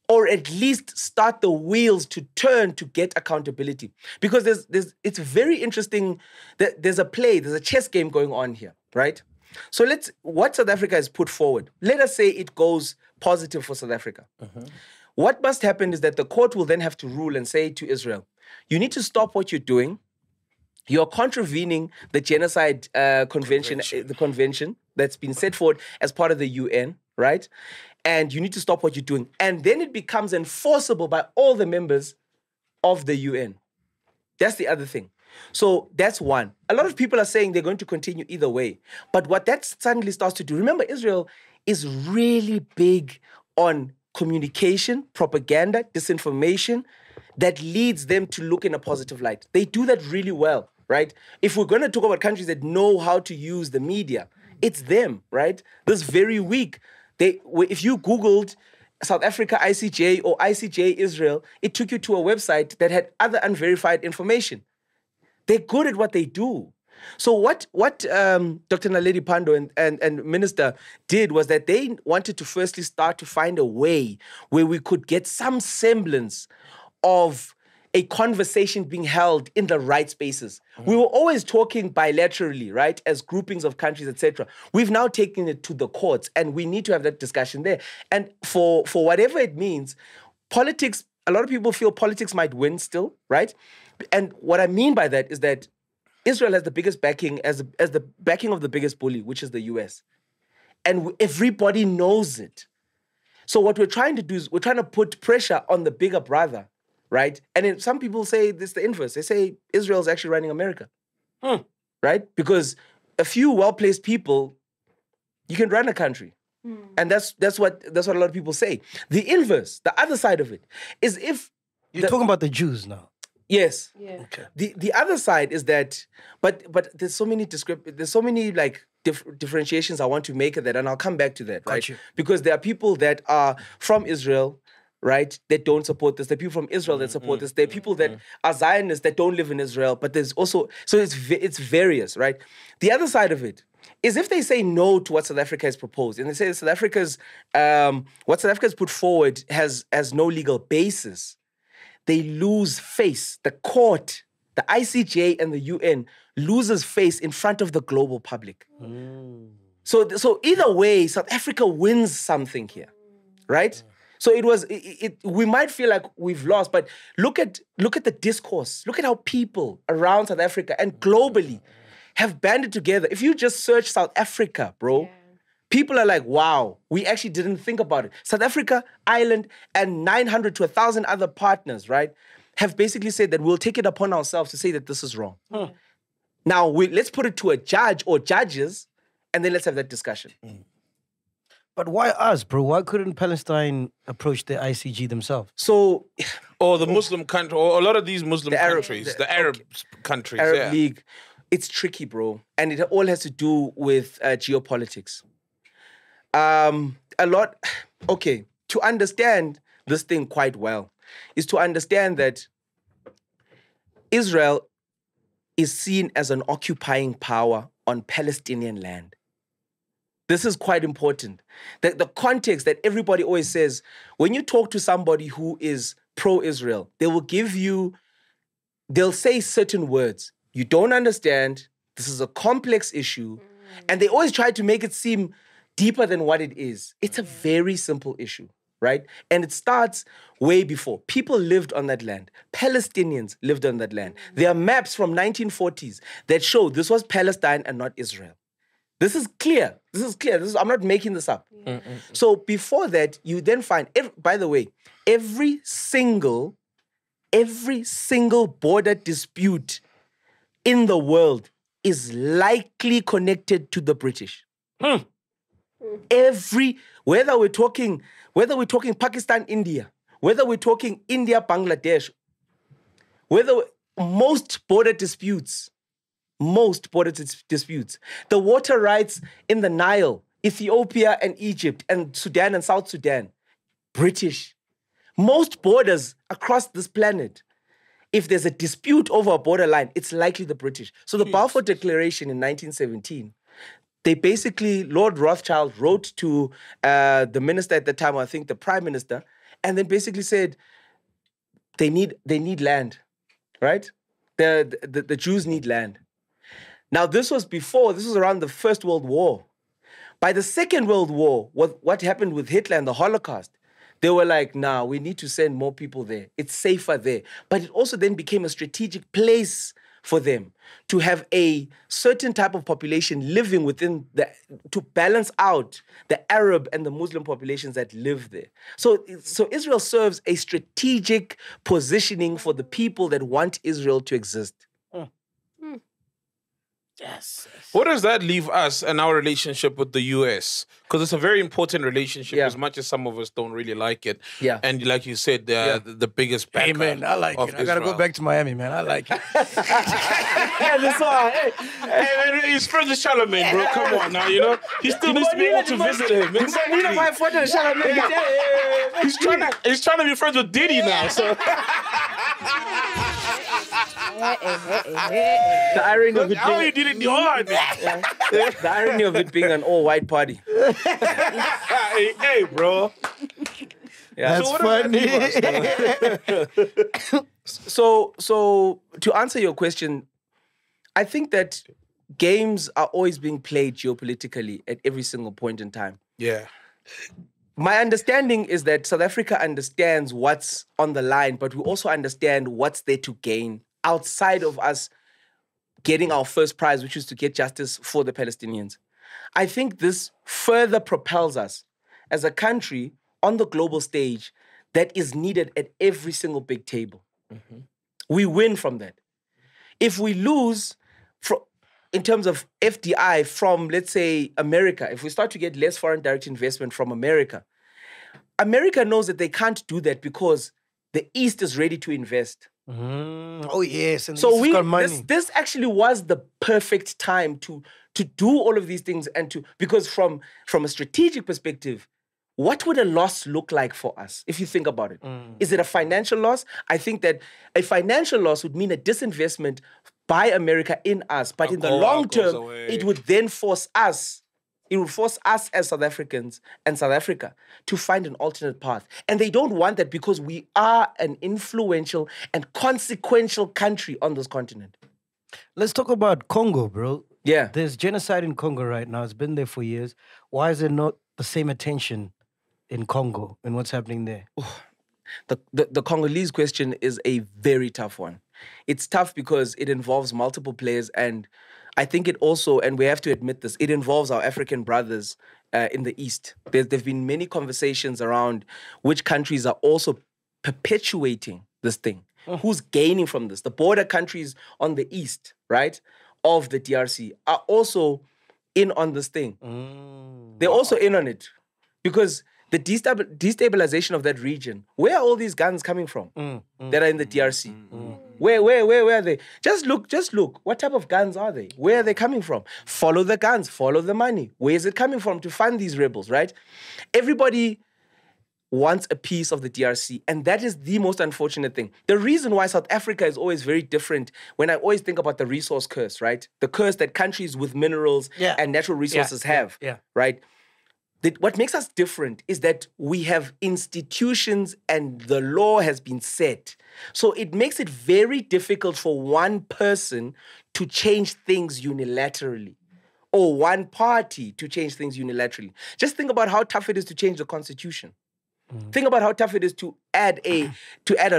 or at least start the wheels to turn to get accountability. Because it's very interesting that there's a chess game going on here, right? So what South Africa has put forward, let us say it goes positive for South Africa. What must happen is that the court will then have to rule and say to Israel, you need to stop what you're doing. You're contravening the genocide convention, the convention that's been set forward as part of the UN, right? And you need to stop what you're doing. And then it becomes enforceable by all the members of the UN. That's the other thing. So that's one. A lot of people are saying they're going to continue either way. But what that suddenly starts to do, remember, Israel is really big on communication, propaganda, disinformation that leads them to look in a positive light. They do that really well, right? If we're going to talk about countries that know how to use the media, it's them, right? This very week, if you Googled South Africa ICJ or ICJ Israel, it took you to a website that had other unverified information. They're good at what they do. So what Dr. Naledi Pandor and Minister did was that they wanted to firstly start to find a way where we could get some semblance of a conversation being held in the right spaces. We were always talking bilaterally, right, as groupings of countries, etc. We've now taken it to the courts, and we need to have that discussion there. And for whatever it means, politics, a lot of people feel politics might win still, right? And what I mean by that is that Israel has the biggest backing as the backing of the biggest bully, which is the US. And everybody knows it. So what we're trying to do is we're trying to put pressure on the bigger brother, right? And then some people say this is the inverse. They say Israel's actually running America, right? Because a few well-placed people, you can run a country. And that's what a lot of people say. The inverse, the other side of it, is if... You're talking about the Jews now. Yes. Yeah. Okay. The other side is that, but there's so many differentiations I want to make of that, and I'll come back to that, right? Gotcha. Because there are people that are from Israel, right, that don't support this. There are people from Israel that support this. There are people that are Zionists that don't live in Israel, but there's also, so it's various, right? The other side of it is if they say no to what South Africa has proposed, and they say South Africa's, what South Africa's put forward has no legal basis, they lose face. The court, the ICJ and the UN loses face in front of the global public. So either way, South Africa wins something here, right? So we might feel like we've lost, but look at the discourse. Look at how people around South Africa and globally have banded together. If you just search South Africa, bro, people are like, wow, we actually didn't think about it. South Africa, Ireland, and 900 to 1,000 other partners, right, have basically said that we'll take it upon ourselves to say that this is wrong. Now, let's put it to a judge or judges, and then let's have that discussion. But why us, bro? Why couldn't Palestine approach the ICJ themselves? So, or the Muslim country, or a lot of these Muslim countries, the Arab countries, Arab League, it's tricky, bro, and it all has to do with geopolitics. To understand this thing quite well is to understand that Israel is seen as an occupying power on Palestinian land. This is quite important. The context that everybody always says, when you talk to somebody who is pro-Israel, they'll say certain words. You don't understand, this is a complex issue, and they always try to make it seem deeper than what it is. It's a very simple issue, right? And it starts way before. People lived on that land. Palestinians lived on that land. There are maps from 1940s that show this was Palestine and not Israel. This is clear. I'm not making this up. So before that, you then find, by the way, every single border dispute in the world is likely connected to the British. Whether we're talking Pakistan, India, whether we're talking India, Bangladesh, most border disputes, the water rights in the Nile, Ethiopia and Egypt and Sudan and South Sudan, British. Most borders across this planet, if there's a dispute over a borderline, it's likely the British. So the Balfour Declaration in 1917, they basically, Lord Rothschild wrote to the minister at the time, I think the prime minister, and then basically said, they need land, right? The Jews need land. Now, this was around the First World War. By the Second World War, what happened with Hitler and the Holocaust, they were like, nah, we need to send more people there. It's safer there. But it also then became a strategic place for them to have a certain type of population living within to balance out the Arab and the Muslim populations that live there. So Israel serves a strategic positioning for the people that want Israel to exist. Yes. What does that leave us and our relationship with the US? Because it's a very important relationship, as much as some of us don't really like it. Yeah. And like you said, they're the biggest backer. Hey, man, I like it. I got to go back to Miami, man. I like it. Hey, man, he's friends with Chalarmagne, bro. Come on now, you know? He still needs to be able to visit him. He's trying to be friends with Diddy now, so... The irony of it How you did it hard, man. The irony of it being an all-white party. hey, bro. Yeah. That's funny. So to answer your question, I think that games are always being played geopolitically at every single point in time. Yeah. My understanding is that South Africa understands what's on the line, but we also understand what's there to gain outside of us getting our first prize, which is to get justice for the Palestinians. I think this further propels us as a country on the global stage that is needed at every single big table. We win from that. If we lose in terms of FDI from, let's say, America, if we start to get less foreign direct investment from America, America knows that they can't do that because the East is ready to invest. Oh, yes. And So got money. this actually was the perfect time to do all of these things because from a strategic perspective, what would a loss look like for us if you think about it? Is it a financial loss? I think that a financial loss would mean a disinvestment by America in us, but in the long term, it would then force us. It would force us as South Africans and South Africa to find an alternate path. And they don't want that because we are an influential and consequential country on this continent. Let's talk about Congo, bro. Yeah. There's genocide in Congo right now. It's been there for years. Why is there not the same attention in Congo and what's happening there? The Congolese question is a very tough one. It's tough because it involves multiple players, and I think it also, and we have to admit this, it involves our African brothers in the East. There've been many conversations around which countries are also perpetuating this thing. Who's gaining from this? The border countries on the East, right? of the DRC are also in on this thing. They're also in on it because the destabilization of that region, where are all these guns coming from that are in the DRC? Where are they? Just look. What type of guns are they? Where are they coming from? Follow the guns, follow the money. Where is it coming from to fund these rebels, right? Everybody wants a piece of the DRC, and that is the most unfortunate thing. The reason why South Africa is always very different, when I always think about the resource curse, right? The curse that countries with minerals and natural resources have, right? What makes us different is that we have institutions and the law has been set. So it makes it very difficult for one person to change things unilaterally or one party to change things unilaterally. Just think about how tough it is to change the constitution. Think about how tough it is to add a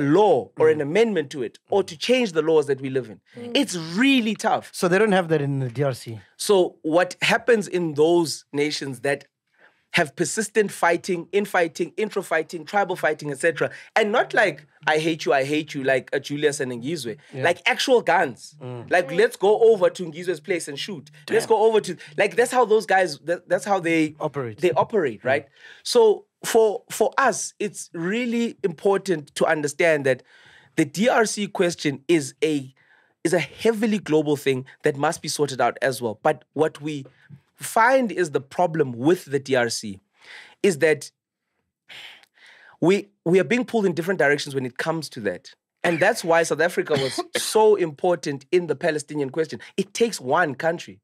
law or an amendment to it or to change the laws that we live in. It's really tough. So they don't have that in the DRC. So what happens in those nations that have persistent fighting, infighting, intra-fighting, tribal fighting, etc. And not like, I hate you, like a Julius and Ngizwe. Like actual guns. Like, let's go over to Ngizwe's place and shoot. Let's go over to... Like, that's how those guys... That's how they... Operate. They operate, right? So, for us, it's really important to understand that the DRC question is a heavily global thing that must be sorted out as well. But what we find is the problem with the DRC is that we are being pulled in different directions when it comes to that. And that's why South Africa was so important in the Palestinian question. It takes one country.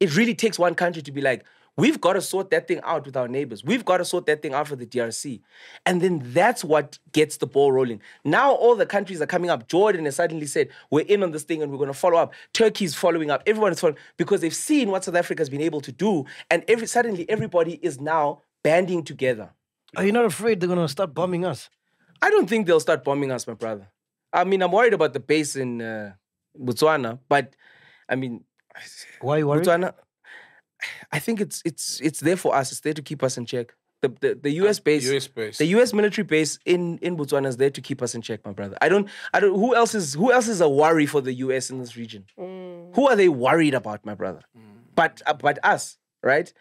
It really takes one country to be like, we've got to sort that thing out with our neighbors. We've got to sort that thing out for the DRC. And then that's what gets the ball rolling. Now all the countries are coming up. Jordan has suddenly said, we're in on this thing and we're going to follow up. Turkey's following up. Everyone is following because they've seen what South Africa has been able to do. And suddenly everybody is now banding together. Are you not afraid they're going to start bombing us? I don't think they'll start bombing us, my brother. I mean, I'm worried about the base in Botswana, but I mean... Why are you worried? Botswana... I think it's there for us. It's there to keep us in check. The US base, the US military base in Botswana is there to keep us in check, my brother. I don't. Who else is a worry for the US in this region? Who are they worried about, my brother? But us, right?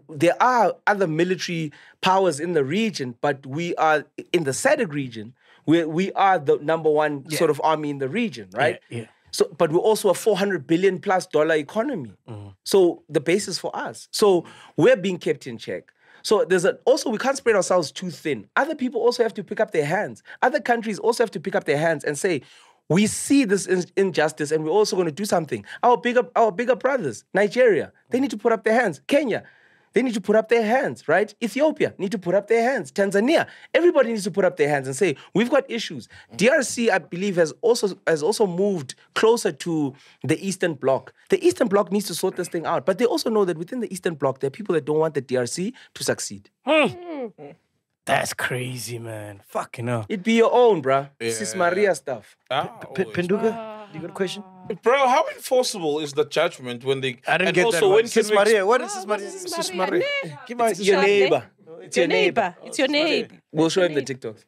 There are other military powers in the region, but we are in the SADC region. We are the number one sort of army in the region, right? Yeah. So, but we're also a $400 billion+ economy. So the base is for us. So we're being kept in check. So also we can't spread ourselves too thin. Other people also have to pick up their hands. Other countries also have to pick up their hands and say, we see this injustice and we're also going to do something. Our bigger brothers, Nigeria, they need to put up their hands. Kenya, they need to put up their hands, right? Ethiopia need to put up their hands. Tanzania, everybody needs to put up their hands and say, we've got issues. DRC, I believe, has also moved closer to the Eastern Bloc. The Eastern Bloc needs to sort this thing out. But they also know that within the Eastern Bloc, there are people that don't want the DRC to succeed. That's crazy, man. Fucking hell. It'd be your own, bruh. Sis Maria stuff. Penduka, you got a question? Bro, how enforceable is the judgment when they... I didn't get that one. Sis Maria, what is Sis Maria? Sis Maria. Give my your neighbor. It's your neighbor. It's your neighbor. We'll show him the TikToks.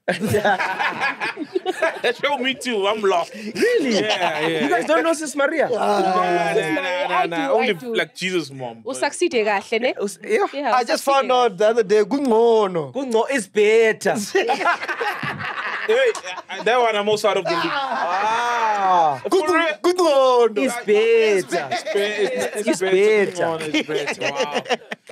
Show me too. I'm lost. Really? Yeah. You guys don't know Sis Maria? Nah. Only like Jesus' mom. Usakside kahle, ne? Yeah. I just found out the other day. Kungono. Kungo is better. That one I'm also out of the league. Kungono. It's better. It's better. Wow.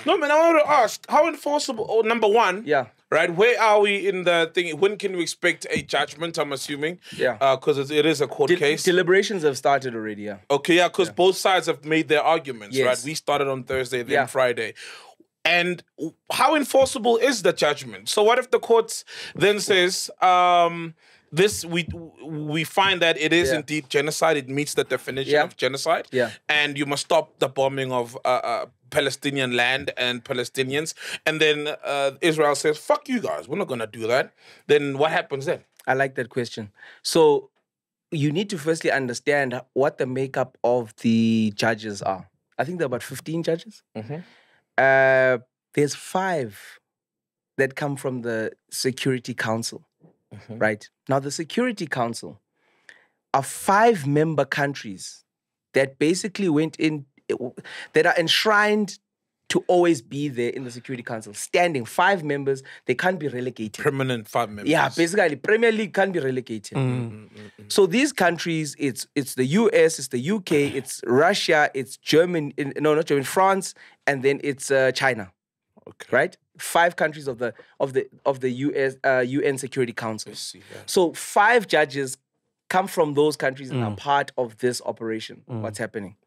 No, man, I want to ask, how enforceable, number one, right, where are we in the thing? When can we expect a judgment, I'm assuming? Yeah. Because it is a court case. Deliberations have started already, yeah. Okay, yeah, because both sides have made their arguments, right? We started on Thursday, then Friday. And how enforceable is the judgment? So what if the court then says, we find that it is indeed genocide, it meets the definition of genocide, and you must stop the bombing of Palestinian land and Palestinians, and then Israel says, fuck you guys, we're not going to do that, then what happens then? I like that question. So you need to firstly understand what the makeup of the judges are. I think there are about 15 judges. There's 5 that come from the Security Council, right? Now, the Security Council are 5 member countries that basically went in, that are enshrined to always be there in the Security Council. Standing 5 members, they can't be relegated. Permanent 5 members. Yeah, basically, Premier League can't be relegated. So these countries, it's the US, it's the UK, it's Russia, it's Germany, no, not Germany, France, and then it's China. Okay. Right? 5 countries of the US UN Security Council. I see, yeah. So 5 judges come from those countries and are part of this operation. What's happening?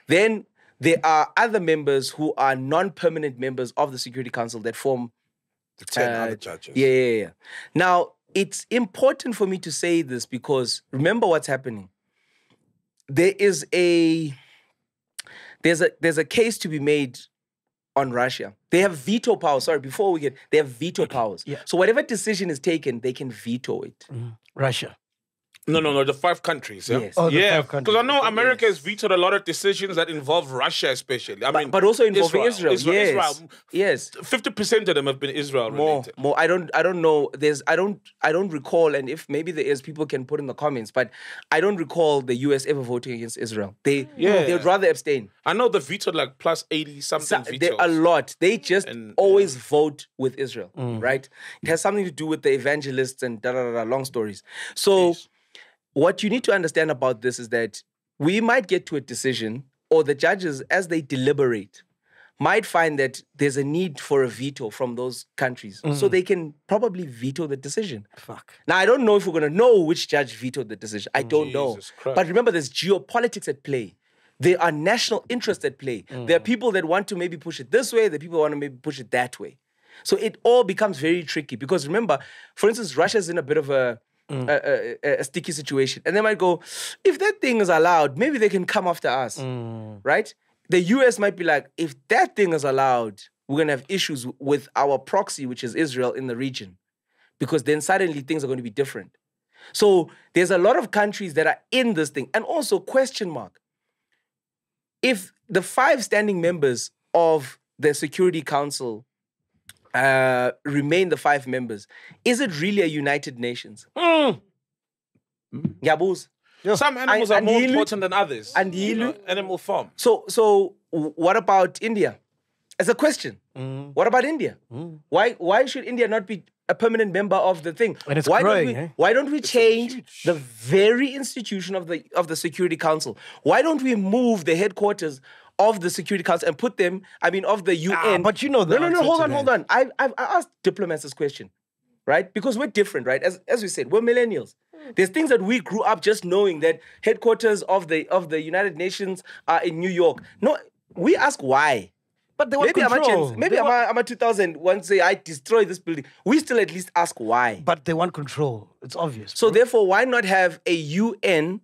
Then there are other members who are non-permanent members of the Security Council that form The 10 other judges. Yeah. Now, it's important for me to say this because remember what's happening. There's a case to be made on Russia. They have veto powers. Sorry, before we they have veto powers. Yeah. So whatever decision is taken, they can veto it. Russia. No, the 5 countries. Yeah, Yes. Oh, the yeah. 5 countries. Because I know America has vetoed a lot of decisions that involve Russia, especially. I mean, But also involving Israel. Yes. Israel. Yes. 50% of them have been Israel related. More. I don't know. I don't recall, and if maybe there is, people can put in the comments. But I don't recall the US ever voting against Israel. They would rather abstain. I know they vetoed like plus 80 something vetoes. They're a lot. They just And, always vote with Israel, right? It has something to do with the evangelists and long stories. So what you need to understand about this is that we might get to a decision, or the judges, as they deliberate, might find that there's a need for a veto from those countries. So they can probably veto the decision. Fuck. Now, I don't know if we're going to know which judge vetoed the decision. I don't know. Jesus Christ. But remember, there's geopolitics at play. There are national interests at play. There are people that want to maybe push it this way. There are people who want to maybe push it that way. So it all becomes very tricky because remember, for instance, Russia's in a bit of a sticky situation. And they might go, if that thing is allowed, maybe they can come after us, right? The US might be like, if that thing is allowed, we're going to have issues with our proxy, which is Israel in the region, because then suddenly things are going to be different. So there's a lot of countries that are in this thing. And also, question mark, if the 5 standing members of the Security Council remain the 5 members, is it really a United Nations? Yabuz. Some animals are more important than others. And animal farm. So what about India? As a question, what about India? Why should India not be a permanent member of the thing? And it's why growing, why don't we change the very institution of the Security Council? Why don't we move the headquarters of the Security Council and put them, of the UN? But you know the No, answer hold to on. that. I asked diplomats this question, right? Because we're different, right? As we said, we're millennials. There's things that we grew up just knowing that headquarters of the United Nations are in New York. No, we ask why. But they want Maybe control. I'm a 2000 once say I destroy this building. We still at least ask why. But they want control. It's obvious. So therefore, why not have a UN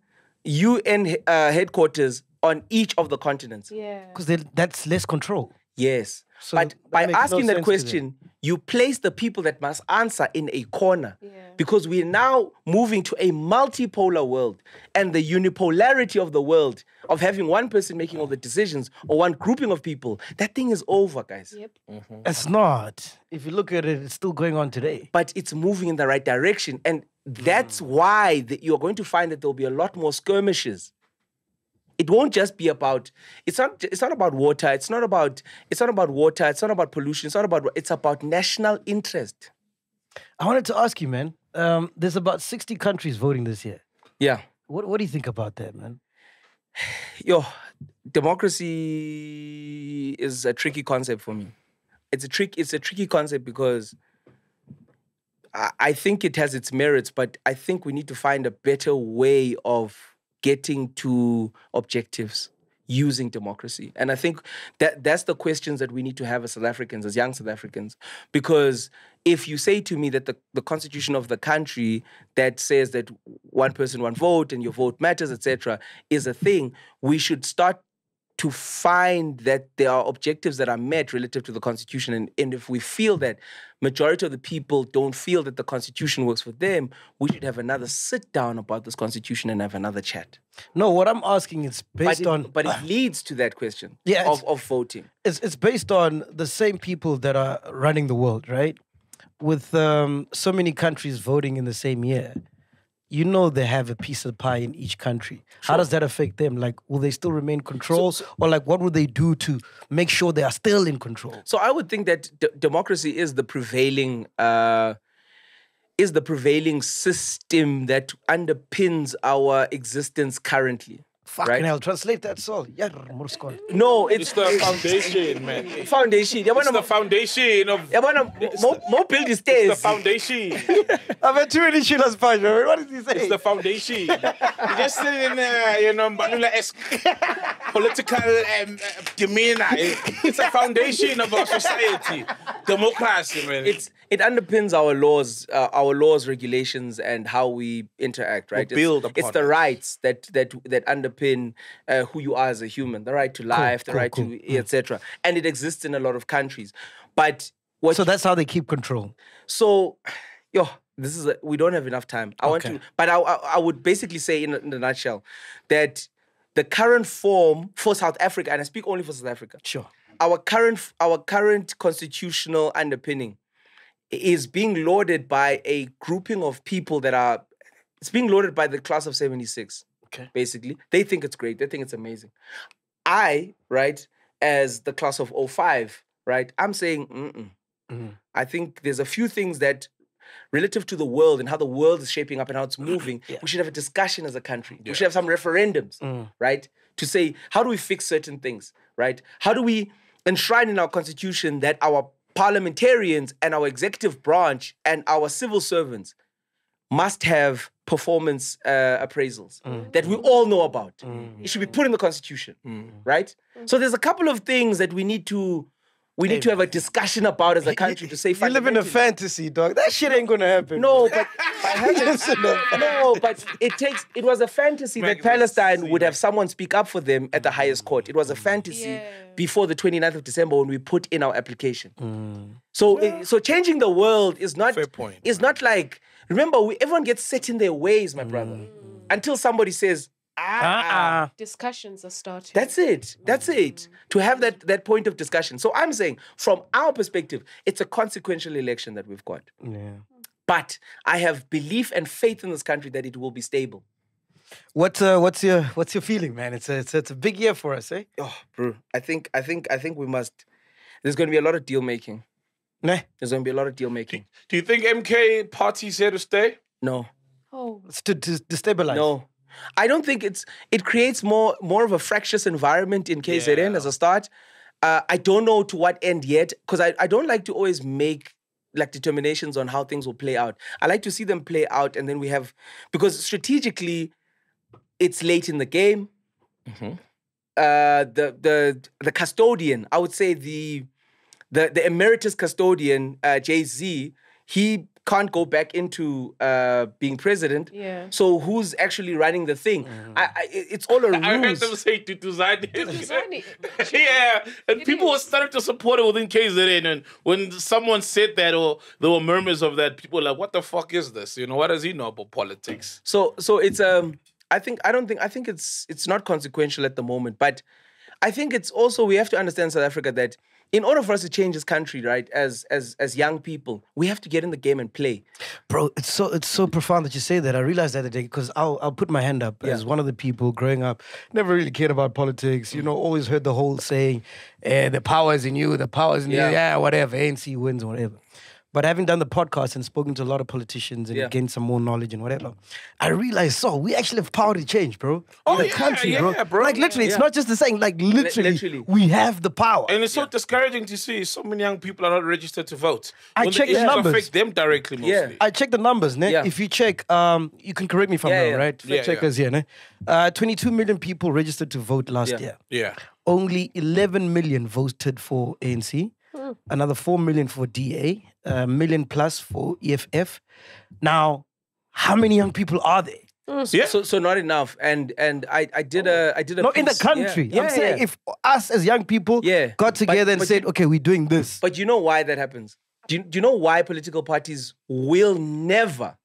headquarters on each of the continents? Yeah. Because that's less control. Yes. So but that by makes no asking that sense to question, you place the people that must answer in a corner. Yeah. Because we're now moving to a multipolar world. And the unipolarity of the world, of having one person making all the decisions or one grouping of people, that thing is over, guys. Yep. It's not. If you look at it, it's still going on today. But it's moving in the right direction. And that's why you're going to find that there'll be a lot more skirmishes. It won't just be about, it's not about water, it's not about water, it's not about pollution, it's about national interest. I wanted to ask you, man. There's about 60 countries voting this year. Yeah. What do you think about that, man? Democracy is a tricky concept for me. It's a tricky concept because I think it has its merits, but I think we need to find a better way of getting to objectives using democracy. And I think that's the questions that we need to have as South Africans, as young South Africans. Because if you say to me that the constitution of the country that says that one person, one vote, and your vote matters, etc., is a thing, we should start to find that there are objectives that are met relative to the Constitution. And if we feel that majority of the people don't feel that the Constitution works for them, we should have another sit down about this Constitution and have another chat. No, what I'm asking is based on... But it leads to that question of voting. It's based on the same people that are running the world, right? With so many countries voting in the same year. you know they have a piece of pie in each country. How does that affect them? Like, will they still remain control? Or like, what will they do to make sure they are still in control? So I would think that democracy is the prevailing system that underpins our existence currently. Fucking hell, translate that soul. Yeah, no, it's the foundation, man. Foundation. It's the foundation of. More build the stairs. It's the foundation. I've had too many shillers, Pajo. What did he say? It's the foundation. You're just sitting in there, you know, Banula-esque political demeanor. It's the foundation of our society. Democracy, man. It underpins our laws, regulations, and how we interact, right? It's the rights that underpin who you are as a human, the right to life, the right to etc. And it exists in a lot of countries. But so that's how they keep control. So, we don't have enough time. I would basically say in a nutshell that the current form for South Africa, and I speak only for South Africa. Sure. Our current constitutional underpinning is being lauded by a grouping of people it's being lauded by the class of 76. Okay. Basically. They think it's great. They think it's amazing. I, right, as the class of 05, right, I'm saying, I think there's a few things that, relative to the world and how the world is shaping up and how it's moving, we should have a discussion as a country. We should have some referendums, right, to say, how do we fix certain things, right? How do we enshrine in our constitution that our parliamentarians and our executive branch and our civil servants must have performance appraisals that we all know about. It should be put in the constitution, right? So there's a couple of things that we need to have a discussion about as a country to say. You live in a fantasy, dog. That shit ain't gonna happen. No, but it was a fantasy that Palestine would have someone speak up for them at the highest court. It was a fantasy before the 29th of December when we put in our application. So changing the world is not fair point. Is not like, remember, everyone gets set in their ways, my brother, until somebody says, discussions are starting. That's it. To have that point of discussion. So I'm saying, from our perspective, it's a consequential election that we've got. Yeah. But I have belief and faith in this country that it will be stable. What's your feeling, man? It's a big year for us, eh? Oh, bro. I think we must. There's going to be a lot of deal making. Nah. There's going to be a lot of deal making. Do you think MK party's here to stay? No. Oh. It's to destabilize. No. I don't think it creates more of a fractious environment in KZN as a start. I don't know to what end yet, because I don't like to always make like determinations on how things will play out. I like to see them play out, and then because strategically, it's late in the game. The custodian, I would say the emeritus custodian, Jay-Z, he can't go back into being president. Yeah. So who's actually running the thing? It's all a ruse. I heard them say Tutuzani. Yeah. And people were starting to support it within KZN. And when someone said that, or there were murmurs of that, people were like, what the fuck is this? You know, what does he know about politics? So it's I think it's not consequential at the moment, but I think it's also, we have to understand, South Africa, that in order for us to change this country, right, as young people, we have to get in the game and play. Bro, it's so profound that you say that. I realized that today, because I'll put my hand up as one of the people growing up, never really cared about politics, you know, always heard the whole saying, the power is in you, the power is in you, whatever, ANC wins or whatever. But having done the podcast and spoken to a lot of politicians and gained some more knowledge and whatever, I realized, we actually have power to change, bro. In the country, bro. Like, literally, it's not just the saying, like, literally, we have the power. And it's so discouraging to see so many young people are not registered to vote. I checked the numbers. Affect them directly, mostly. I checked the numbers, ne? If you check, you can correct me if I'm wrong, right? Fact checkers here, ne? 22 million people registered to vote last year. Yeah. Only 11 million voted for ANC. Another 4 million for DA, a million plus for EFF. Now, how many young people are there? So not enough. And I did a not piece. in the country. I'm saying if us as young people got together and said, okay, we're doing this. But you know why that happens? Do you know why political parties will never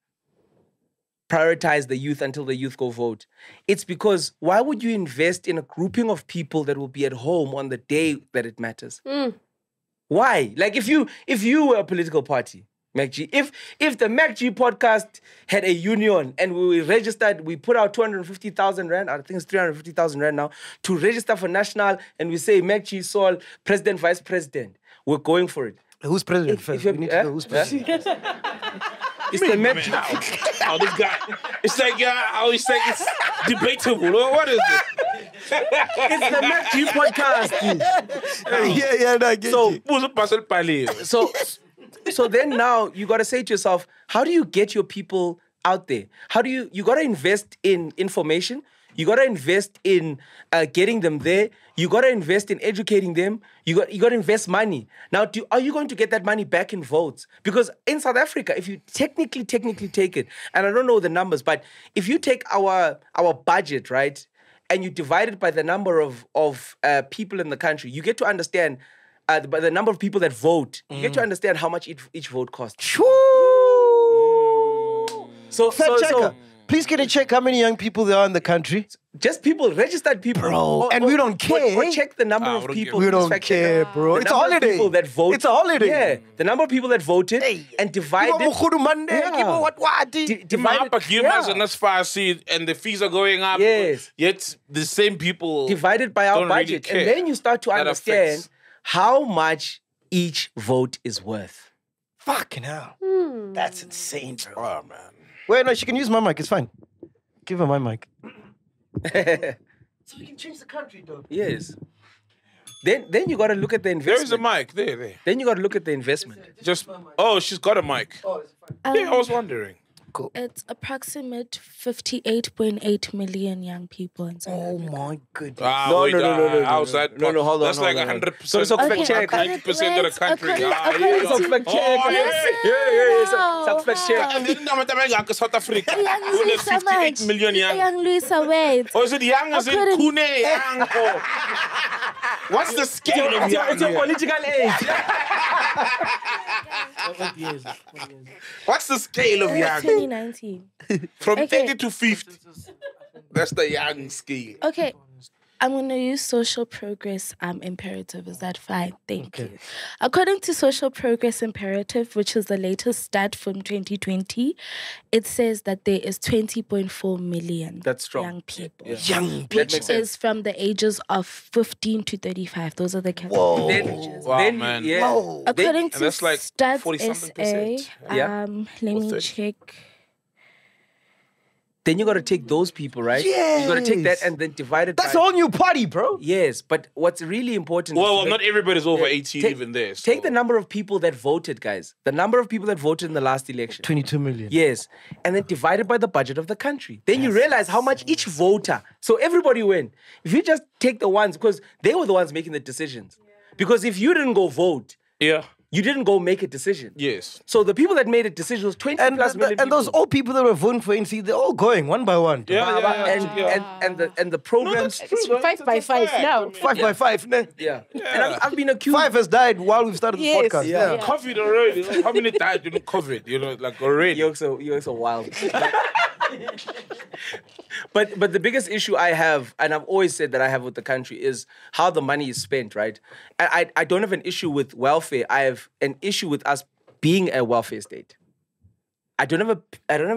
prioritize the youth until the youth go vote? It's because why would you invest in a grouping of people that will be at home on the day that it matters? Why? Like, if you were a political party, MacG. If the MacG podcast had a union and we registered, we put out 250,000 rand, I think it's 350,000 rand now, to register for national, and we say MacG Saul, president, vice president, we're going for it. Who's president first? We need to know who's president. It's the MacG. How this guy? It's like it's like it's debatable. What is it? It's the MacG podcast. Yeah, no, I get you. So then now you got to say to yourself, how do you get your people out there? How do you got to invest in information. You got to invest in getting them there. You got to invest in educating them. You got to invest money. Now, are you going to get that money back in votes? Because in South Africa, if you technically take it, and I don't know the numbers, but if you take our budget, right, and you divide it by the number of people in the country, you get to understand by the number of people that vote, you get to understand how much each vote costs. So please can you check how many young people there are in the country? Just people, registered people. Bro, and we don't care. Or check the number of people. We don't care, bro. It's a holiday. People that vote. It's a holiday. Yeah. The number of people that voted and divided. And as far as and the fees are going up. Yes. Yet the same people. Divided by our budget. Really, and then you start to understand how much each vote is worth. Fucking hell. That's insane, bro. Oh, man. Wait, no, she can use my mic. It's fine. Give her my mic. So we can change the country, though. Yes. Then you got to look at the investment. There is a mic. There. Then you got to look at the investment. She's got a mic. I was wondering. Cool. It's approximate 58.8 million young people in South Africa. Oh my goodness. No, Outside. No, hold on. That's like 100%. So fact check. 90% of the country. It's fact check. It's fact check. And then South Africa. Only 58 million young. Young Luisa, wait. Or is it young as in Kune young? What's the scale of young? It's your political age. What's the scale of young? 2019. From 30 to 50. That's the young scale. Okay. I'm going to use social progress imperative. Is that fine? Thank you. According to social progress imperative, which is the latest stat from 2020, it says that there is 20.4 million young people. Yeah. Young people. Which is from the ages of 15 to 35. Those are the categories. Wow, man. Yeah. Whoa. According to that's like Stats 40-something%. Let me check. Then you got to take those people, right? Yes. You got to take that and then divide it. That's a whole new party, bro. Yes, but what's really important. Well, not everybody's over 18 even there. So. Take the number of people that voted, guys. The number of people that voted in the last election. 22 million. Yes, and then divided by the budget of the country. Then you realize how much each voter. So everybody win. If you just take the ones, because they were the ones making the decisions. Because if you didn't go vote, you didn't go make a decision. Yes. So the people that made a decision was 20 plus million people. And those old people that were voting for NC, they're all going one by one. And the programs. It's 5 by 5 now. 5 by 5. Nah. Yeah. And I've been accused. 5 has died while we've started the podcast. Yeah. COVID already. Like, how many died during COVID? Like already. You're so wild. But the biggest issue I have, and I've always said that I have with the country, is how the money is spent, right? I don't have an issue with welfare. I have an issue with us being a welfare state. I don't have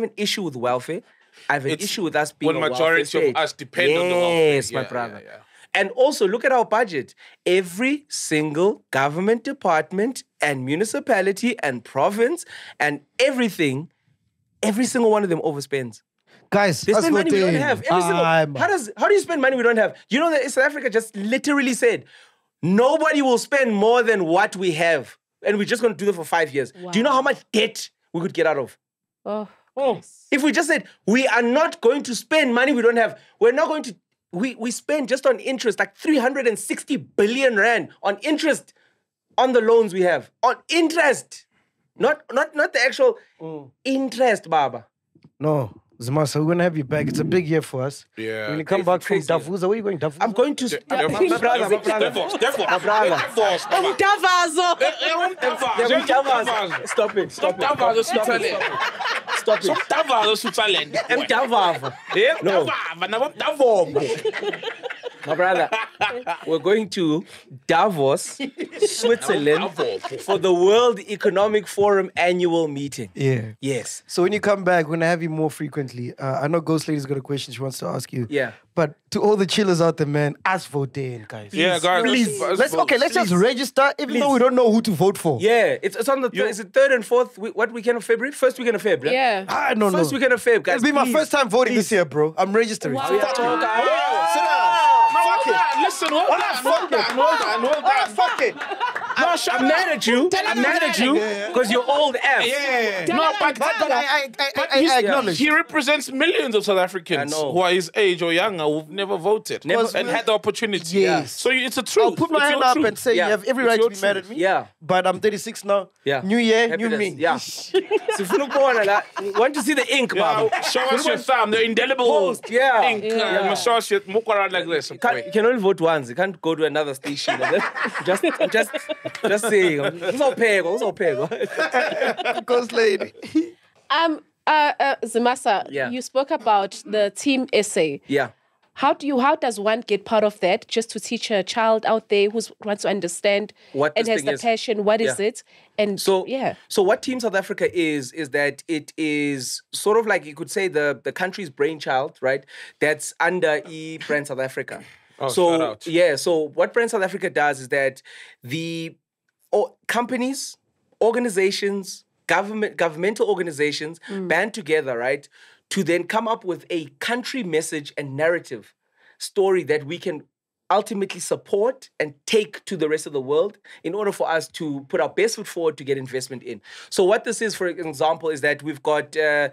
an issue with welfare. I have an issue with us being a welfare state. When majority of us depend on the welfare. Yes, my brother. Yeah. And also, look at our budget. Every single government department and municipality and province and everything, every single one of them overspends. Guys, they spend money we don't have. How do you spend money we don't have? You know that South Africa just literally said, nobody will spend more than what we have. And we're just going to do that for 5 years. Wow. Do you know how much debt we could get out of? If we just said, we are not going to spend money we don't have. We're not going to... We spend just on interest, like 360 billion rand on interest on the loans we have. On interest. Not the actual interest, Baba. No. Zimasa, we're going to have you back. It's a big year for us. Yeah. When you come back from Davos, where are you going? Davos? I'm going to... Davos. Stop it. No. My brother, We're going to Davos, Switzerland, for the World Economic Forum annual meeting. Yeah. Yes. So when you come back, we're gonna have you more frequently. I know Ghost Lady's got a question she wants to ask you. Yeah. But to all the chillers out there, man, ask for in, guys. Yeah, guys. Please. Let's just register, even though we don't know who to vote for. Yeah, it's on the is it 3rd and 4th what weekend of February? First weekend of February. Yeah. I don't know. First weekend of February, guys. It'll be my please. first time voting this year, bro. I'm registering. Wow. Fuck it. Sit down. Fuck it. Listen, well done. Fuck it. No, shut I'm up. mad at you. I'm mad at you because you're old F. Yeah. No, but I acknowledge. he represents millions of South Africans I know. who are his age or younger who've never voted and had the opportunity. Yes. So it's a truth. I'll put my It's hand your up truth. and say Yeah. you have every It's right your to be mad at truth. me. Yeah. But I'm 36 now. Yeah. New year, Happiness. new me. Yeah. Sifuna ukubona la. Want to see the ink, Yeah, Baba? show us your thumb, the indelible Post, yeah. ink. Massage it, walk around like this. You can only vote once. You can't go to another station. just saying. Uzawuphekwa. Ghost Lady. Zimasa, Yeah. you spoke about the team essay. Yeah. How does one get part of that just to teach a child out there who wants to understand What and this has thing the is? passion? What is Yeah. it? And So yeah. So what Team South Africa is that it is sort of like you could say the country's brainchild, right? That's under Brand South Africa. Oh, so shout out. yeah, so what Brand South Africa does is that the companies, organizations, governmental organizations band together, right, to then come up with a country message and narrative story that we can ultimately support and take to the rest of the world in order for us to put our best foot forward to get investment in. So what this is, for example, is that we've got, I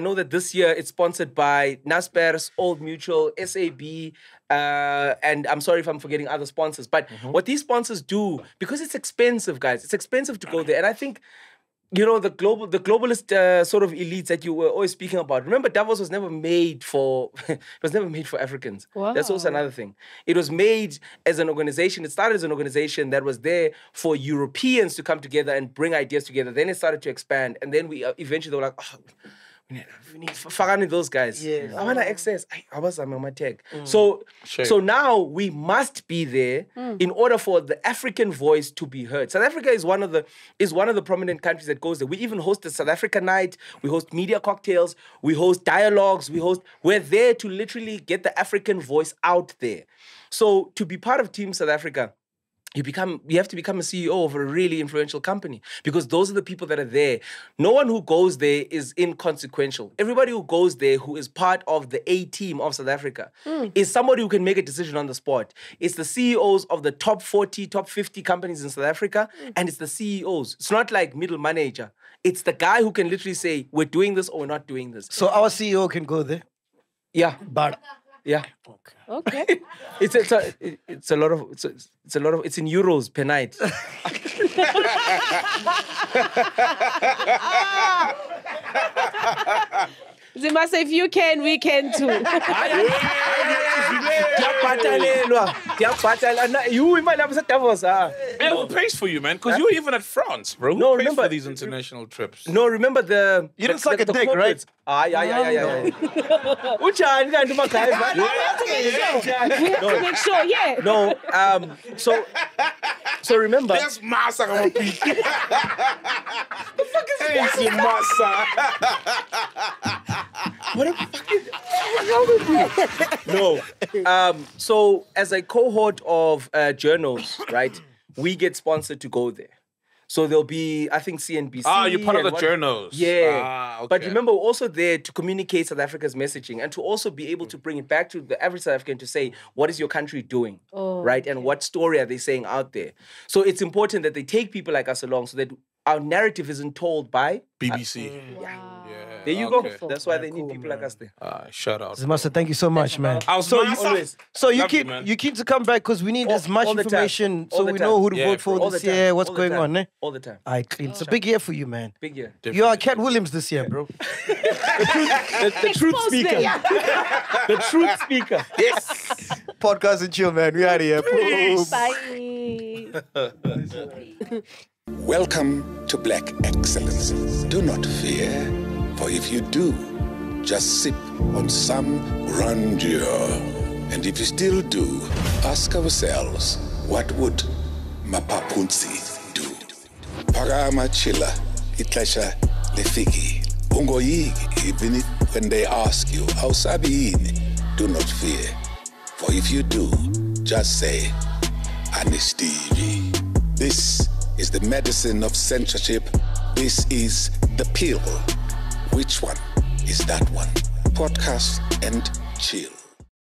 know that this year it's sponsored by Naspers, Old Mutual, SAB, and I'm sorry if I'm forgetting other sponsors, but what these sponsors do, because it's expensive, guys, it's expensive to go there. And I think, you know, the globalist sort of elites that you were always speaking about. Remember, Davos was never made for Africans. Wow. That's also another thing. It was made as an organization. It started as an organization that was there for Europeans to come together and bring ideas together. Then it started to expand, and then we eventually they were like, oh, we need Fagani those guys. Yes. I want to access. I was on my tag. So now we must be there in order for the African voice to be heard. South Africa is one of the prominent countries that goes there. We even host the South Africa night. We host media cocktails. We host dialogues. We're there to literally get the African voice out there. So to be part of Team South Africa, you have to become a CEO of a really influential company because those are the people that are there. No one who goes there is inconsequential. Everybody who goes there who is part of the A team of South Africa is somebody who can make a decision on the spot. It's the CEOs of the top 40, top 50 companies in South Africa, and it's the CEOs. It's not like middle manager. It's the guy who can literally say, we're doing this or we're not doing this. So our CEO can go there? Yeah. But yeah. Okay. It's a lot of it's in euros per night. Zimasa, if you can, we can too. Who pays for you, man? Because you're even at France, bro. Who pays for these international trips? No, remember the... You didn't suck a dick, right? Yeah. We have to make sure, yeah. No, so remember... That's massa. The fuck is Zimasa? What the fuck is wrong with you? No. So as a cohort of journals, right, we get sponsored to go there. So there'll be, I think, CNBC. Ah, you're part of the journals. Yeah. Ah, okay. But remember, we're also there to communicate South Africa's messaging and to also be able to bring it back to the average South African to say, what is your country doing? Right? And what story are they saying out there? So it's important that they take people like us along so that our narrative isn't told by BBC. There you go. That's why they need people like us there. Shout out. Zimasa, thank you so much, man. So you keep to come back because we need as much information so we know who to vote for this year, what's going on, eh? All the time. All right, clean. It's a big year for you, man. Big year. You are Cat Williams this year, bro. The truth speaker. The truth speaker. Yes. Podcast and chill, man. We out of here. Bye. Welcome to Black Excellence. Do not fear, for if you do, just sip on some grandeur And if you still do, ask ourselves, what would Mapapunzi do? Phakama chila, ixesha lifiki. Ungoyiki, even if when they ask you, awusabi yini? Do not fear. For if you do, just say, Anisteve. This is the medicine of censorship. This is the pill. Which one is that one? Podcast and chill.